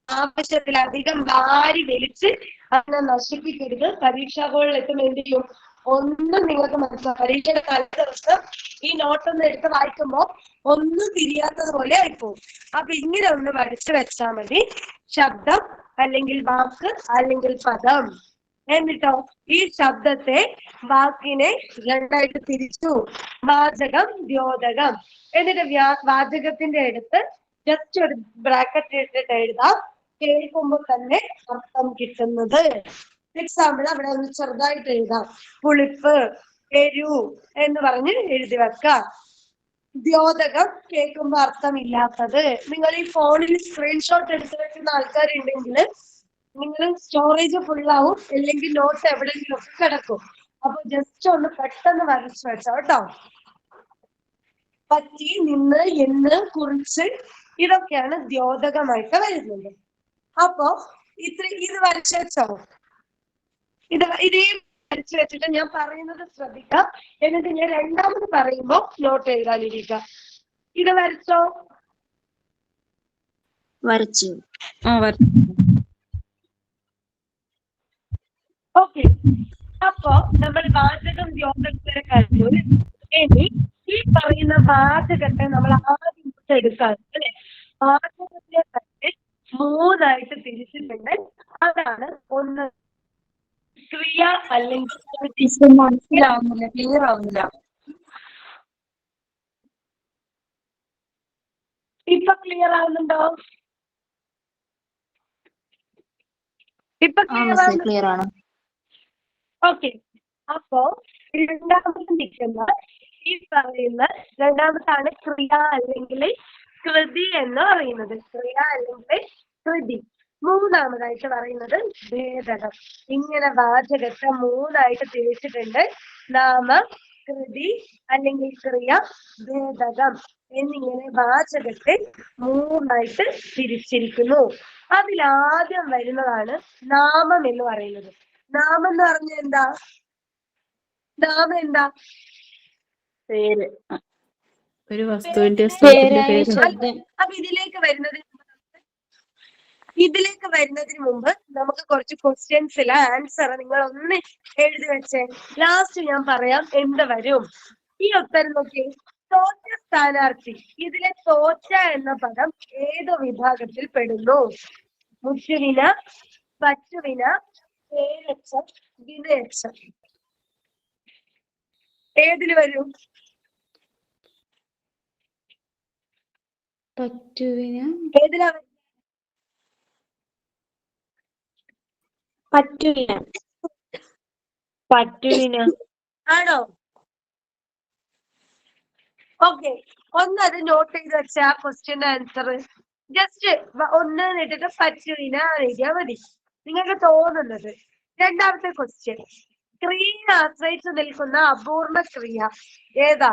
Speaker 2: ആവശ്യത്തിലധികം വാരി വലിച്ച് അതിനെ നശിപ്പിക്കരുത്. പരീക്ഷാ ഹോളിൽ എത്തുമ്പോൾ എന്ത് ചെയ്യും? ഒന്നും നിങ്ങൾക്ക് മനസ്സിലാവും. പരീക്ഷയുടെ തലേ ദിവസം ഈ നോട്ടൊന്ന് എടുത്ത് വായിക്കുമ്പോൾ ഒന്നും തിരിയാത്തത് പോലെ ആയിപ്പോവും. അപ്പൊ ഇങ്ങനെ ഒന്ന് പഠിച്ചു വെച്ചാൽ മതി. ശബ്ദം അല്ലെങ്കിൽ വാക്ക് അല്ലെങ്കിൽ പദം. എന്നിട്ടോ ഈ ശബ്ദത്തെ, വാക്കിനെ രണ്ടായിട്ട് തിരിച്ചു. വാചകം, ദ്യോതകം. എന്നിട്ട് വാചകത്തിന്റെ അടുത്ത് ജസ്റ്റ് ഒരു ബ്രാക്കറ്റ് ഇട്ടിട്ട് എഴുതാം. കേൾക്കുമ്പോൾ തന്നെ അർത്ഥം കിട്ടുന്നത്. എക്സാമ്പിൾ അവിടെ ഒന്ന് ചെറുതായിട്ട് എഴുതാം. പുളിപ്പ്, എരു എന്ന് പറഞ്ഞ് എഴുതി വെക്കാം. ദ്യോതകം കേൾക്കുമ്പോ അർത്ഥമില്ലാത്തത്. നിങ്ങൾ ഈ ഫോണിൽ സ്ക്രീൻഷോട്ട് എടുത്തു വെക്കുന്ന ആൾക്കാരുണ്ടെങ്കിൽ നിങ്ങൾ സ്റ്റോറേജ് ഫുള്ളാവും, അല്ലെങ്കിൽ നോട്ട് എവിടെയെങ്കിലും ഒക്കെ കിടക്കും. അപ്പൊ ജസ്റ്റ് ഒന്ന് പെട്ടെന്ന് വരച്ചു വെച്ചോ കേട്ടോ. പറ്റി, നിന്ന്, എന്ന്, കുറിച്ച് ഇതൊക്കെയാണ് ദ്യോതകമായിട്ട് വരുന്നത്. അപ്പോ ഇത് വരച്ചു വെച്ചോ. ഇതേ വരച്ചു വെച്ചിട്ട് ഞാൻ പറയുന്നത് ശ്രദ്ധിക്കാം. എന്നിട്ട് ഞാൻ രണ്ടാമത് പറയുമ്പോ നോട്ട് എഴുതാനിരിക്കുക. ഇത് വരച്ചോ?
Speaker 4: വരച്ചു.
Speaker 2: ഓക്കെ. അപ്പോ നമ്മൾ വാചകം ദ്യോതകത്തിലെ കഴിഞ്ഞു. ഇനി ഈ പറയുന്ന വാചകത്തെ നമ്മൾ ആദ്യം എടുക്കാം, അല്ലെ? വാചകത്തെ തന്നെ 3ആയിട്ട് തിരിച്ചിട്ടുണ്ട്. അതാണ് ഒന്ന് ക്രിയ അല്ലെങ്കിൽ
Speaker 4: മനസ്സിലാവുന്നില്ല, ക്ലിയർ ആവുന്നില്ല.
Speaker 2: ഇപ്പൊ ക്ലിയർ ആവുന്നുണ്ടോ? ഇപ്പൊ
Speaker 4: ക്ലിയർ ആണ്.
Speaker 2: ഓക്കെ. അപ്പോ രണ്ടാമത് നിൽക്കുന്ന ഈ പറയുന്ന രണ്ടാമത്താണ് ക്രിയ അല്ലെങ്കിൽ കൃതി എന്ന് പറയുന്നത്. ക്രിയ അല്ലെങ്കിൽ കൃതി. മൂന്നാമതായിട്ട് പറയുന്നത് ഭേദകം. ഇങ്ങനെ വാചകത്തെ 3ആയിട്ട് തിരിച്ചിട്ടുണ്ട്. നാമ, കൃതി അല്ലെങ്കിൽ ക്രിയ, ഭേദകം എന്നിങ്ങനെ വാചകത്തെ 3ആയിട്ട് തിരിച്ചിരിക്കുന്നു. അതിലാദ്യം വരുന്നതാണ് നാമം എന്ന് പറയുന്നത്. നാമം എന്ന് പറഞ്ഞാൽ എന്താ? നാമം എന്താ?
Speaker 5: പേര്, ഒരു വസ്തുവിന്റെ
Speaker 2: അപ്പൊ ഇതിലേക്ക് വരുന്നതിന് മുമ്പ് നമുക്ക് കുറച്ച് ക്വസ്റ്റ്യൻസിലെ ആൻസർ നിങ്ങൾ ഒന്ന് എഴുതി വെച്ചേ. ലാസ്റ്റ് ഞാൻ പറയാം എന്ത് വരും. ഈ ഉത്തരം നോക്കി. തോറ്റ സ്ഥാനാർത്ഥി. ഇതിലെ തോറ്റ എന്ന പദം ഏത് വിഭാഗത്തിൽ പെടുന്നു? മുറ്റുവിന, പറ്റുവിന, പേരച്ചം, വിനയച്ചം. ഏതിൽ വരും?
Speaker 5: പറ്റുവിന
Speaker 2: ഏതിലാ
Speaker 6: പറ്റുവിന.
Speaker 8: പറ്റുവിന.
Speaker 2: ആണോ? ഓക്കെ, ഒന്നത് നോട്ട് ചെയ്ത് വെച്ച ആ ക്വസ്റ്റ്യന്റെ ആൻസർ ജസ്റ്റ് ഒന്ന് ഇട്ടിട്ട് പറ്റുവിന എഴുതിയാൽ മതി, നിങ്ങൾക്ക് തോന്നുന്നത്. രണ്ടാമത്തെ ക്വസ്റ്റ്യൻ, ക്രിയയെ ആശ്രയിച്ച് നിൽക്കുന്ന അപൂർണ ക്രിയ ഏതാ?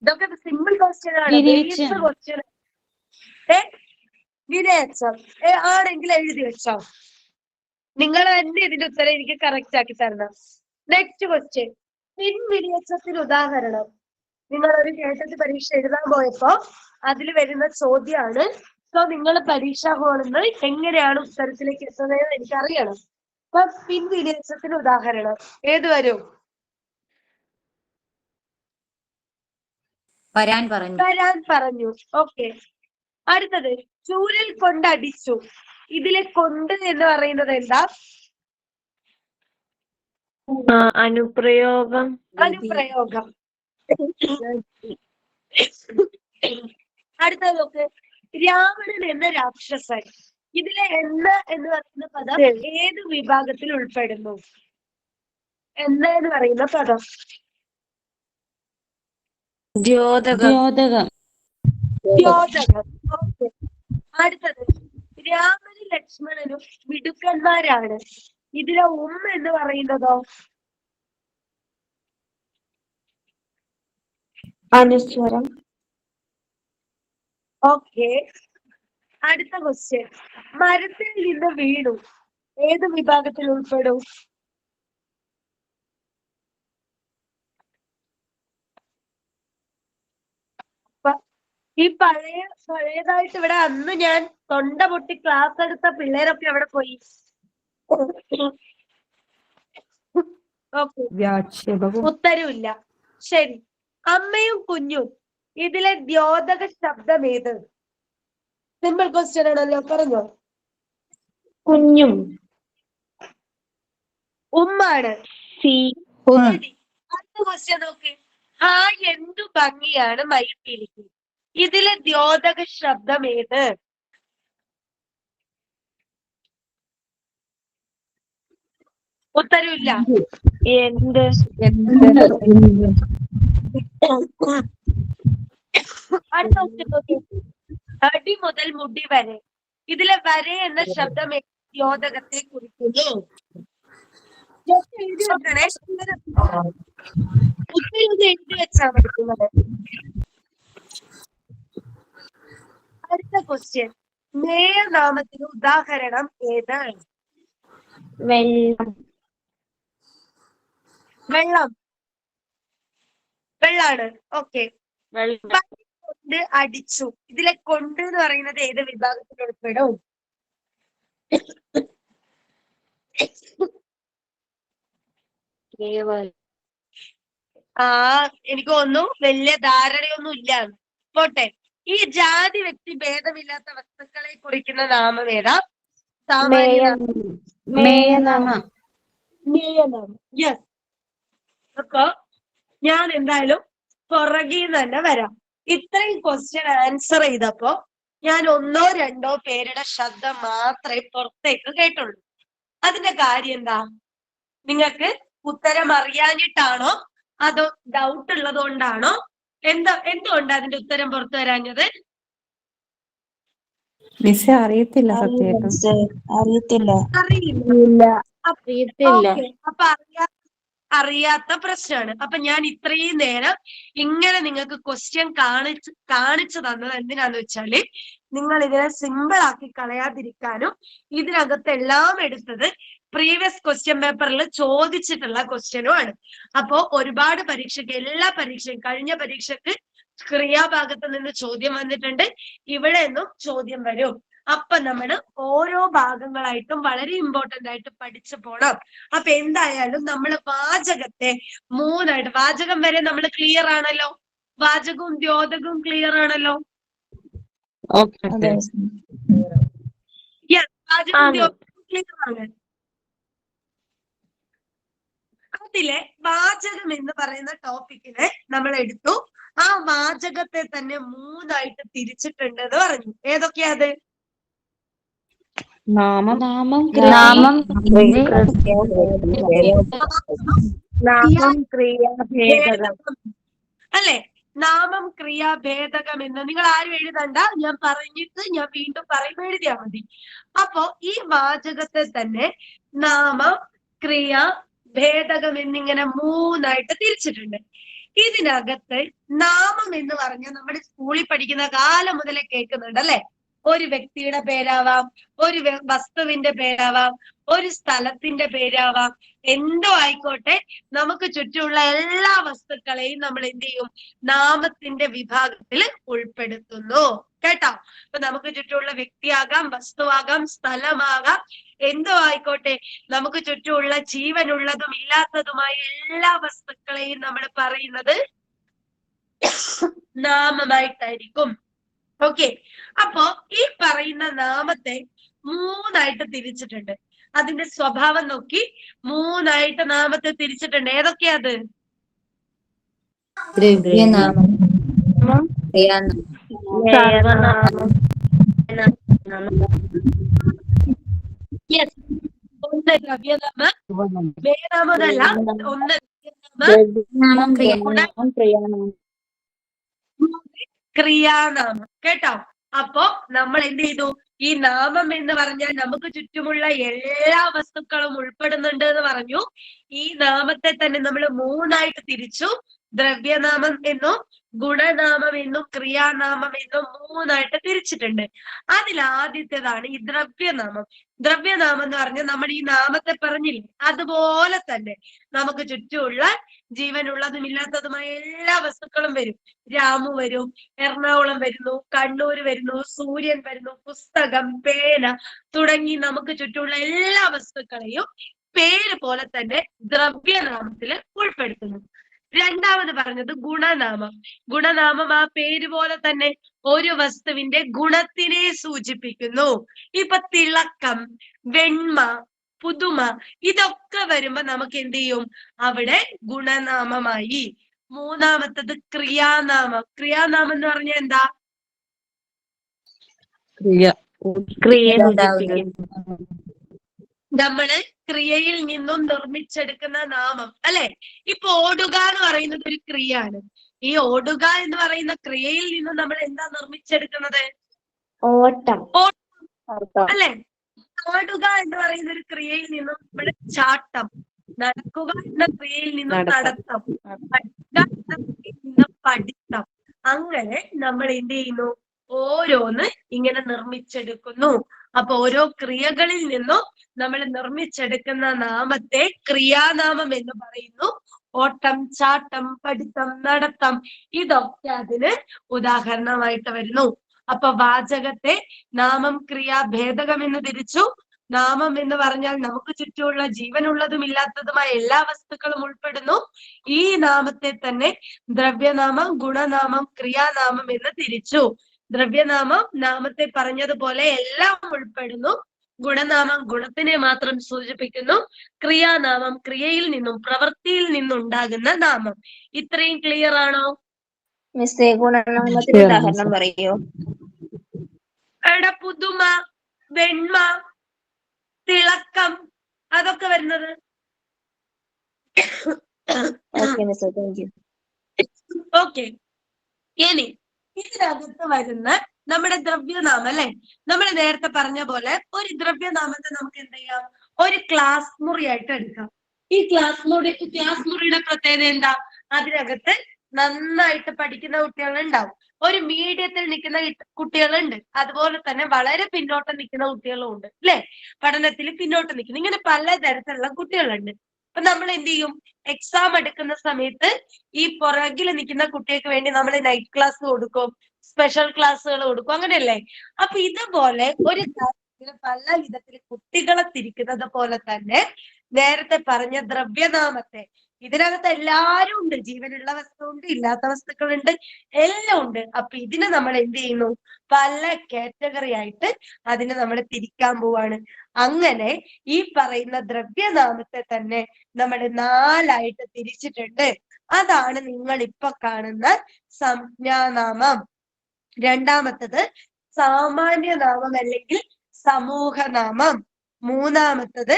Speaker 2: ഇതൊക്കെ സിമ്പിൾ ക്വസ്റ്റ്യൻ ആണ്, ബേസ് ക്വസ്റ്റ്യൻ. വിനയച്ചം ആണെങ്കിൽ എഴുതി വെച്ചോ, നിങ്ങൾ തന്നെ ഇതിന്റെ ഉത്തരം എനിക്ക് കറക്റ്റ് ആക്കി തരണം. നെക്സ്റ്റ് ക്വസ്റ്റ്യൻ, പിൻവിനിയച്ചത്തിന് ഉദാഹരണം. നിങ്ങൾ ഒരു കേട്ടത് പരീക്ഷ എഴുതാൻ പോയപ്പോ അതിൽ വരുന്ന ചോദ്യമാണ്. സോ നിങ്ങൾ പരീക്ഷാ ഹാളിൽ നിന്ന് എങ്ങനെയാണ് ഉത്തരത്തിലേക്ക് എത്തുന്നതെന്ന് എനിക്കറിയണം. അപ്പൊ പിൻവിനിയച്ചത്തിന് ഉദാഹരണം ഏത് വരും?
Speaker 9: വരാൻ പറഞ്ഞു.
Speaker 2: ഓക്കെ. അടുത്തത്, ചൂരൽ കൊണ്ട് അടിച്ചു. ഇതിലെ കൊണ്ട് എന്ന് പറയുന്നത് എന്താ?
Speaker 8: അനുപ്രയോഗം.
Speaker 2: അടുത്തത് നോക്ക്, രാവണൻ എന്ന രാക്ഷസൻ. ഇതിലെ എന്ന എന്ന് പറയുന്ന പദം ഏത് വിഭാഗത്തിൽ ഉൾപ്പെടുന്നു? എന്ന് പറയുന്ന പദം
Speaker 5: ദ്യോതകം.
Speaker 2: ഓക്കെ. അടുത്തത്, രാമനും ലക്ഷ്മണനും മിടുക്കന്മാരാണ്. ഇതിലെ എന്ന് പറയുന്നതോ?
Speaker 6: അനുസ്വരം.
Speaker 2: ഓക്കെ. അടുത്ത ക്വസ്റ്റ്യൻ, മരത്തിൽ നിന്ന് വീണു. ഏത് വിഭാഗത്തിൽ ഉൾപ്പെടും? ഈ പഴയതായിട്ട് ഇവിടെ അന്ന് ഞാൻ തൊണ്ട പൊട്ടി ക്ലാസ് എടുത്ത പിള്ളേരൊക്കെ അവിടെ പോയി. ഉത്തരവില്ല. ശരി, അമ്മയും കുഞ്ഞും. ഇതിലെ ദ്യോതക ശബ്ദം ഏത്? സിമ്പിൾ ക്വസ്റ്റ്യൻ ആണല്ലോ, പറഞ്ഞോ.
Speaker 6: കുഞ്ഞും.
Speaker 2: ഉമ്മാണ്. ശരി, അടുത്ത ക്വസ്റ്റ്യൻ നോക്ക്, ആ എന്തു ഭംഗിയാണ് മയിൽപ്പീലിക്ക്. ഇതിലെ ദ്യോതക ശബ്ദം ഏത്? ഉത്തരവില്ല.
Speaker 8: എന്ത്?
Speaker 2: അടുത്ത ക്വസ്റ്റ്യൻ നോക്കി, അടി മുതൽ മുടി വരെ. ഇതിലെ വരെ എന്ന ശബ്ദം ദ്യോതകത്തെ കുറിക്കുന്നു. എഴുതി വെക്കണേ, ഉത്തരവ് എഴുതി വെച്ചാ പഠിക്കുന്നത്. അടുത്ത ക്വസ്റ്റ്യൻ, മേയനാമത്തിന് ഉദാഹരണം ഏത്? വെള്ളാണ്. ഓക്കെ. കൊണ്ട് അടിച്ചു. ഇതിലെ കൊണ്ട് എന്ന് പറയുന്നത് ഏത് വിഭാഗത്തിൽ ഉൾപ്പെടും? എനിക്ക് തോന്നുന്നു വലിയ ധാരണയൊന്നും ഇല്ല. പോട്ടെ. ഈ ജാതി വ്യക്തി ഭേദമില്ലാത്ത വസ്തുക്കളെ കുറിക്കുന്ന നാമം ഏതാ?
Speaker 5: മേയനാമം.
Speaker 2: യെസ്. അപ്പൊ ഞാൻ എന്തായാലും പുറകിൽ തന്നെ വരാം. ഇത്രയും ക്വസ്റ്റ്യൻ ആൻസർ ചെയ്തപ്പോ ഞാൻ ഒന്നോ രണ്ടോ പേരുടെ ശബ്ദം മാത്രമേ പുറത്തേക്ക് കേട്ടുള്ളൂ. അതിന്റെ കാര്യം എന്താ? നിങ്ങൾക്ക് ഉത്തരം അറിയാഞ്ഞിട്ടാണോ അതോ ഡൗട്ട് ഉള്ളത് കൊണ്ടാണോ? എന്തുകൊണ്ട് അതിന്റെ ഉത്തരം പുറത്തു വരാഞ്ഞത്?
Speaker 5: മിസ്സേ അറിയത്തില്ല, സത്യമായിട്ടും
Speaker 2: അറിയില്ല. അപ്പൊ അറിയാത്ത പ്രശ്നമാണ്. അപ്പൊ ഞാൻ ഇത്രയും നേരം ഇങ്ങനെ നിങ്ങൾക്ക് ക്വസ്റ്റ്യൻ കാണിച്ചു തന്നത് എന്തിനാന്ന് വെച്ചാല് നിങ്ങൾ ഇതിനെ സിമ്പിൾ ആക്കി കളയാതിരിക്കാനും ഇതിനകത്ത് എല്ലാം എടുത്തത് പ്രീവിയസ് ക്വസ്റ്റ്യൻ പേപ്പറിൽ ചോദിച്ചിട്ടുള്ള ക്വസ്റ്റ്യനുമാണ്. അപ്പോ ഒരുപാട് പരീക്ഷയ്ക്ക്, എല്ലാ പരീക്ഷയും, കഴിഞ്ഞ പരീക്ഷക്ക് ക്രിയാഭാഗത്ത് നിന്ന് ചോദ്യം വന്നിട്ടുണ്ട്, ഇവിടെ നിന്നും ചോദ്യം വരും. അപ്പൊ നമ്മൾ ഓരോ ഭാഗങ്ങളായിട്ടും വളരെ ഇമ്പോർട്ടന്റ് ആയിട്ട് പഠിച്ചു പോണം. അപ്പൊ എന്തായാലും നമ്മൾ വാചകത്തെ മൂന്നായിട്ട്, വാചകം വരെ നമ്മൾ ക്ലിയർ ആണല്ലോ, വാചകവും ദ്യോതകവും ക്ലിയർ ആണല്ലോ. വാചകവും ദ്യോതകവും ക്ലിയർ ആണ്. പത്തിലെ വാചകം എന്ന് പറയുന്ന ടോപ്പിക്കിനെ നമ്മൾ എടുത്തു. ആ വാചകത്തെ തന്നെ 3ആയിട്ട് തിരിച്ചിട്ടുണ്ട് എന്ന് പറഞ്ഞു. ഏതൊക്കെയാ അത്?
Speaker 5: നാമം
Speaker 4: നാമം
Speaker 6: ക്രിയാഭേദകം.
Speaker 2: അല്ലെ? നാമം ക്രിയാ ഭേദകം എന്ന് നിങ്ങൾ ആരും എഴുതണ്ട, ഞാൻ പറഞ്ഞിട്ട് ഞാൻ വീണ്ടും പറയുമ്പോൾ എഴുതിയാ മതി. അപ്പോ ഈ വാചകത്തെ തന്നെ നാമം ക്രിയ ഭേദകം എന്നിങ്ങനെ 3ആയിട്ട് തിരിച്ചിട്ടുണ്ട്. ഇതിനകത്ത് നാമം എന്ന് പറഞ്ഞാൽ നമ്മുടെ സ്കൂളിൽ പഠിക്കുന്ന കാലം മുതലേ കേൾക്കുന്നുണ്ട് അല്ലെ? ഒരു വ്യക്തിയുടെ പേരാവാം, ഒരു വസ്തുവിന്റെ പേരാവാം, ഒരു സ്ഥലത്തിന്റെ പേരാവാം, എന്തോ ആയിക്കോട്ടെ, നമുക്ക് ചുറ്റുമുള്ള എല്ലാ വസ്തുക്കളെയും നമ്മൾ എന്ത് ചെയ്യും? നാമത്തിന്റെ വിഭാഗത്തിൽ ഉൾപ്പെടുത്തുന്നു. കേട്ടോ? അപ്പൊ നമുക്ക് ചുറ്റുമുള്ള വ്യക്തിയാകാം, വസ്തുവാകാം, സ്ഥലമാകാം, എന്തോ ആയിക്കോട്ടെ, നമുക്ക് ചുറ്റുമുള്ള ജീവനുള്ളതും ഇല്ലാത്തതുമായ എല്ലാ വസ്തുക്കളെയും നമ്മൾ പറയുന്നത് നാമമായിട്ടായിരിക്കും. ഓക്കെ. അപ്പോ ഈ പറയുന്ന നാമത്തെ 3ആയിട്ട് തിരിച്ചിട്ടുണ്ട്. അതിന്റെ സ്വഭാവം നോക്കി 3ആയിട്ട് നാമത്തെ തിരിച്ചിട്ടുണ്ട്. ഏതൊക്കെയാ അത്?
Speaker 4: ദ്രവ്യനാമം,
Speaker 2: യെസ്. ഒന്ന് ദ്രവ്യനാമം, വേനാമതല്ല, ഒന്ന്
Speaker 4: നാമം
Speaker 2: ക്രിയാനാമം. കേട്ടോ? അപ്പോ നമ്മൾ എന്ത് ചെയ്തു? ഈ നാമം എന്ന് പറഞ്ഞാൽ നമുക്ക് ചുറ്റുമുള്ള എല്ലാ വസ്തുക്കളും ഉൾപ്പെടുന്നുണ്ട് എന്ന് പറഞ്ഞു. ഈ നാമത്തെ തന്നെ നമ്മൾ 3ആയിട്ട് തിരിച്ചു. ദ്രവ്യനാമം എന്നും ഗുണനാമം എന്നും ക്രിയാനാമം എന്നും 3ആയിട്ട് തിരിച്ചിട്ടുണ്ട്. അതിൽ ആദ്യത്തേതാണ് ഈ ദ്രവ്യനാമം. ദ്രവ്യനാമം എന്ന് പറഞ്ഞാൽ നമ്മൾ ഈ നാമത്തെ പറഞ്ഞില്ലേ, അതുപോലെ തന്നെ നമുക്ക് ചുറ്റുമുള്ള ജീവനുള്ളതും ഇല്ലാത്തതുമായ എല്ലാ വസ്തുക്കളും വരും. രാമു വരും, എറണാകുളം വരുന്നു, കണ്ണൂർ വരുന്നു, സൂര്യൻ വരുന്നു, പുസ്തകം, പേന തുടങ്ങി നമുക്ക് ചുറ്റുമുള്ള എല്ലാ വസ്തുക്കളെയും പേര് പോലെ തന്നെ ദ്രവ്യനാമത്തിൽ ഉൾപ്പെടുത്തുന്നു. രണ്ടാമത് പറഞ്ഞത് ഗുണനാമം. ഗുണനാമം ആ പേര് പോലെ തന്നെ ഒരു വസ്തുവിന്റെ ഗുണത്തിനെ സൂചിപ്പിക്കുന്നു. ഇപ്പൊ തിളക്കം, വെണ്മ, പുതുമ ഇതൊക്കെ വരുമ്പോ നമുക്ക് എന്ത് ചെയ്യും? അവിടെ ഗുണനാമമായി. മൂന്നാമത്തത് ക്രിയാനാമം. ക്രിയാനാമം എന്ന് പറഞ്ഞാൽ എന്താ? നമ്മള് ക്രിയയിൽ നിന്നും നിർമ്മിച്ചെടുക്കുന്ന നാമം അല്ലെ? ഇപ്പൊ ഓടുക എന്ന് പറയുന്നത് ഒരു ക്രിയയാണ്. ഈ ഓടുക എന്ന് പറയുന്ന ക്രിയയിൽ നിന്നും നമ്മൾ എന്താ നിർമ്മിച്ചെടുക്കുന്നത്?
Speaker 6: ഓട്ടം.
Speaker 2: അല്ലെ? ഓടുക എന്ന് പറയുന്ന ഒരു ക്രിയയിൽ നിന്നും നമ്മുടെ ചാട്ടം, നടക്കുക എന്ന ക്രിയയിൽ നിന്നും നടത്തം, പഠിക്കുക എന്ന ക്രിയയിൽ നിന്നും പഠിത്തം, അങ്ങനെ നമ്മൾ എന്ത് ചെയ്യുന്നു? ഓരോന്ന് ഇങ്ങനെ നിർമ്മിച്ചെടുക്കുന്നു. അപ്പൊ ഓരോ ക്രിയകളിൽ നിന്നും നമ്മൾ നിർമ്മിച്ചെടുക്കുന്ന നാമത്തെ ക്രിയാനാമം എന്ന് പറയുന്നു. ഓട്ടം, ചാട്ടം, പഠിത്തം, നടത്തം ഇതൊക്കെ അതിന് ഉദാഹരണമായിട്ട് വരുന്നു. അപ്പൊ വാചകത്തെ നാമം ക്രിയ ഭേദകം എന്ന് തിരിച്ചു. നാമം എന്ന് പറഞ്ഞാൽ നമുക്ക് ചുറ്റുമുള്ള ജീവനുള്ളതും ഇല്ലാത്തതുമായ എല്ലാ വസ്തുക്കളും ഉൾപ്പെടുന്നു. ഈ നാമത്തെ തന്നെ ദ്രവ്യനാമം, ഗുണനാമം, ക്രിയാനാമം എന്ന് തിരിച്ചു. ദ്രവ്യനാമം നാമത്തെ പറഞ്ഞതുപോലെ എല്ലാം ഉൾപ്പെടുന്നു. ഗുണനാമം ഗുണത്തിനെ മാത്രം സൂചിപ്പിക്കുന്നു. ക്രിയാനാമം ക്രിയയിൽ നിന്നും പ്രവൃത്തിയിൽ നിന്നുണ്ടാകുന്ന നാമം. ഇത്രയും ക്ലിയർ ആണോ?
Speaker 4: മിസ്സേ, ഗുണനാമത്തിന് ഉദാഹരണം പറയോ?
Speaker 2: എടാ, പുതുമ, വെണ്മ, തിളക്കം അതൊക്കെ വരുന്നത്.
Speaker 4: ഓക്കെ മിസ്സേ, താങ്ക് യു.
Speaker 2: ഓക്കെ. ഇനി ഇതിനകത്ത് വരുന്ന നമ്മുടെ ദ്രവ്യനാമം അല്ലെ? നമ്മൾ നേരത്തെ പറഞ്ഞ പോലെ ഒരു ദ്രവ്യനാമത്തെ നമുക്ക് എന്ത് ചെയ്യാം? ഒരു ക്ലാസ് മുറിയായിട്ട് എടുക്കാം. ഈ ക്ലാസ് മുറിയുടെ പ്രത്യേകത എന്താ? അതിനകത്ത് നന്നായിട്ട് പഠിക്കുന്ന കുട്ടികളുണ്ടാവും, ഒരു മീഡിയത്തിൽ നിൽക്കുന്ന കുട്ടികളുണ്ട്, അതുപോലെ തന്നെ വളരെ പിന്നോട്ട് നിൽക്കുന്ന കുട്ടികളും ഉണ്ട് അല്ലെ? പഠനത്തിൽ പിന്നോട്ട് നിൽക്കുന്ന ഇങ്ങനെ പലതരത്തിലുള്ള കുട്ടികളുണ്ട്. അപ്പൊ നമ്മൾ എന്ത് ചെയ്യും? എക്സാം എടുക്കുന്ന സമയത്ത് ഈ പുറകിൽ നിൽക്കുന്ന കുട്ടികൾക്ക് വേണ്ടി നമ്മൾ നൈറ്റ് ക്ലാസ് കൊടുക്കും, സ്പെഷ്യൽ ക്ലാസ്സുകൾ കൊടുക്കും, അങ്ങനെയല്ലേ? അപ്പൊ ഇതുപോലെ ഒരു ക്ലാസ്സിൽ പല വിധത്തിൽ കുട്ടികളെ തിരിക്കുന്നത് പോലെ തന്നെ നേരത്തെ പറഞ്ഞ ദ്രവ്യനാമത്തെ ഇതിനകത്ത് എല്ലാരും ഉണ്ട്. ജീവനുള്ള വസ്തുണ്ട്, ഇല്ലാത്ത വസ്തുക്കളുണ്ട്, എല്ലാം ഉണ്ട്. അപ്പൊ ഇതിനെ നമ്മൾ എന്ത് ചെയ്യുന്നു? പല കാറ്റഗറി ആയിട്ട് അതിനെ നമ്മൾ തിരിക്കാൻ പോവാണ്. അങ്ങനെ ഈ പറയുന്ന ദ്രവ്യനാമത്തെ തന്നെ നമ്മൾ 4ആയിട്ട് തിരിച്ചിട്ടുണ്ട്. അതാണ് നിങ്ങൾ ഇപ്പൊ കാണുന്ന സംജ്ഞാനാമം. രണ്ടാമത്തത് സാമാന്യനാമം അല്ലെങ്കിൽ സമൂഹനാമം. മൂന്നാമത്തത്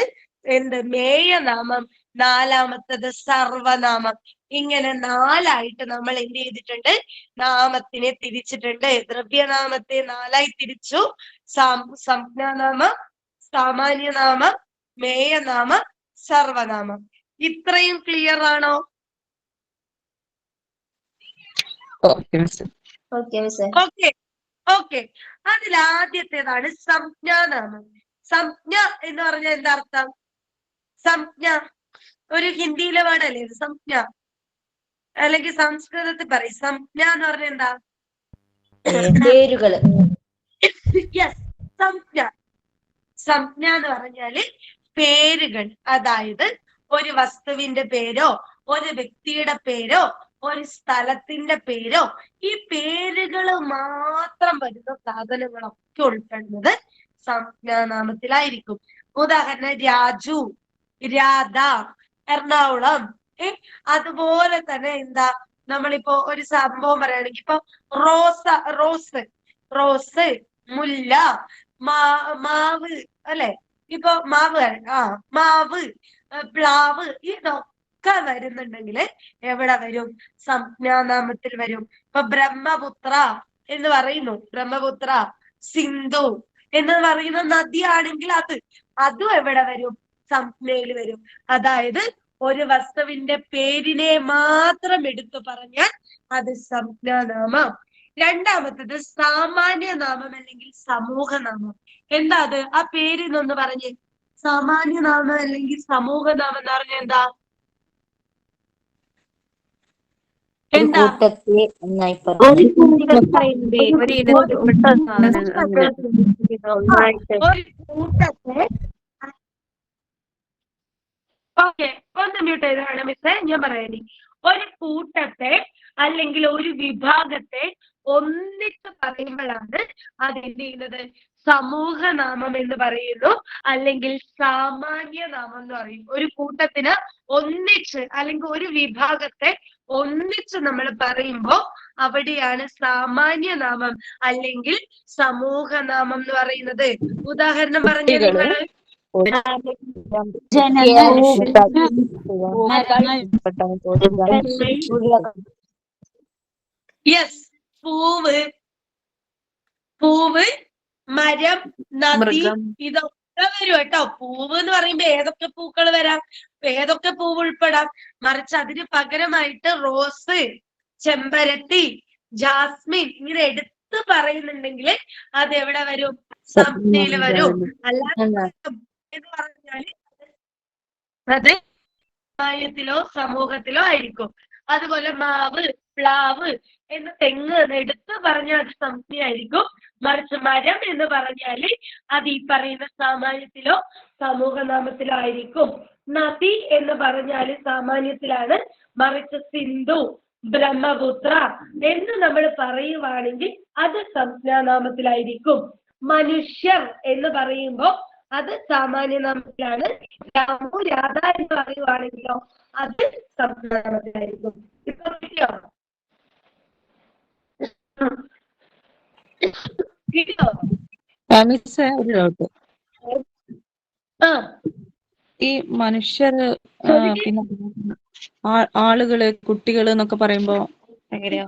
Speaker 2: മേയനാമം. നാലാമത്തത് സർവനാമം. ഇങ്ങനെ 4ആയിട്ട് നമ്മൾ എന്ത് ചെയ്തിട്ടുണ്ട്? നാമത്തിനെ തിരിച്ചിട്ടുണ്ട്. ദ്രവ്യനാമത്തെ 4ആയി തിരിച്ചു. സംജ്ഞാനാമം, സാമാന്യനാമം, മേയനാമം, സർവനാമം. ഇത്രയും ക്ലിയർ ആണോ?
Speaker 4: Okay
Speaker 2: okay. അതിൽ ആദ്യത്തേതാണ് സംജ്ഞാനാമം. സംജ്ഞ എന്ന് പറഞ്ഞാൽ എന്താ അർത്ഥം? സംജ്ഞ ഒരു ഹിന്ദിയിലെ വേർഡല്ലേ ഇത്, സംജ്ഞ. അല്ലെങ്കിൽ സംസ്കൃതത്തിൽ പറയും സംജ്ഞ എന്ന് പറഞ്ഞാൽ എന്താ?
Speaker 4: പേരുകള്.
Speaker 2: യെസ്, സംജ്ഞ. സംജ്ഞ എന്ന് പറഞ്ഞാല് പേരുകൾ. അതായത് ഒരു വസ്തുവിന്റെ പേരോ ഒരു വ്യക്തിയുടെ പേരോ ഒരു സ്ഥലത്തിന്റെ പേരോ ഈ പേരുകൾ മാത്രം വരുന്ന സാധനങ്ങളൊക്കെ ഉൾപ്പെടുന്നത് സംജ്ഞാനാമത്തിലായിരിക്കും. ഉദാഹരണം രാജു, രാധ, എറണാകുളം. അതുപോലെ തന്നെ എന്താ നമ്മളിപ്പോ ഒരു സംഭവം പറയുകയാണെങ്കിൽ ഇപ്പൊ റോസ്, മുല്ല, മാവ് അല്ലെ? ഇപ്പൊ മാവ്, മാവ്, പ്ലാവ്, ഇതൊക്കെ വരുന്നുണ്ടെങ്കിൽ എവിടെ വരും? സംജ്ഞാനാമത്തിൽ വരും. ഇപ്പൊ ബ്രഹ്മപുത്ര എന്ന് പറയുന്നു. ബ്രഹ്മപുത്ര, സിന്ധു എന്ന് പറയുന്ന നദിയാണെങ്കിൽ അതും എവിടെ വരും? സംജ്ഞയിൽ വരും. അതായത് ഒരു വസ്തുവിന്റെ പേരിനെ മാത്രം എടുത്തു പറഞ്ഞാൽ അത് സംജ്ഞാനാമം. രണ്ടാമത്തത് സാമാന്യനാമം അല്ലെങ്കിൽ സമൂഹനാമം. എന്താ അത്? ആ പേരിനൊന്ന് പറഞ്ഞേ. സാമാന്യനാമം അല്ലെങ്കിൽ സമൂഹനാമം എന്ന് പറഞ്ഞാൽ എന്താ? എന്താ?
Speaker 9: ഒരു കൂട്ടത്തെ
Speaker 2: ഓക്കെ, ഒന്ന് മ്യൂട്ട് ചെയ്താണ് മിസ്സേ, ഞാൻ പറയാനി. ഒരു കൂട്ടത്തെ അല്ലെങ്കിൽ ഒരു വിഭാഗത്തെ ഒന്നിച്ച് പറയുമ്പോഴാണ് അത് എന്ത് ചെയ്യുന്നത്? സമൂഹനാമം എന്ന് പറയുന്നു, അല്ലെങ്കിൽ സാമാന്യനാമം എന്ന് പറയും. ഒരു കൂട്ടത്തിന് ഒന്നിച്ച് അല്ലെങ്കിൽ ഒരു വിഭാഗത്തെ ഒന്നിച്ച് നമ്മൾ പറയുമ്പോ അവിടെയാണ് സാമാന്യനാമം അല്ലെങ്കിൽ സമൂഹനാമം എന്ന് പറയുന്നത്. ഉദാഹരണം പറഞ്ഞ നിങ്ങൾ യെസ്, പൂവ്, മരം, നദി, ഇതൊക്കെ വരും കേട്ടോ. പൂവ് എന്ന് പറയുമ്പോ ഏതൊക്കെ പൂക്കൾ വരാം, ഏതൊക്കെ പൂവ് ഉൾപ്പെടാം. മറിച്ച് അതിന് പകരമായിട്ട് റോസ്, ചെമ്പരത്തി, ജാസ്മിൻ ഇങ്ങനെ എടുത്ത് പറയുന്നുണ്ടെങ്കിൽ അത് എവിടെ വരും? സംജ്ഞയിൽ വരും. അല്ലാതെ എന്ന് പറഞ്ഞാല് അത് സമുദായത്തിലോ സമൂഹത്തിലോ ആയിരിക്കും. അതുപോലെ മാവ്, പ്ലാവ് എന്ന് തെങ്ങ് എടുത്ത് പറഞ്ഞാൽ അത് സംജ്ഞയായിരിക്കും. മറിച്ച് മരം എന്ന് പറഞ്ഞാല് അത് ഈ പറയുന്ന സാമാന്യത്തിലോ സമൂഹനാമത്തിലോ ആയിരിക്കും. നദി എന്ന് പറഞ്ഞാല് സാമാന്യത്തിലാണ്. മറിച്ച് സിന്ധു, ബ്രഹ്മപുത്ര എന്ന് നമ്മൾ പറയുവാണെങ്കിൽ അത് സംജ്ഞാനാമത്തിലായിരിക്കും. മനുഷ്യർ എന്ന് പറയുമ്പോ അത് സാമാന്യനാമത്തിലാണ്. രാമു, രാധ എന്ന് പറയുവാണെങ്കിലോ അത് സംജ്ഞാനാമത്തിലായിരിക്കും. ഇപ്പൊ കിട്ടിയോ?
Speaker 5: ഒരു ഡൗട്ട്. ഈ മനുഷ്യർ പിന്നെ ആളുകള്, കുട്ടികള് എന്നൊക്കെ പറയുമ്പോ എങ്ങനെയാ?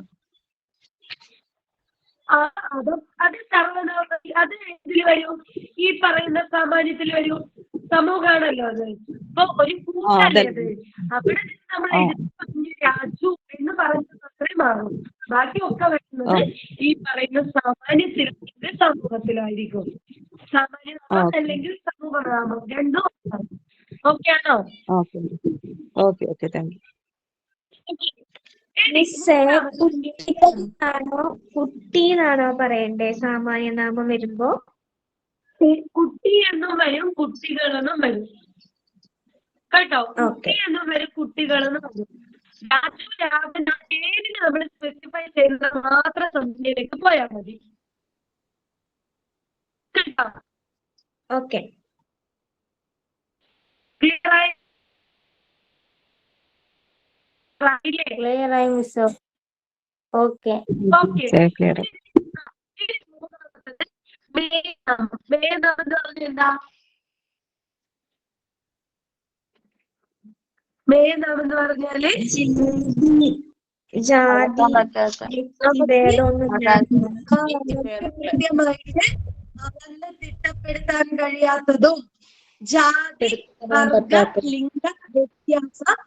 Speaker 2: അത് സർവനാമ, അത് ഇതിൽ വരും. ഈ പറയുന്ന സാമാന്യത്തിൽ വരും. സമൂഹമാണല്ലോ അത്. അപ്പൊ ഒരു കൂട്ടല്ലേ അത്. അവിടെ നമ്മൾ രാജു എന്ന് പറഞ്ഞ മാറും. ബാക്കിയൊക്കെ വരുന്നത് ഈ പറയുന്ന സാമാന്യത്തിലും സമൂഹത്തിലായിരിക്കും. സാമാന്യനാമം അല്ലെങ്കിൽ സമൂഹനാമം രണ്ടും. ഓക്കെ ആണോ?
Speaker 5: Okay thank you.
Speaker 9: കുട്ടിന്നാണോ പറയണ്ടേ സാമാന്യനാമം വരുമ്പോ?
Speaker 2: കുട്ടി എന്നും വരും, കുട്ടികളെന്നും വരും. കേട്ടോ.
Speaker 9: Okay.
Speaker 2: കുട്ടി എന്ന് വരും കുട്ടികൾ എന്ന് പറഞ്ഞു. രാജു രാമൻ പേരിന് നമ്മൾ സ്പെസിഫൈ ചെയ്യുന്നത് മാത്രം സംഖ്യയിലേക്ക് പോയാൽ മതി. കേട്ടോ,
Speaker 9: Okay.
Speaker 2: ക്ലിയർ ആയി?
Speaker 9: Clear ആയി മിസ്. Okay.
Speaker 2: ഓക്കെ.
Speaker 5: ക്ലിയർ.
Speaker 2: മേനാമം എന്ന് പറഞ്ഞാൽ എന്താ? മേനാമം എന്ന് പറഞ്ഞാല്
Speaker 9: ജാതി ഭേദമൊന്നും
Speaker 2: കൃത്യമായിട്ട് അളന്ന് തിട്ടപ്പെടുത്താൻ കഴിയാത്തതും ജാതി വർഗ ലിംഗ വ്യത്യാസം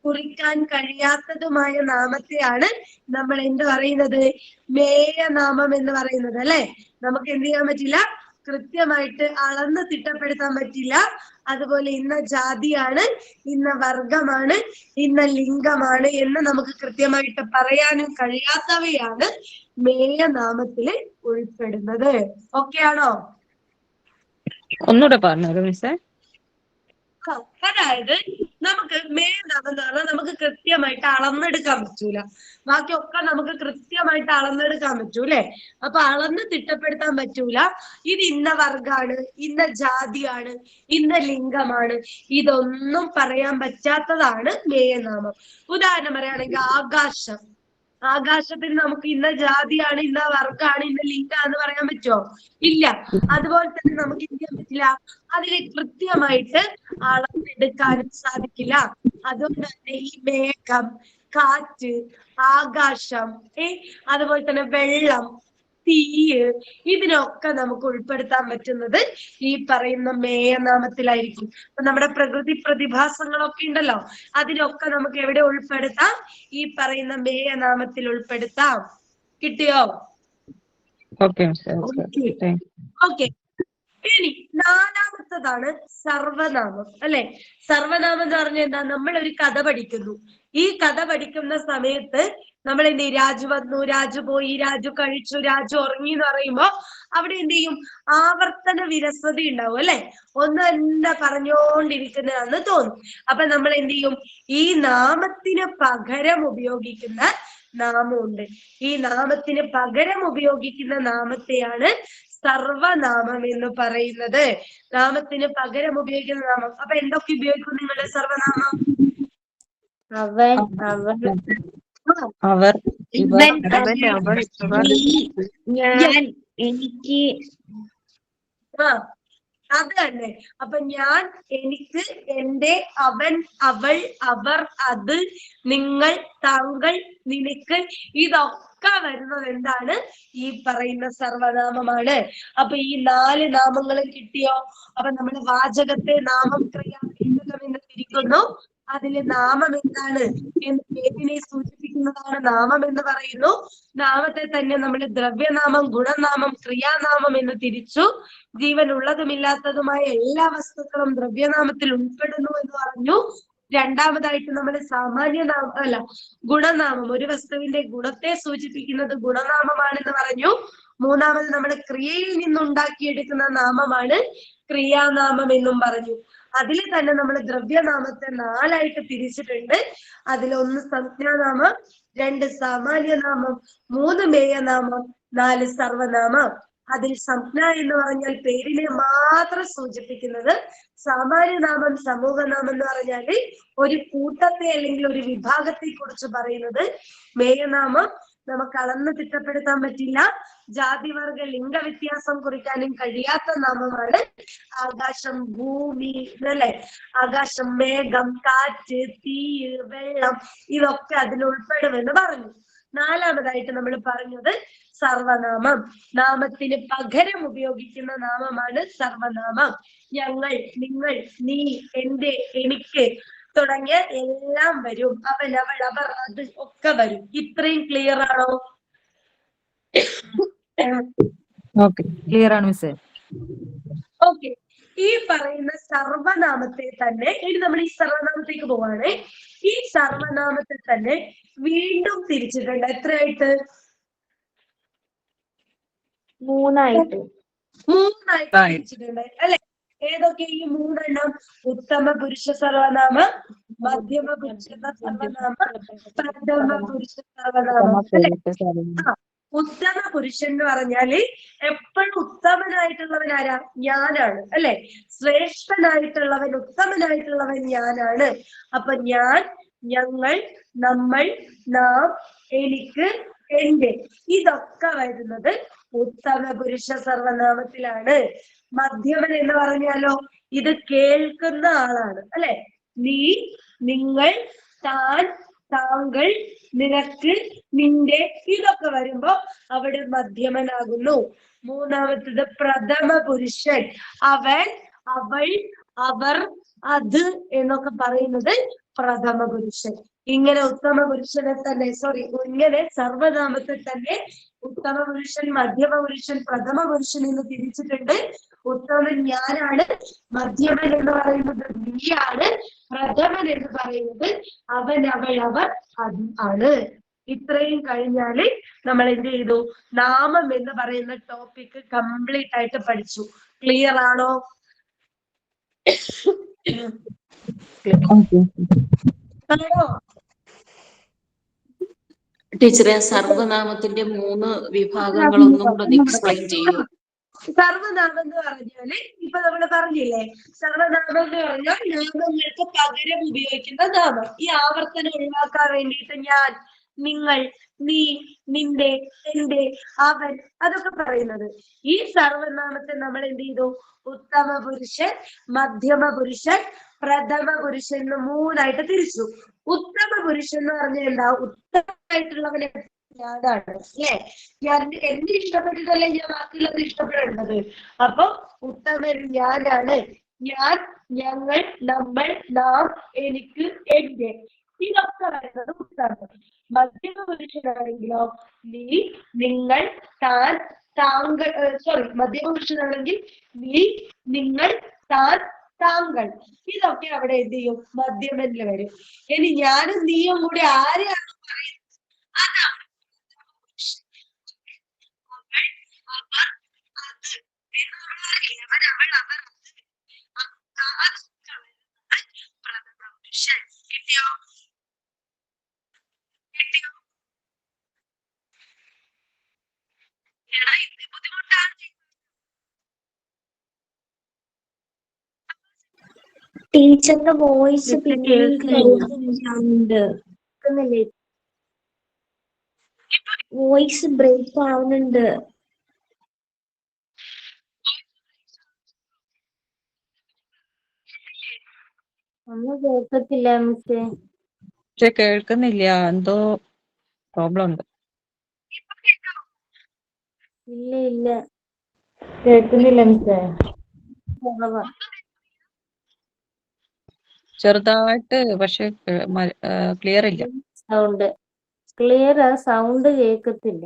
Speaker 2: കുറിക്കാൻ കഴിയാത്തതുമായ നാമത്തെയാണ് നമ്മൾ എന്ത് പറയുന്നത്? മേയനാമം എന്ന് പറയുന്നത് അല്ലെ. നമുക്ക് എന്ത് ചെയ്യാൻ പറ്റില്ല? കൃത്യമായിട്ട് അളന്ന് തിട്ടപ്പെടുത്താൻ പറ്റില്ല. അതുപോലെ ഇന്ന ജാതിയാണ്, ഇന്ന വർഗമാണ്, ഇന്ന ലിംഗമാണ് എന്ന് നമുക്ക് കൃത്യമായിട്ട് പറയാനും കഴിയാത്തവയാണ് മേയനാമത്തില് ഉൾപ്പെടുന്നത്. ഓക്കെ ആണോ?
Speaker 5: ഒന്നുകൂടെ പറഞ്ഞോ മിസ്സേ.
Speaker 2: അതായത് നമുക്ക് മേയനാമം എന്ന് പറഞ്ഞാൽ നമുക്ക് കൃത്യമായിട്ട് അളന്നെടുക്കാൻ പറ്റൂല. ബാക്കിയൊക്കെ നമുക്ക് കൃത്യമായിട്ട് അളന്നെടുക്കാൻ പറ്റൂ അല്ലെ. അപ്പൊ അളന്ന് തിട്ടപ്പെടുത്താൻ പറ്റൂല. ഇത് ഇന്ന വർഗാണ്, ഇന്ന ജാതിയാണ്, ഇന്ന ലിംഗമാണ്, ഇതൊന്നും പറയാൻ പറ്റാത്തതാണ് മേയനാമം. ഉദാഹരണം പറയുകയാണെങ്കിൽ ആകാശം. ആകാശത്തിന് നമുക്ക് ഇന്ന ജാതിയാണ്, ഇന്ന വർഗാണ്, ഇന്ന ലിംഗാന്ന് പറയാൻ പറ്റുമോ? ഇല്ല. അതുപോലെ തന്നെ നമുക്ക് എന്ത് ചെയ്യാൻ പറ്റില്ല? അതിൽ കൃത്യമായിട്ട് അളന്നെടുക്കാനും സാധിക്കില്ല. അതുകൊണ്ട് തന്നെ ഈ മേഘം, കാറ്റ്, ആകാശം, അതുപോലെ തന്നെ വെള്ളം, തീയ്, ഇതിനൊക്കെ നമുക്ക് ഉൾപ്പെടുത്താൻ പറ്റുന്നത് ഈ പറയുന്ന മേയനാമത്തിലായിരിക്കും. അപ്പൊ നമ്മുടെ പ്രകൃതി പ്രതിഭാസങ്ങളൊക്കെ ഉണ്ടല്ലോ, അതിനൊക്കെ നമുക്ക് എവിടെ ഉൾപ്പെടുത്താം? ഈ പറയുന്ന മേയനാമത്തിൽ ഉൾപ്പെടുത്താം. കിട്ടിയോ? ഓക്കെ. ഇനി നാലാമത്തതാണ് സർവനാമം അല്ലെ. സർവനാമം എന്ന് പറഞ്ഞാൽ എന്താ? നമ്മൾ ഒരു കഥ പഠിക്കുന്നു. ഈ കഥ പഠിക്കുന്ന സമയത്ത് നമ്മൾ എന്ത് ചെയ്യും? രാജു വന്നു, രാജു പോയി, രാജു കഴിച്ചു, രാജു ഉറങ്ങി എന്ന് പറയുമ്പോ അവിടെ എന്ത് ചെയ്യും? ആവർത്തന വിരസത ഉണ്ടാവും അല്ലെ. ഒന്ന് തന്നെ പറഞ്ഞുകൊണ്ടിരിക്കുന്നതാന്ന് തോന്നും. അപ്പൊ നമ്മൾ എന്ത് ചെയ്യും? ഈ നാമത്തിന് പകരം ഉപയോഗിക്കുന്ന നാമമുണ്ട്. ഈ നാമത്തിന് പകരം ഉപയോഗിക്കുന്ന നാമത്തെയാണ് സർവനാമം എന്ന് പറയുന്നത്. നാമത്തിന് പകരം ഉപയോഗിക്കുന്ന നാമം. അപ്പൊ എന്തൊക്കെ ഉപയോഗിക്കും നിങ്ങളുടെ സർവനാമം?
Speaker 9: അവൻ, അവൾ,
Speaker 5: അവർ,
Speaker 9: ഇവൻ, നീ, ഞാൻ, എനിക്ക്.
Speaker 2: അത് തന്നെ. അപ്പൊ ഞാൻ, എനിക്ക്, എന്റെ, അവൻ, അവൾ, അവർ, അത്, നിങ്ങൾ, താങ്കൾ, നിനക്ക്, ഇതൊക്കെ വരുന്നത് എന്താണ്? ഈ പറയുന്ന സർവനാമമാണ്. അപ്പൊ ഈ 4 നാമങ്ങളും കിട്ടിയോ? അപ്പൊ നമ്മൾ വാചകത്തെ നാമം, ക്രിയ, ഭേദകം എന്ന് തിരിക്കുന്നു. അതില് നാമം എന്താണ് എന്ന് പേരിനെ സൂചിപ്പിക്കുന്നതാണ് നാമം എന്ന് പറയുന്നു. നാമത്തെ തന്നെ നമ്മൾ ദ്രവ്യനാമം, ഗുണനാമം, ക്രിയാനാമം എന്ന് തിരിച്ചു. ജീവൻ ഉള്ളതുമില്ലാത്തതുമായ എല്ലാ വസ്തുക്കളും ദ്രവ്യനാമത്തിൽ ഉൾപ്പെടുന്നു എന്ന് പറഞ്ഞു. രണ്ടാമതായിട്ട് നമ്മൾ സാമാന്യനാമം അല്ല ഗുണനാമം, ഒരു വസ്തുവിന്റെ ഗുണത്തെ സൂചിപ്പിക്കുന്നത് ഗുണനാമമാണെന്ന് പറഞ്ഞു. മൂന്നാമത് നമ്മൾ ക്രിയയിൽ നിന്നുണ്ടാക്കിയെടുക്കുന്ന നാമമാണ് ക്രിയാനാമം എന്നും പറഞ്ഞു. അതിൽ തന്നെ നമ്മൾ ദ്രവ്യനാമത്തെ 4 ആയിട്ട് തിരിച്ചിട്ടുണ്ട്. അതിലൊന്ന് സംജ്ഞാനാമം, 2 സാമാന്യനാമം, 3 മേയനാമം, 4 സർവനാമം. അതിൽ സംജ്ഞ എന്ന് പറഞ്ഞാൽ പേരിനെ മാത്രം സൂചിപ്പിക്കുന്നത്. സാമാന്യനാമം, സമൂഹനാമം എന്ന് പറഞ്ഞാല് ഒരു കൂട്ടത്തെ അല്ലെങ്കിൽ ഒരു വിഭാഗത്തെ കുറിച്ച് പറയുന്നത്. മേയനാമം നമുക്ക് അളന്ന് തിട്ടപ്പെടുത്താൻ പറ്റില്ല. ജാതിവർഗ ലിംഗ വ്യത്യാസം കുറിക്കാനും കഴിയാത്ത നാമമാണ്. ആകാശം, ഭൂമി അല്ലെ, ആകാശം, മേഘം, കാറ്റ്, തീ, വെള്ളം, ഇതൊക്കെ അതിൽ ഉൾപ്പെടുമെന്ന് പറഞ്ഞു. നാലാമതായിട്ട് നമ്മൾ പറഞ്ഞത് സർവനാമം. നാമത്തിന് പകരം ഉപയോഗിക്കുന്ന നാമമാണ് സർവനാമം. ഞങ്ങൾ, നിങ്ങൾ, നീ, എന്റെ, എനിക്ക് തുടങ്ങിയ എല്ലാം വരും. അവൻ, അവൾ, അവർ, അത് ഒക്കെ വരും. ഇത്രയും ക്ലിയർ ആണോ?
Speaker 5: ക്ലിയർ ആണ് മിസ്സേ.
Speaker 2: ഓക്കെ. ഈ പറയുന്ന സർവനാമത്തെ തന്നെ ഇനി നമ്മൾ ഈ സർവനാമത്തേക്ക് പോവാണ്. ഈ സർവനാമത്തെ തന്നെ വീണ്ടും തിരിച്ചിട്ടുണ്ട്. എത്രയായിട്ട്?
Speaker 9: 3 ആയിട്ട്
Speaker 2: തിരിച്ചിട്ടുണ്ട് അല്ലെ. ഏതൊക്കെ ഈ 3 എണ്ണം? ഉത്തമ പുരുഷ സർവനാമം, മധ്യമ പുരുഷ സർവനാമം, പ്രഥമ പുരുഷ സർവനാമം അല്ലെ? ഉത്തമ പുരുഷൻ എന്ന് പറഞ്ഞാല് എപ്പോഴും ഉത്തമനായിട്ടുള്ളവൻ ആരാ? ഞാനാണ് അല്ലെ? ശ്രേഷ്ഠനായിട്ടുള്ളവൻ, ഉത്തമനായിട്ടുള്ളവൻ ഞാനാണ്. അപ്പൊ ഞാൻ, ഞങ്ങൾ, നമ്മൾ, നാം, എനിക്ക്, എന്റെ, ഇതൊക്കെ വരുന്നത് ഉത്തമ പുരുഷ സർവനാമത്തിലാണ്. മധ്യമൻ എന്ന് പറഞ്ഞാലോ ഇത് കേൾക്കുന്ന ആളാണ് അല്ലെ? നീ, നിങ്ങൾ, താൻ, താങ്കൾ, നിനക്ക്, നിന്റെ, ഇതൊക്കെ വരുമ്പോ അവിടെ മധ്യമനാകുന്നു. മൂന്നാമത്തത് പ്രഥമ പുരുഷൻ. അവൻ, അവൾ, അവർ, അത് എന്നൊക്കെ പറയുന്നത് പ്രഥമ പുരുഷൻ. ഇങ്ങനെ ഉത്തമ പുരുഷനെ തന്നെ ഇങ്ങനെ സർവനാമത്തെ തന്നെ ഉത്തമ പുരുഷൻ, മധ്യമ പുരുഷൻ, പ്രഥമ പുരുഷൻ എന്ന് തിരിച്ചിട്ടുണ്ട്. ഉത്തമൻ ഞാനാണ്, മധ്യമൻ എന്ന് പറയുന്നത് നീയാണ്, പ്രഥമൻ എന്ന് പറയുന്നത് അവൻ, അവൾ, അവർ, അത് ആണ്. ഇത്രയും കഴിഞ്ഞാല് നമ്മൾ എന്ത് ചെയ്തു? നാമം എന്ന് പറയുന്ന ടോപ്പിക് കംപ്ലീറ്റ് ആയിട്ട് പഠിച്ചു. ക്ലിയർ ആണോ? ആണോ?
Speaker 3: ടീച്ചറെ, സർവനാമത്തിന്റെ 3 വിഭാഗങ്ങളൊന്നും കൂടെ ഒന്ന് എക്സ്പ്ലെയിൻ ചെയ്യൂ.
Speaker 2: സർവനാമം എന്ന് പറഞ്ഞാല് ഇപ്പൊ നമ്മള് പറഞ്ഞില്ലേ, സർവനാമം എന്ന് പറഞ്ഞാൽ നാമങ്ങൾക്ക് പകരം ഉപയോഗിക്കുന്ന നാമം. ഈ ആവർത്തനം ഒഴിവാക്കാൻ വേണ്ടിയിട്ട് ഞാൻ, നിങ്ങൾ, നീ, നിന്റെ, എന്റെ, അവൻ, അതൊക്കെ പറയുന്നത്. ഈ സർവനാമത്തെ നമ്മൾ എന്ത് ചെയ്തു? ഉത്തമ പുരുഷൻ, മധ്യമ പുരുഷൻ, പ്രഥമ പുരുഷൻ എന്ന് 3ആയിട്ട് തിരിച്ചു. ഉത്തമ പുരുഷൻ എന്ന് പറഞ്ഞാൽ എന്താ? ഉത്തമമായിട്ടുള്ളവനെ ഞാനാണ് അല്ലെ? ഞാൻ എന്നെ ഇഷ്ടപ്പെട്ടിട്ടല്ലേ ഞാൻ ബാക്കിയുള്ളത് ഇഷ്ടപ്പെടേണ്ടത്. അപ്പൊ ഉത്തമൻ ഞാനാണ്. ഞാൻ, ഞങ്ങൾ, നമ്മൾ, നാം, എനിക്ക്, എന്റെ, ഇതൊക്കെ വരുന്നത് ഉത്തമം. മധ്യമ പുരുഷനാണെങ്കിലോ നീ, നിങ്ങൾ, താൻ, താങ്കൾ, മധ്യമ പുരുഷനാണെങ്കിൽ നീ, നിങ്ങൾ, താൻ, താങ്കൾ, ഇതൊക്കെ അവിടെ എന്ത് ചെയ്യും? മധ്യമനിൽ വരും. ഇനി ഞാനും നീയും കൂടി ആരെയാണ് പറയുന്നത്? അതാണ് കിട്ടിയോ? ബുദ്ധിമുട്ടാണ്.
Speaker 9: ടീച്ചറിന്റെ വോയിസ് കേൾക്കുന്നുണ്ട്. വോയിസ് ബ്രേക്ക് ആവുന്നുണ്ട്. ഒന്നും കേൾക്കത്തില്ല മിസ്സേ.
Speaker 5: പക്ഷെ കേൾക്കുന്നില്ല, എന്തോ പ്രോബ്ലം ഉണ്ട്.
Speaker 9: ഇല്ല ഇല്ല കേൾക്കുന്നില്ല മിസ്സേ.
Speaker 5: ചെറുതായിട്ട്, പക്ഷെ ക്ലിയർ ഇല്ല.
Speaker 9: സൗണ്ട് ക്ലിയർ, സൗണ്ട് കേൾക്കത്തില്ല.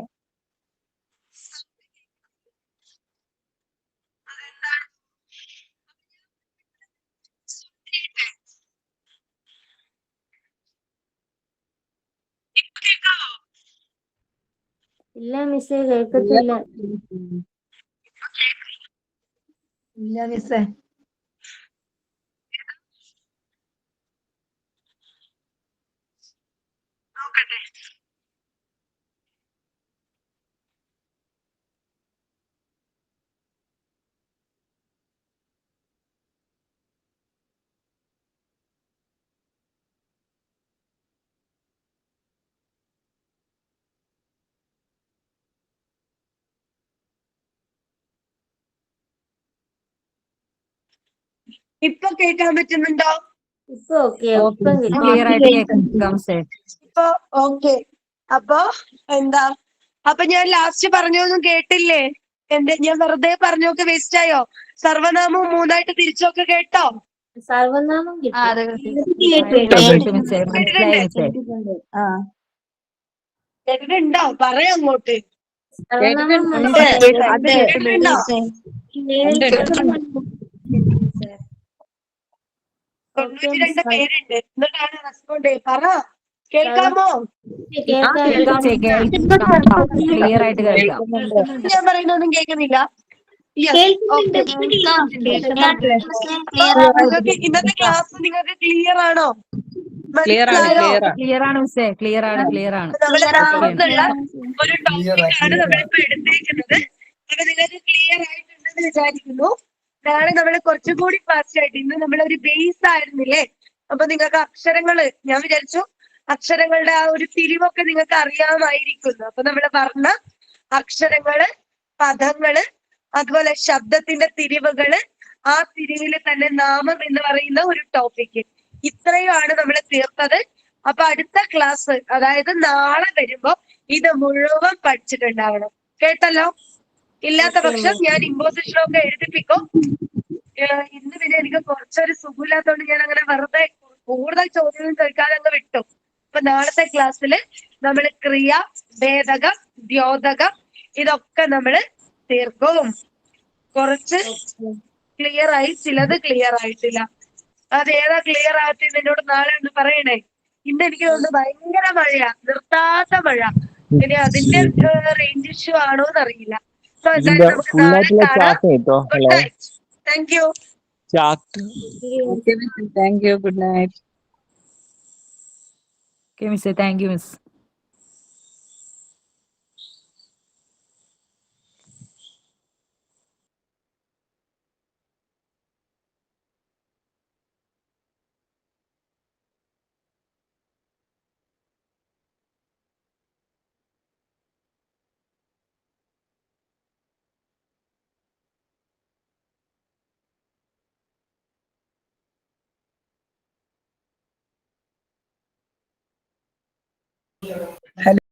Speaker 9: ഇല്ല മിസ്സേ, കേൾക്കത്തില്ല.
Speaker 2: ഇല്ല മിസ്സേ. നോക്കട്ടെ. ഇപ്പൊ കേൾക്കാൻ പറ്റുന്നുണ്ടോ?
Speaker 9: ഇപ്പൊ ഓക്കെ.
Speaker 5: ക്ലിയർ ആയിട്ട് കേൾക്കാം.
Speaker 2: ഇപ്പൊ ഓക്കെ. അപ്പൊ എന്താ? അപ്പൊ ഞാൻ ലാസ്റ്റ് പറഞ്ഞൊന്നും കേട്ടില്ലേ? ഞാൻ വെറുതെ പറഞ്ഞൊക്കെ വേസ്റ്റ് ആയോ? സർവനാമം 3ആയിട്ട് തിരിച്ചൊക്കെ കേട്ടോ?
Speaker 9: സർവനാമം
Speaker 2: കേട്ടിട്ടുണ്ടോ? പറയാം അങ്ങോട്ട്.
Speaker 9: കേട്ടിട്ടുണ്ടോ?
Speaker 2: 92 പേരുണ്ട്. എന്നിട്ടാണ് റെസ്പോണ്ട്. പറ, കേൾക്കാമോ?
Speaker 5: ക്ലിയർ ആയിട്ട് കേൾക്കാം.
Speaker 2: ഞാൻ പറയുന്നൊന്നും കേൾക്കുന്നില്ല. നിങ്ങൾക്ക് ഇന്നത്തെ ക്ലാസ് നിങ്ങൾക്ക് ക്ലിയർ ആണോ?
Speaker 5: ക്ലിയർ ആണ്
Speaker 2: മനസ്സിലായോ?
Speaker 5: ക്ലിയർ ആണ് ക്ലിയർ ആണ് മിസ്സേ ക്ലിയർ ആണ് ക്ലിയർ ആണ്
Speaker 2: നമ്മള് നാളെന്നുള്ള ഒരു
Speaker 1: Clear ആ,
Speaker 2: ടോപ്പിക്കാണ്
Speaker 1: clear ആ.
Speaker 2: നമ്മളിപ്പോ എടുത്തേക്കുന്നത്. അപ്പൊ നിങ്ങൾക്ക് ക്ലിയർ ആയിട്ടുണ്ടെന്ന് വിചാരിക്കുന്നു. നാളെ നമ്മൾ കുറച്ചും കൂടി ഫാസ്റ്റ് ആയിട്ട്, ഇന്ന് നമ്മളൊരു ബേസ് ആയിരുന്നില്ലേ? അപ്പൊ നിങ്ങൾക്ക് അക്ഷരങ്ങള്, ഞാൻ വിചാരിച്ചു അക്ഷരങ്ങളുടെ ആ ഒരു തിരിവൊക്കെ നിങ്ങൾക്ക് അറിയാമായിരിക്കുന്നു. അപ്പൊ നമ്മൾ പറഞ്ഞ അക്ഷരങ്ങള്, പദങ്ങള്, അതുപോലെ ശബ്ദത്തിന്റെ തിരിവുകള്, ആ തിരിവിൽ തന്നെ നാമം എന്ന് പറയുന്ന ഒരു ടോപ്പിക്ക്, ഇത്രയുമാണ് നമ്മൾ തീർത്തത്. അപ്പൊ അടുത്ത ക്ലാസ്, അതായത് നാളെ വരുമ്പോ ഇത് മുഴുവൻ പഠിച്ചിട്ടുണ്ടാവണം. കേട്ടല്ലോ? ഇല്ലാത്ത പക്ഷം ഞാൻ ഇമ്പോസിഷൻ ഒക്കെ എഴുതിപ്പിക്കും. ഇന്ന് പിന്നെ എനിക്ക് കുറച്ചൊരു സുഖമില്ലാത്തതുകൊണ്ട് ഞാൻ അങ്ങനെ വെറുതെ കൂടുതൽ ചോദ്യം ചോദിക്കാതെ അങ്ങ് വിട്ടു. അപ്പൊ നാളത്തെ ക്ലാസ്സിൽ നമ്മൾ ക്രിയ, ഭേദകം, ദ്യോതകം ഇതൊക്കെ നമ്മൾ തീർക്കും. കുറച്ച് ക്ലിയർ ആയി, ചിലത് ക്ലിയർ ആയിട്ടില്ല. അതേതാ ക്ലിയർ ആകത്തിന്ന് എന്നോട് നാളെ ഒന്ന് പറയണേ. ഇന്ന് എനിക്ക് തോന്നുന്നു ഭയങ്കര മഴയാ, നിർത്താത്ത മഴ. ഇനി അതിന്റെ റേഞ്ച് ഇഷ്യൂ ആണോ എന്നറിയില്ല. സോ എന്തായാലും നമുക്ക് നാളെ കാണാം. Good night. Thank you.
Speaker 5: Okay miss thank you good night okay മിസ്സേ താങ്ക് യു മിസ്
Speaker 1: Hello.